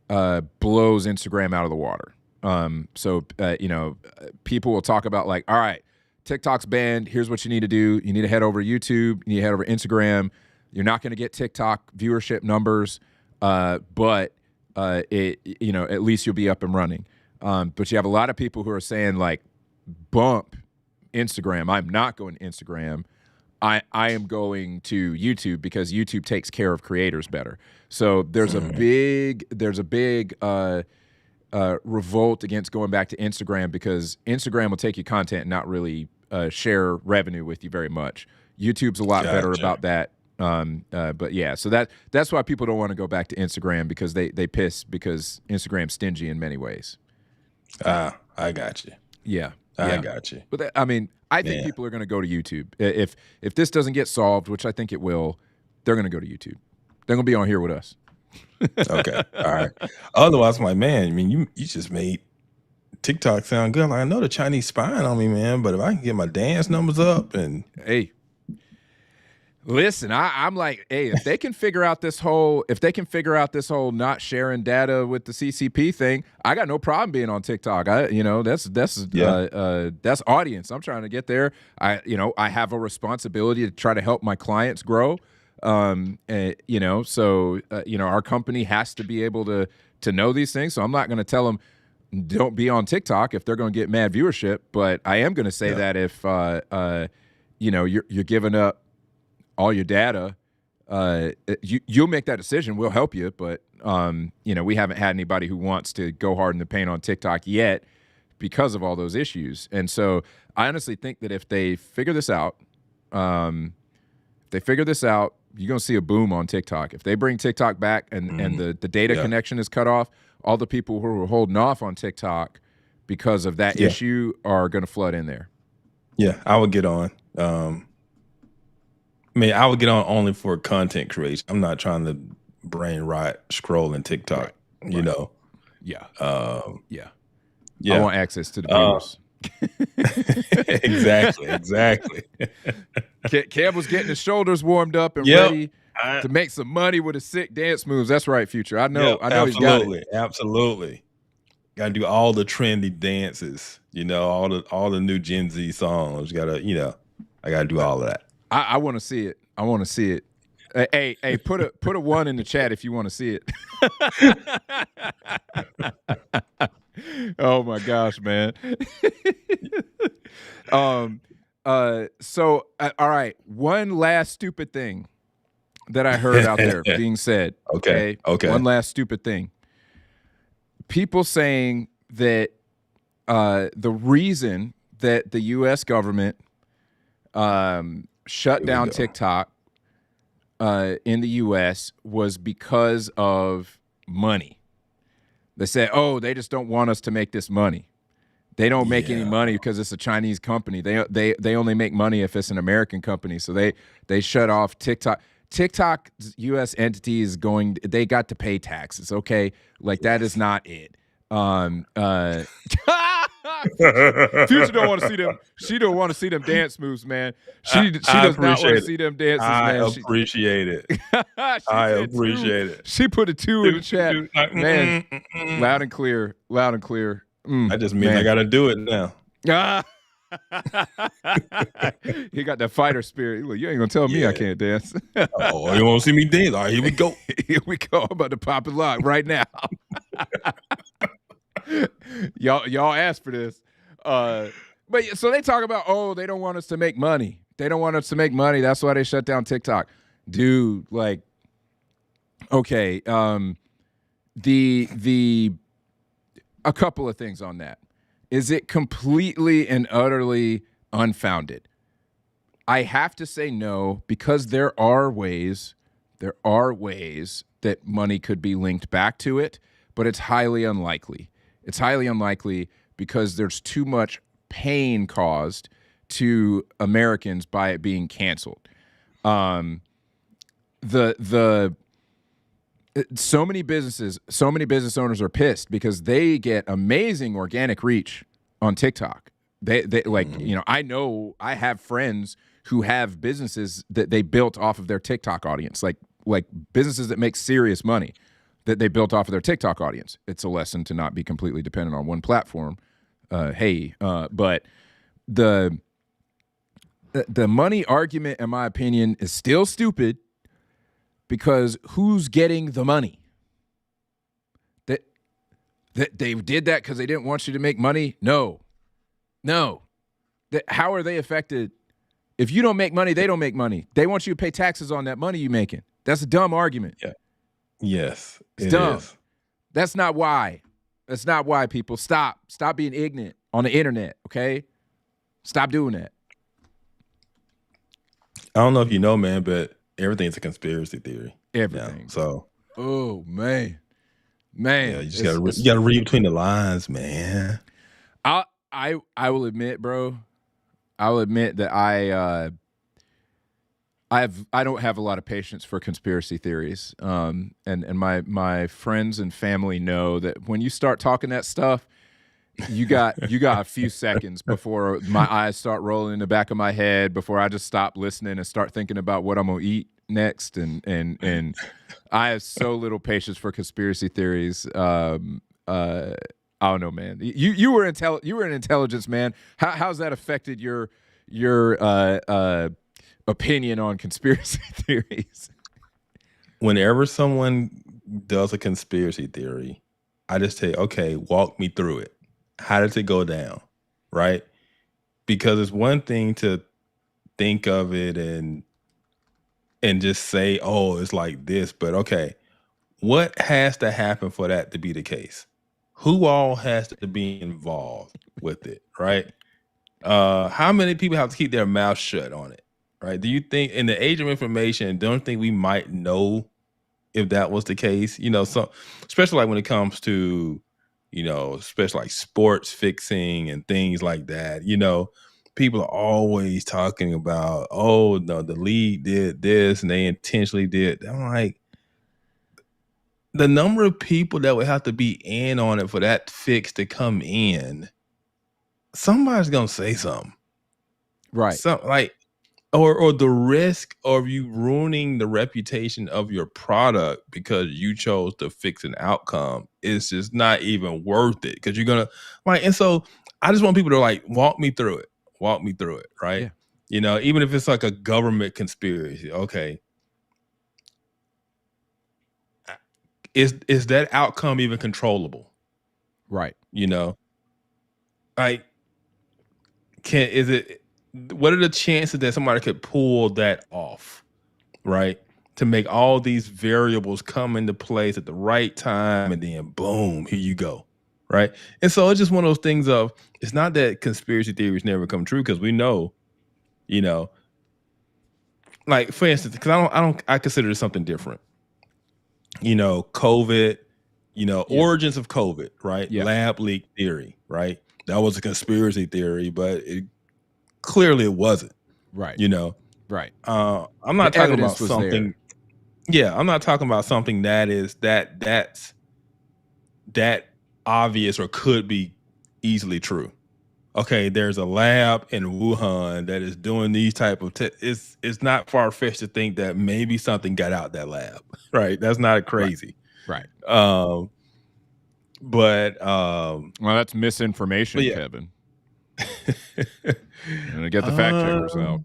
Speaker 1: blows Instagram out of the water. So people will talk about like, all right, TikTok's banned. Here's what you need to do. You need to head over to YouTube. You need to head over to Instagram. You're not going to get TikTok viewership numbers, but at least you'll be up and running. But you have a lot of people who are saying like, bump Instagram. I'm not going to Instagram. I am going to YouTube because YouTube takes care of creators better. So there's a big revolt against going back to Instagram, because Instagram will take your content and not really share revenue with you very much. YouTube's a lot better about that. But yeah, so that's why people don't want to go back to Instagram, because they piss because Instagram's stingy in many ways.
Speaker 2: I got you.
Speaker 1: Yeah.
Speaker 2: I got you.
Speaker 1: But I think people are going to go to YouTube. If this doesn't get solved, which I think it will, they're going to go to YouTube. They're going to be on here with us.
Speaker 2: Okay. All right. Otherwise, I'm like, man, I mean, you just made TikTok sound good. I'm like, I know the Chinese spying on me, man, but if I can get my dance numbers up and
Speaker 1: hey, listen, I'm like, hey, if they can figure out this whole not sharing data with the CCP thing, I got no problem being on TikTok. That's audience. I'm trying to get there. I have a responsibility to try to help my clients grow. Our company has to be able to know these things. So I'm not going to tell them don't be on TikTok if they're going to get mad viewership. But I am going to say that if you're giving up all your data, you'll make that decision. We'll help you, but we haven't had anybody who wants to go hard in the paint on TikTok yet because of all those issues. And so I honestly think that if they figure this out, you're going to see a boom on TikTok. If they bring TikTok back and the data connection is cut off, all the people who were holding off on TikTok because of that issue are going to flood in there.
Speaker 2: Yeah, I would get on. I would get on only for content creation. I'm not trying to brain rot scrolling TikTok, you know?
Speaker 1: Yeah.
Speaker 2: Yeah.
Speaker 1: I want access to the viewers.
Speaker 2: Exactly.
Speaker 1: Kev was getting his shoulders warmed up and ready to make some money with his sick dance moves. That's right, Future. I know he's got it.
Speaker 2: Absolutely. Got to do all the trendy dances, all the new Gen Z songs. I got to do all of that.
Speaker 1: I want to see it. I want to see it. Hey, put a 1 in the chat if you want to see it. Oh my gosh, man. So all right, one last stupid thing that I heard out there being said.
Speaker 2: Okay.
Speaker 1: One last stupid thing. People saying that the reason that the U.S. government shut down TikTok in the U.S. was because of money. They said, oh, they just don't want us to make this money. They don't make any money because it's a Chinese company. They only make money if it's an American company. So they shut off TikTok. TikTok's U.S. entity is they got to pay taxes, okay? Like, that is not it. Future don't want to see them. She don't want to see them dance moves, man. She does not want to see them dances, man.
Speaker 2: I appreciate it. I appreciate it.
Speaker 1: She put a 2 in the chat, man. Loud and clear.
Speaker 2: I just mean I got to do it now.
Speaker 1: He got that fighter spirit. Look, you ain't gonna tell me I can't dance.
Speaker 2: Oh, you want to see me dance? All right, here we go.
Speaker 1: Here we go. I'm about to pop and lock right now. Y'all asked for this. But so they talk about, oh, they don't want us to make money. That's why they shut down TikTok. Dude, like, okay. A couple of things on that. Is it completely and utterly unfounded? I have to say no, because there are ways that money could be linked back to it, but it's highly unlikely. because there's too much pain caused to Americans by it being canceled. So many business owners are pissed because they get amazing organic reach on TikTok. They like, I have friends who have businesses that they built off of their TikTok audience, like businesses that make serious money that they built off of their TikTok audience. It's a lesson to not be completely dependent on one platform. But the money argument, in my opinion, is still stupid, because who's getting the money? That they did that because they didn't want you to make money? No. How are they affected? If you don't make money, they don't make money. They want you to pay taxes on that money you're making. That's a dumb argument.
Speaker 2: Yeah. Yes.
Speaker 1: It's dumb. That's not why. That's not why, people. Stop being ignorant on the internet, okay? Stop doing that.
Speaker 2: I don't know if you know, man, but everything's a conspiracy theory.
Speaker 1: Everything.
Speaker 2: Yeah, so.
Speaker 1: Oh, man.
Speaker 2: Yeah, you just gotta read between the lines, man.
Speaker 1: I will admit, bro. I will admit that I don't have a lot of patience for conspiracy theories. And my friends and family know that when you start talking that stuff, you got a few seconds before my eyes start rolling in the back of my head, before I just stop listening and start thinking about what I'm gonna eat next. And I have so little patience for conspiracy theories. I don't know, man. You were an intelligence man. How's that affected your opinion on conspiracy theories?
Speaker 2: Whenever someone does a conspiracy theory, I just say, okay, walk me through it. How does it go down? Right? Because it's one thing to think of it and just say, oh, it's like this, but okay, what has to happen for that to be the case? Who all has to be involved with it, right? How many people have to keep their mouth shut on it, right? Do you think, in the age of information, don't think we might know if that was the case? So especially like when it comes to, especially like sports fixing and things like that, people are always talking about, oh, no, the league did this and they intentionally did. I'm like, the number of people that would have to be in on it for that fix to come in, somebody's gonna say something,
Speaker 1: right?
Speaker 2: Or the risk of you ruining the reputation of your product because you chose to fix an outcome is just not even worth it, because you're gonna and so I just want people to walk me through it, right? Yeah. Even if it's like a government conspiracy, okay. Is that outcome even controllable?
Speaker 1: Right.
Speaker 2: What are the chances that somebody could pull that off, right? To make all these variables come into place at the right time, and then boom, here you go, right? And so it's just one of those things of, it's not that conspiracy theories never come true, because we know, like, for instance, because I consider it something different. COVID, origins of COVID, right?
Speaker 1: Yeah.
Speaker 2: Lab leak theory, right? That was a conspiracy theory, but clearly it wasn't.
Speaker 1: Right. Right.
Speaker 2: I'm not talking about something. Yeah, I'm not talking about something that's that obvious or could be easily true. Okay, there's a lab in Wuhan that is doing these type of tests. It's not far-fetched to think that maybe something got out that lab, right? That's not crazy.
Speaker 1: Right.
Speaker 2: Well,
Speaker 1: that's misinformation, yeah. Kevin. Gonna get the fact checkers out.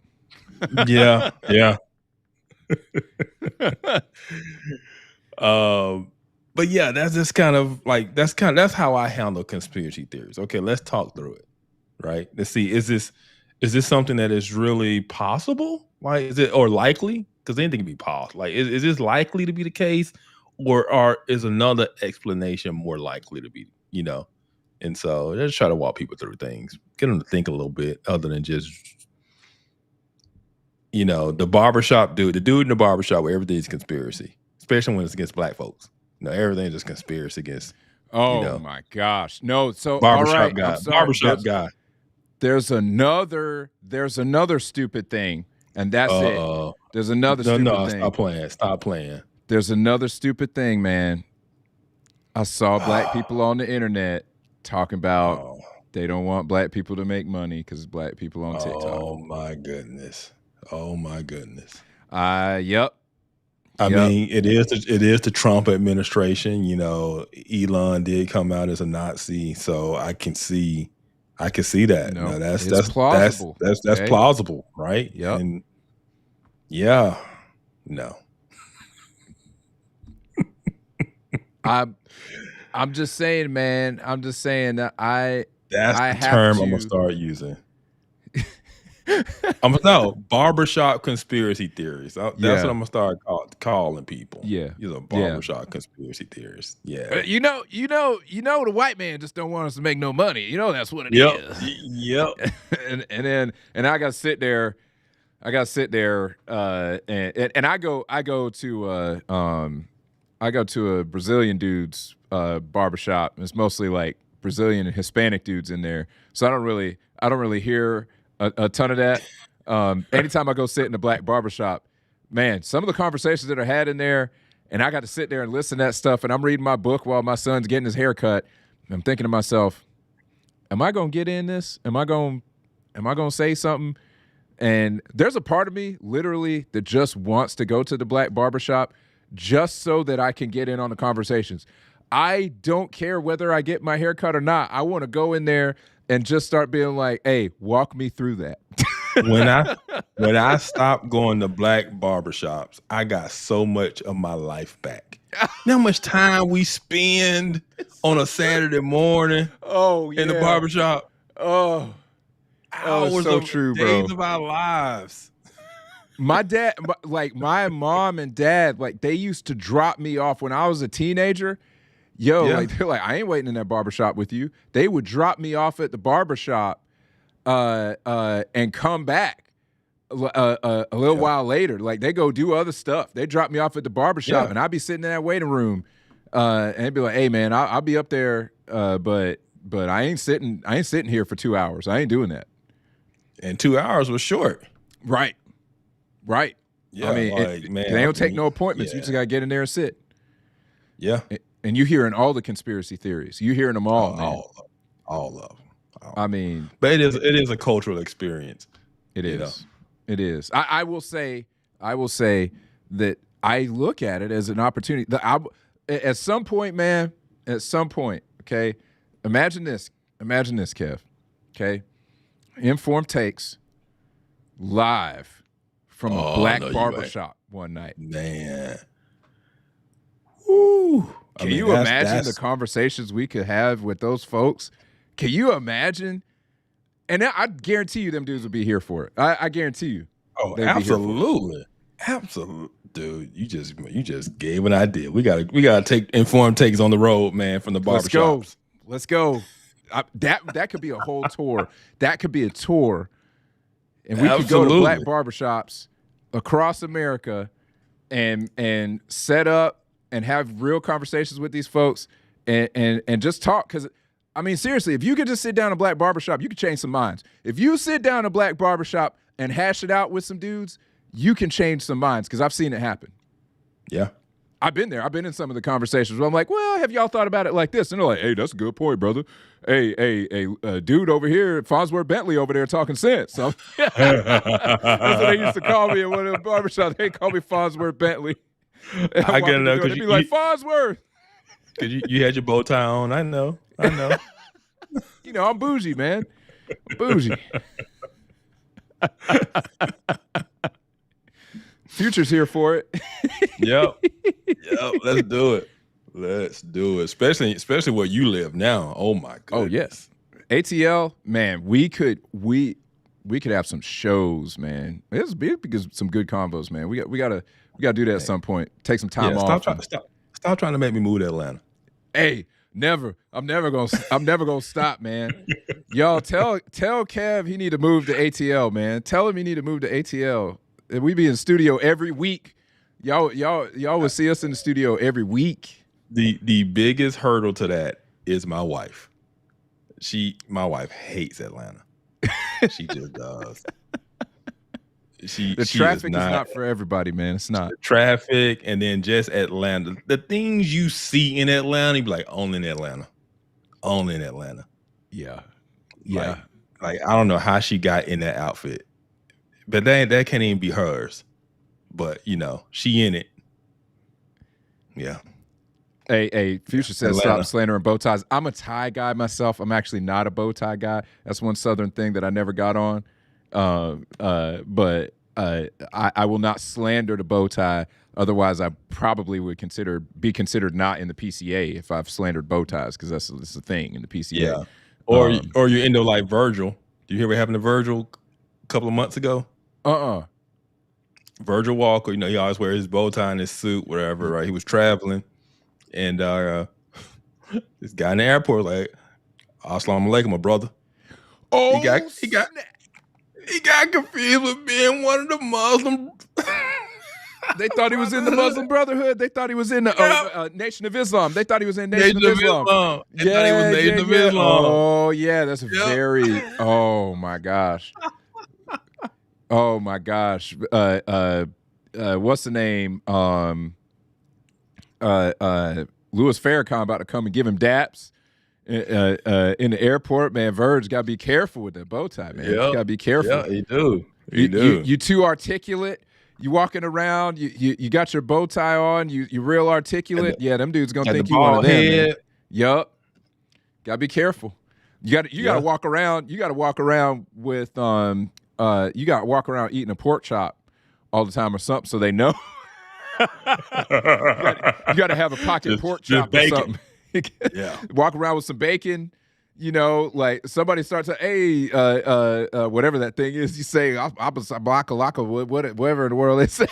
Speaker 2: Yeah. But yeah, that's just kind of that's how I handle conspiracy theories. Okay, let's talk through it. Right. Let's see. Is this something that is really possible? Is it, or likely? Because anything can be possible. Is this likely to be the case, or is another explanation more likely to be? And so just try to walk people through things, get them to think a little bit, other than just the barbershop dude, the dude in the barbershop where everything's conspiracy, especially when it's against black folks. Everything's just conspiracy against
Speaker 1: Oh
Speaker 2: know.
Speaker 1: my gosh. No, so
Speaker 2: Barbershop
Speaker 1: all right,
Speaker 2: guy.
Speaker 1: I'm sorry.
Speaker 2: Barbershop guy.
Speaker 1: There's another stupid thing, and that's it. There's another stupid thing.
Speaker 2: Stop playing.
Speaker 1: There's another stupid thing, man. I saw black people on the internet talking about they don't want black people to make money because black people on TikTok.
Speaker 2: Oh my goodness.
Speaker 1: Yep.
Speaker 2: I mean, it is the Trump administration. You know, Elon did come out as a Nazi, so I can see that.
Speaker 1: No,
Speaker 2: that's
Speaker 1: plausible.
Speaker 2: That's
Speaker 1: okay?
Speaker 2: plausible, right?
Speaker 1: Yep.
Speaker 2: And yeah, no.
Speaker 1: I'm just saying, man. I'm just saying that
Speaker 2: That's
Speaker 1: I
Speaker 2: the
Speaker 1: have
Speaker 2: term
Speaker 1: to-
Speaker 2: I'm gonna start using. Barbershop conspiracy theories. That's what I'm gonna start calling people.
Speaker 1: Yeah.
Speaker 2: He's a barbershop conspiracy theorist. Yeah.
Speaker 1: You know, the white man just don't want us to make no money. You know that's what it is.
Speaker 2: Yep.
Speaker 1: and I gotta sit there. And I go to a Brazilian dude's barbershop. It's mostly like Brazilian and Hispanic dudes in there. So I don't really hear a ton of that. Anytime I go sit in a black barbershop, man, some of the conversations that are had in there, and I got to sit there and listen to that stuff, and I'm reading my book while my son's getting his hair cut. I'm thinking to myself, am I gonna get in this? Am I gonna say something? And there's a part of me literally that just wants to go to the black barbershop just so that I can get in on the conversations. I don't care whether I get my hair cut or not. I want to go in there and just start being like, hey, walk me through that.
Speaker 2: When I stopped going to black barbershops, I got so much of my life back. You know how much time we spend on a Saturday morning in the barbershop? Hours
Speaker 1: so
Speaker 2: of
Speaker 1: true,
Speaker 2: days
Speaker 1: bro.
Speaker 2: of our lives.
Speaker 1: My dad, like my mom and dad, like they used to drop me off when I was a teenager. Like they're like, I ain't waiting in that barbershop with you. They would drop me off at the barbershop and come back a little while later. Like they go do other stuff. They drop me off at the barbershop and I'd be sitting in that waiting room and they'd be like, hey man, I'll be up there, but I ain't sitting here for 2 hours. I ain't doing that.
Speaker 2: And 2 hours was short.
Speaker 1: Right.
Speaker 2: Yeah,
Speaker 1: I mean,
Speaker 2: man,
Speaker 1: they don't take no appointments. You just got to get in there and sit.
Speaker 2: Yeah.
Speaker 1: And you're hearing all the conspiracy theories. You're hearing them all, man.
Speaker 2: All of them.
Speaker 1: I mean,
Speaker 2: but it is a cultural experience.
Speaker 1: It is. It is. I will say that I look at it as an opportunity. At some point, man. At some point, okay. Imagine this, Kev. Okay, Informed Takes live from a black barbershop one night.
Speaker 2: Man. Woo.
Speaker 1: Can you imagine the conversations we could have with those folks? Can you imagine? And I guarantee you them dudes will be here for it. I guarantee you.
Speaker 2: Oh, absolutely. Absolutely. Dude, you just gave an idea. We gotta take Informed Takes on the road, man, from the barbershops.
Speaker 1: Let's go. That could be a whole tour. That could be a tour. And we could go to black barbershops across America and set up and have real conversations with these folks and just talk. Because, I mean, seriously, if you could just sit down in a black barbershop, you could change some minds. If you sit down in a black barbershop and hash it out with some dudes, you can change some minds because I've seen it happen.
Speaker 2: Yeah.
Speaker 1: I've been there. I've been in some of the conversations where I'm like, well, have y'all thought about it like this? And they're like, hey, that's a good point, brother. Hey, dude over here, Farnsworth Bentley over there talking sense. So that's what they used to call me at one of the barbershops. They call me Farnsworth Bentley.
Speaker 2: I get it.
Speaker 1: They'd be like, Farnsworth.
Speaker 2: Because you had your bow tie on. I know.
Speaker 1: You know, I'm bougie, man. Bougie. Future's here for it.
Speaker 2: Yep. Let's do it. Especially where you live now. Oh my goodness.
Speaker 1: Oh yes. ATL, man, we could have some shows, man. It's big because some good combos, man. We gotta do that at some point. Take some time off.
Speaker 2: Stop trying to make me move to Atlanta.
Speaker 1: Hey, never. I'm never gonna stop, man. Y'all tell Kev he need to move to ATL, man. Tell him he need to move to ATL. We be in studio every week. Y'all would see us in the studio every week.
Speaker 2: The biggest hurdle to that is my wife. My wife hates Atlanta. She just does.
Speaker 1: The traffic is not for everybody, man. It's not.
Speaker 2: The traffic, and then just Atlanta. The things you see in Atlanta, you be like, only in Atlanta. Only in Atlanta.
Speaker 1: Yeah.
Speaker 2: Like I don't know how she got in that outfit. But that can't even be hers. But she in it. Yeah.
Speaker 1: Hey, Future says stop slandering bow ties. I'm a tie guy myself. I'm actually not a bow tie guy. That's one Southern thing that I never got on. But I will not slander the bow tie. Otherwise, I probably would be considered not in the PCA if I've slandered bow ties, because that's the thing in the PCA.
Speaker 2: Yeah. Or you're into like Virgil. Do you hear what happened to Virgil a couple of months ago? Virgil Walker, he always wears his bow tie and his suit, whatever, right? He was traveling, and this guy in the airport like, "Assalamu alaikum, my brother."
Speaker 1: Oh,
Speaker 2: he got confused with being one of the Muslim.
Speaker 1: They thought he was in the Muslim Brotherhood. They thought he was in the Nation of Islam. They thought he was in Nation of Islam.
Speaker 2: They thought he was Nation of Islam.
Speaker 1: Oh yeah, that's very. Oh my gosh. Oh my gosh. What's the name? Louis Farrakhan about to come and give him daps in the airport. Man, Verge got to be careful with that bow tie, man. You got to be careful.
Speaker 2: Yeah, he do.
Speaker 1: You too articulate. You walking around, you got your bow tie on, you real articulate. Yeah, them dudes gonna think you one of them. Yup. Gotta be careful. You gotta walk around. You gotta walk around with you gotta walk around eating a pork chop all the time or something, so they know. you gotta have a pocket pork chop or something.
Speaker 2: Yeah.
Speaker 1: Walk around with some bacon. Like somebody starts to, hey, whatever that whatever is, you say, whatever in the world they say.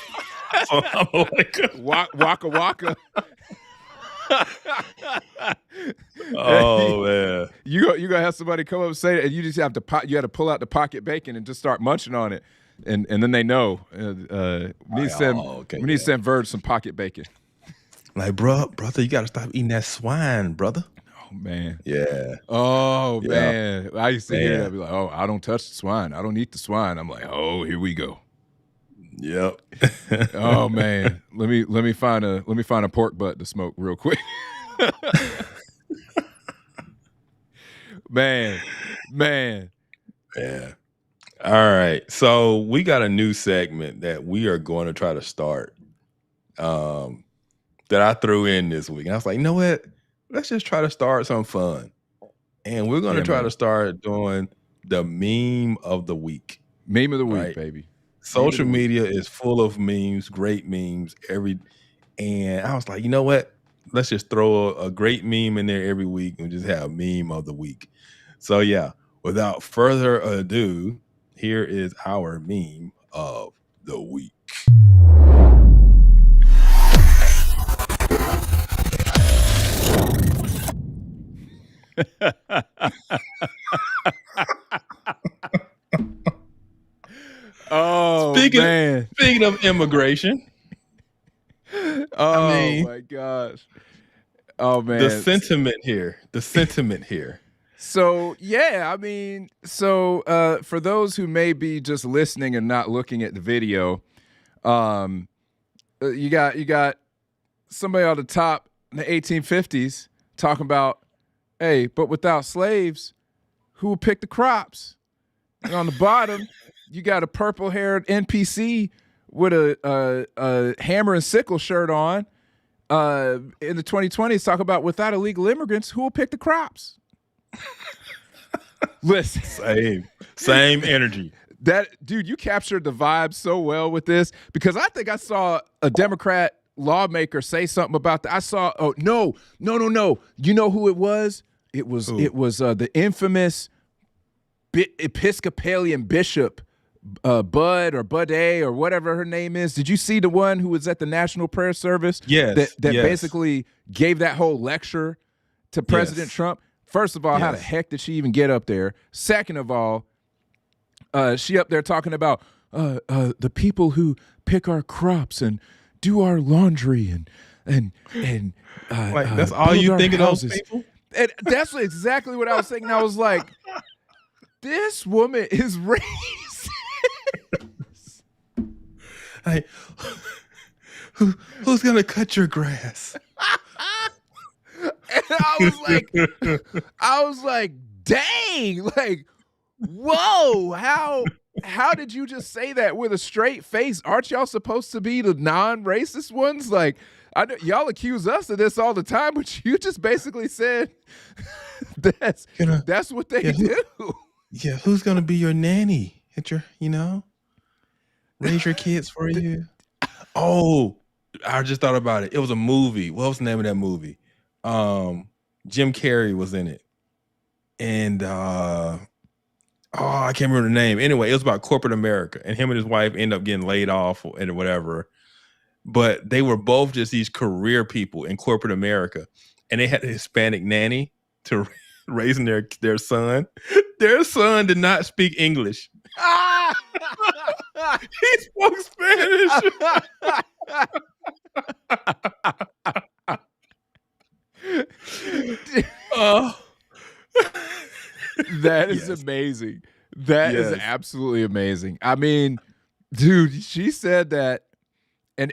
Speaker 1: Waka waka.
Speaker 2: Oh man.
Speaker 1: You gonna have somebody come up and say it, and you just have to pull out the pocket bacon and just start munching on it. And then they know. We need to send Verge some pocket bacon.
Speaker 2: Like, brother, you gotta stop eating that swine, brother.
Speaker 1: Man.
Speaker 2: Yeah.
Speaker 1: Oh, man. I used to hear that. I'd be like, oh, I don't touch the swine. I don't eat the swine. I'm like, oh, here we go.
Speaker 2: Yep.
Speaker 1: Oh, man. Let me find a pork butt to smoke real quick. Man.
Speaker 2: Yeah. All right. So we got a new segment that we are going to try to start that I threw in this week. And I was like, you know what? Let's just try to start some fun. And we're going to try to start doing the meme of the week.
Speaker 1: Meme of the week, baby.
Speaker 2: Social media is full of memes, great memes. And I was like, you know what? Let's just throw a great meme in there every week and just have meme of the week. So yeah, without further ado, here is our meme of the week.
Speaker 1: Oh,
Speaker 2: speaking of immigration.
Speaker 1: Oh, my gosh. Oh, man.
Speaker 2: The sentiment here.
Speaker 1: So, yeah, for those who may be just listening and not looking at the video, you got somebody on the top in the 1850s talking about, hey, but without slaves, who would pick the crops? And on the bottom, you got a purple-haired NPC with a hammer and sickle shirt on. In the 2020s, talk about without illegal immigrants, who will pick the crops? Listen,
Speaker 2: same energy.
Speaker 1: That dude, you captured the vibe so well with this, because I think I saw a Democrat lawmaker say something about that. I saw, no. You know who it was? It was the infamous Episcopalian bishop, Bud or Budday or whatever her name is. Did you see the one who was at the National Prayer Service?
Speaker 2: Yes.
Speaker 1: That basically gave that whole lecture to President Trump. First of all, how the heck did she even get up there? Second of all, she up there talking about the people who pick our crops and do our laundry and
Speaker 2: like that's all you think of those people?
Speaker 1: And that's exactly what I was thinking. I was like, this woman is racist.
Speaker 2: Hey, who's gonna cut your grass?
Speaker 1: And I was like, dang, like, whoa, how did you just say that with a straight face? Aren't y'all supposed to be the non-racist ones? Like, I know y'all accuse us of this all the time, but you just basically said that's what they do.
Speaker 2: Yeah, who's gonna be your nanny at your, raise your kids for you? Oh, I just thought about it. It was a movie. What was the name of that movie? Jim Carrey was in it, and I can't remember the name. Anyway, it was about corporate America, and him and his wife end up getting laid off and whatever. But they were both just these career people in corporate America, and they had a Hispanic nanny to raising their son. Their son did not speak English. He spoke Spanish.
Speaker 1: That is amazing. That is absolutely amazing. I mean, dude, she said that, and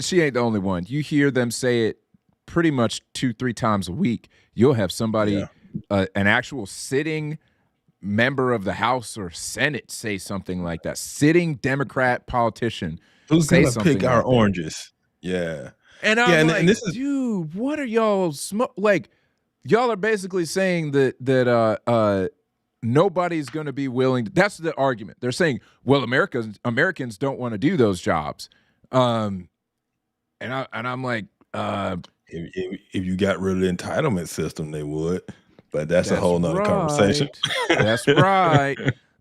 Speaker 1: she ain't the only one. You hear them say it pretty much 2-3 times a week. You'll have somebody, an actual sitting member of the House or Senate say something like that. Sitting Democrat politician
Speaker 2: who's
Speaker 1: say
Speaker 2: gonna
Speaker 1: something
Speaker 2: pick our
Speaker 1: like that.
Speaker 2: oranges. Yeah.
Speaker 1: And I'm like,
Speaker 2: and this is,
Speaker 1: dude, what are y'all like? Y'all are basically saying that nobody's going to be willing to, that's the argument. They're saying, well, Americans don't want to do those jobs. And I'm like,
Speaker 2: if you got rid of the entitlement system, they would. But that's a whole nother conversation.
Speaker 1: That's right.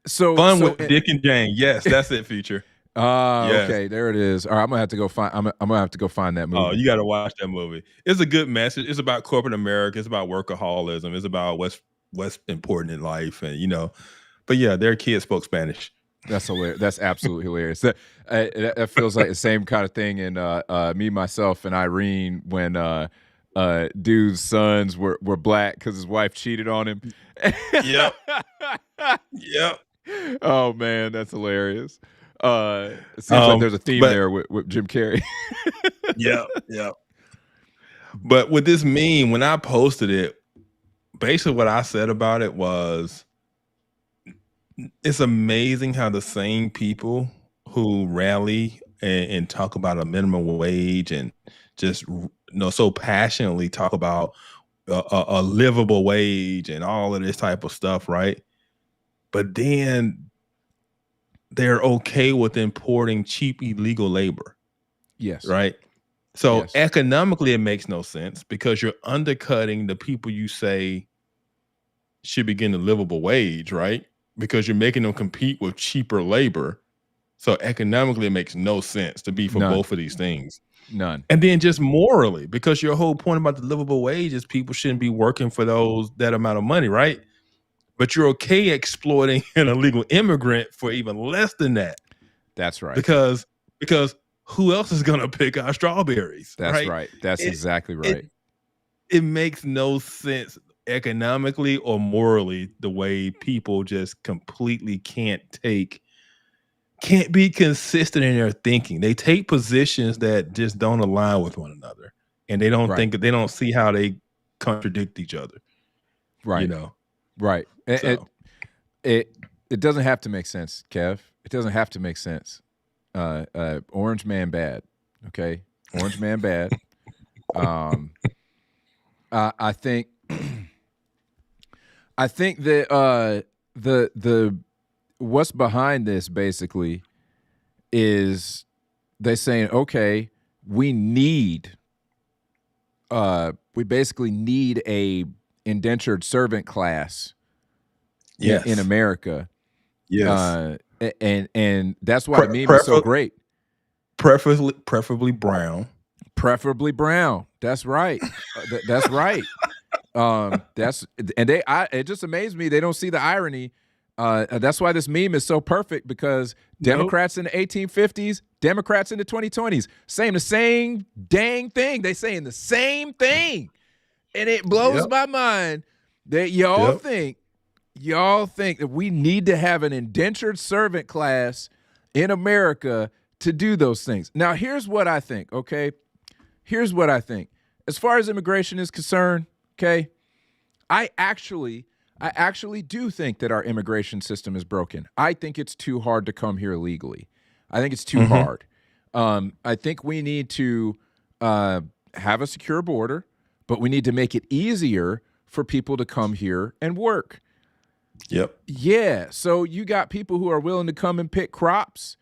Speaker 2: Fun with Dick and Jane. Yes, that's it, Future.
Speaker 1: Yes. Okay, there it is. All right, I'm gonna have to go find. I'm gonna have to go find that movie.
Speaker 2: Oh, you got to watch that movie. It's a good message. It's about corporate America. It's about workaholism. It's about what's important in life, and But yeah, their kids spoke Spanish.
Speaker 1: That's hilarious. That's absolutely hilarious. That feels like the same kind of thing in Me, Myself, and Irene when dude's sons were black because his wife cheated on him.
Speaker 2: Yep. Yep.
Speaker 1: Oh man, that's hilarious. It seems like there's a theme there with Jim Carrey.
Speaker 2: Yep. But with this meme, when I posted it, basically what I said about it was, it's amazing how the same people who rally and talk about a minimum wage and just so passionately talk about a livable wage and all of this type of stuff, right? But then they're okay with importing cheap illegal labor.
Speaker 1: Yes.
Speaker 2: Right. So economically, it makes no sense because you're undercutting the people you say should be getting a livable wage, right? Because you're making them compete with cheaper labor. So economically, it makes no sense to be for both of these things.
Speaker 1: None.
Speaker 2: And then just morally, because your whole point about the livable wage is people shouldn't be working for that amount of money, right? But you're okay exploiting an illegal immigrant for even less than that.
Speaker 1: That's right.
Speaker 2: Because who else is going to pick our strawberries?
Speaker 1: That's right. That's exactly right.
Speaker 2: It makes no sense economically or morally the way people just completely can't be consistent in their thinking. They take positions that just don't align with one another, and they don't think that they don't see how they contradict each other.
Speaker 1: Right. Right. So. It doesn't have to make sense, Kev. It doesn't have to make sense. Orange man bad. Okay. Orange man bad. I think that the what's behind this basically is they saying, okay, we basically need a indentured servant class in America.
Speaker 2: Yes.
Speaker 1: And that's why the meme is so great.
Speaker 2: Preferably brown.
Speaker 1: Preferably brown. That's right. That's right. It just amazed me. They don't see the irony. That's why this meme is so perfect, because Democrats in the 1850s, Democrats in the 2020s, saying the same dang thing. They saying the same thing. And it blows
Speaker 2: Yep.
Speaker 1: my mind that y'all
Speaker 2: Yep.
Speaker 1: think that we need to have an indentured servant class in America to do those things. Now, here's what I think, okay? Here's what I think. As far as immigration is concerned, okay, I actually do think that our immigration system is broken. I think it's too hard to come here legally. I think it's too hard. I think we need to have a secure border, but we need to make it easier for people to come here and work.
Speaker 2: Yep.
Speaker 1: Yeah, so you got people who are willing to come and pick crops.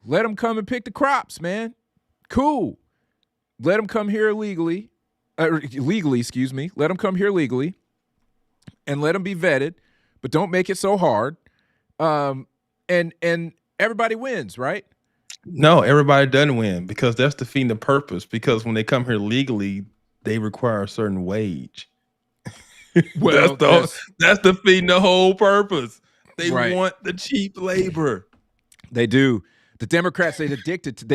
Speaker 1: Let them come and pick the crops, man. Cool. Let them come here legally. Excuse me. Let them come here legally and let them be vetted, but don't make it so hard. And everybody wins, right?
Speaker 2: No, everybody doesn't win because that's defeating the purpose. Because when they come here legally, they require a certain wage.
Speaker 1: Well,
Speaker 2: that's defeating the whole purpose. They
Speaker 1: Right.
Speaker 2: want the cheap labor.
Speaker 1: They do. The Democrats, they addicted to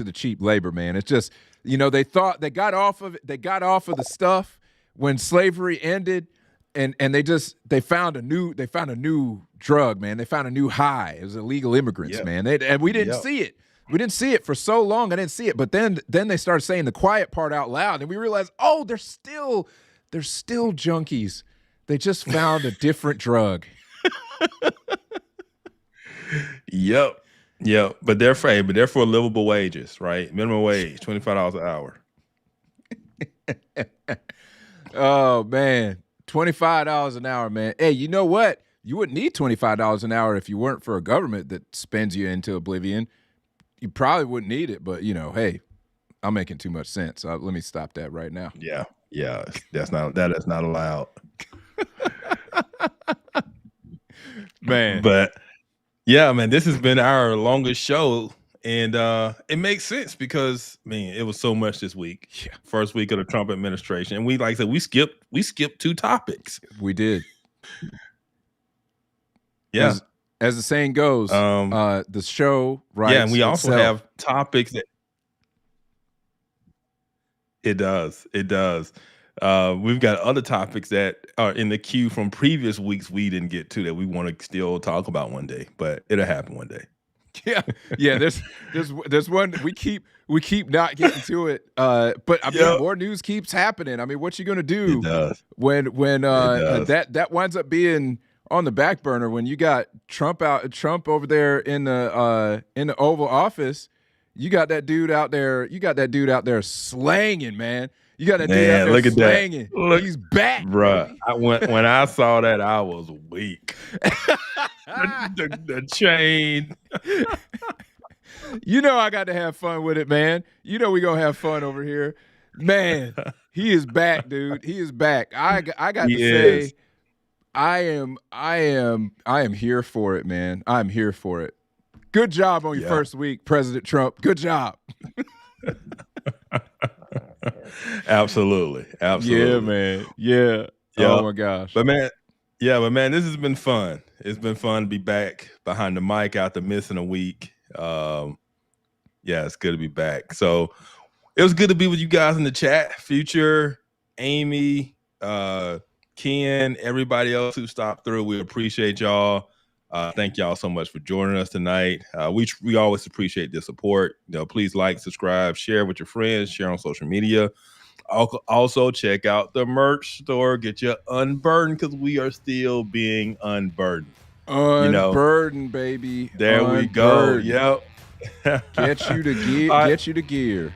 Speaker 1: the cheap labor, man. It's just, they thought they got off of it. They got off of the stuff when slavery ended, and they found a new drug, man. They found a new high. It was illegal immigrants,
Speaker 2: Yep.
Speaker 1: man. And we didn't
Speaker 2: Yep.
Speaker 1: see it. We didn't see it for so long. I didn't see it. But then they started saying the quiet part out loud, and we realized, oh, they're still junkies. They just found a different drug.
Speaker 2: Yep. But they're for livable wages, right? Minimum wage, $25 an hour.
Speaker 1: Oh man, $25 an hour, man. Hey, you know what? You wouldn't need $25 an hour if you weren't for a government that spends you into oblivion. You probably wouldn't need it, but hey, I'm making too much sense. Let me stop that right now.
Speaker 2: Yeah. That is not allowed.
Speaker 1: Man.
Speaker 2: But yeah, man, this has been our longest show, and it makes sense because it was so much this week.
Speaker 1: Yeah.
Speaker 2: First week of the Trump administration, and like I said, we skipped 2 topics.
Speaker 1: We did.
Speaker 2: Yeah,
Speaker 1: As the saying goes, the show writes
Speaker 2: yeah, and we also
Speaker 1: itself.
Speaker 2: have topics that it does. We've got other topics that are in the queue from previous weeks we didn't get to that we want to still talk about one day, but it'll happen one day.
Speaker 1: Yeah. There's one we keep not getting to it. But I mean,
Speaker 2: Yep.
Speaker 1: more news keeps happening. I mean, what you gonna do
Speaker 2: It does.
Speaker 1: when
Speaker 2: does.
Speaker 1: that winds up being on the back burner when you got Trump over there in the Oval Office? You got that dude out there slanging, man. You got that dude
Speaker 2: Man,
Speaker 1: out there
Speaker 2: look at that.
Speaker 1: slanging.
Speaker 2: Look-
Speaker 1: He's back,
Speaker 2: Bruh,
Speaker 1: baby.
Speaker 2: when I saw that, I was weak. the chain.
Speaker 1: I got to have fun with it, man. We gonna have fun over here, man. He is back, dude. He is back. I got
Speaker 2: He
Speaker 1: to
Speaker 2: is.
Speaker 1: say, I am here for it, man. I'm here for it. Good job on your
Speaker 2: Yeah.
Speaker 1: first week, President Trump. Good job.
Speaker 2: Absolutely.
Speaker 1: Yeah, man. Yeah.
Speaker 2: Yeah.
Speaker 1: Oh my gosh.
Speaker 2: But man, this has been fun. It's been fun to be back behind the mic after missing a week. It's good to be back. So it was good to be with you guys in the chat. Future, Amy, Ken, everybody else who stopped through. We appreciate y'all. Thank y'all so much for joining us tonight. We always appreciate the support. Please like, subscribe, share with your friends, share on social media. Also, check out the merch store. Get you unburdened because we are still being unburdened.
Speaker 1: Unburdened, baby.
Speaker 2: There we go. Yep.
Speaker 1: Get you to gear.
Speaker 2: All right.
Speaker 1: Get you to gear.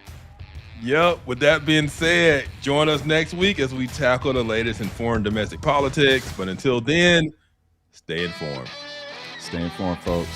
Speaker 2: Yep. With that being said, join us next week as we tackle the latest in foreign domestic politics. But until then, stay informed.
Speaker 1: Stay informed, folks.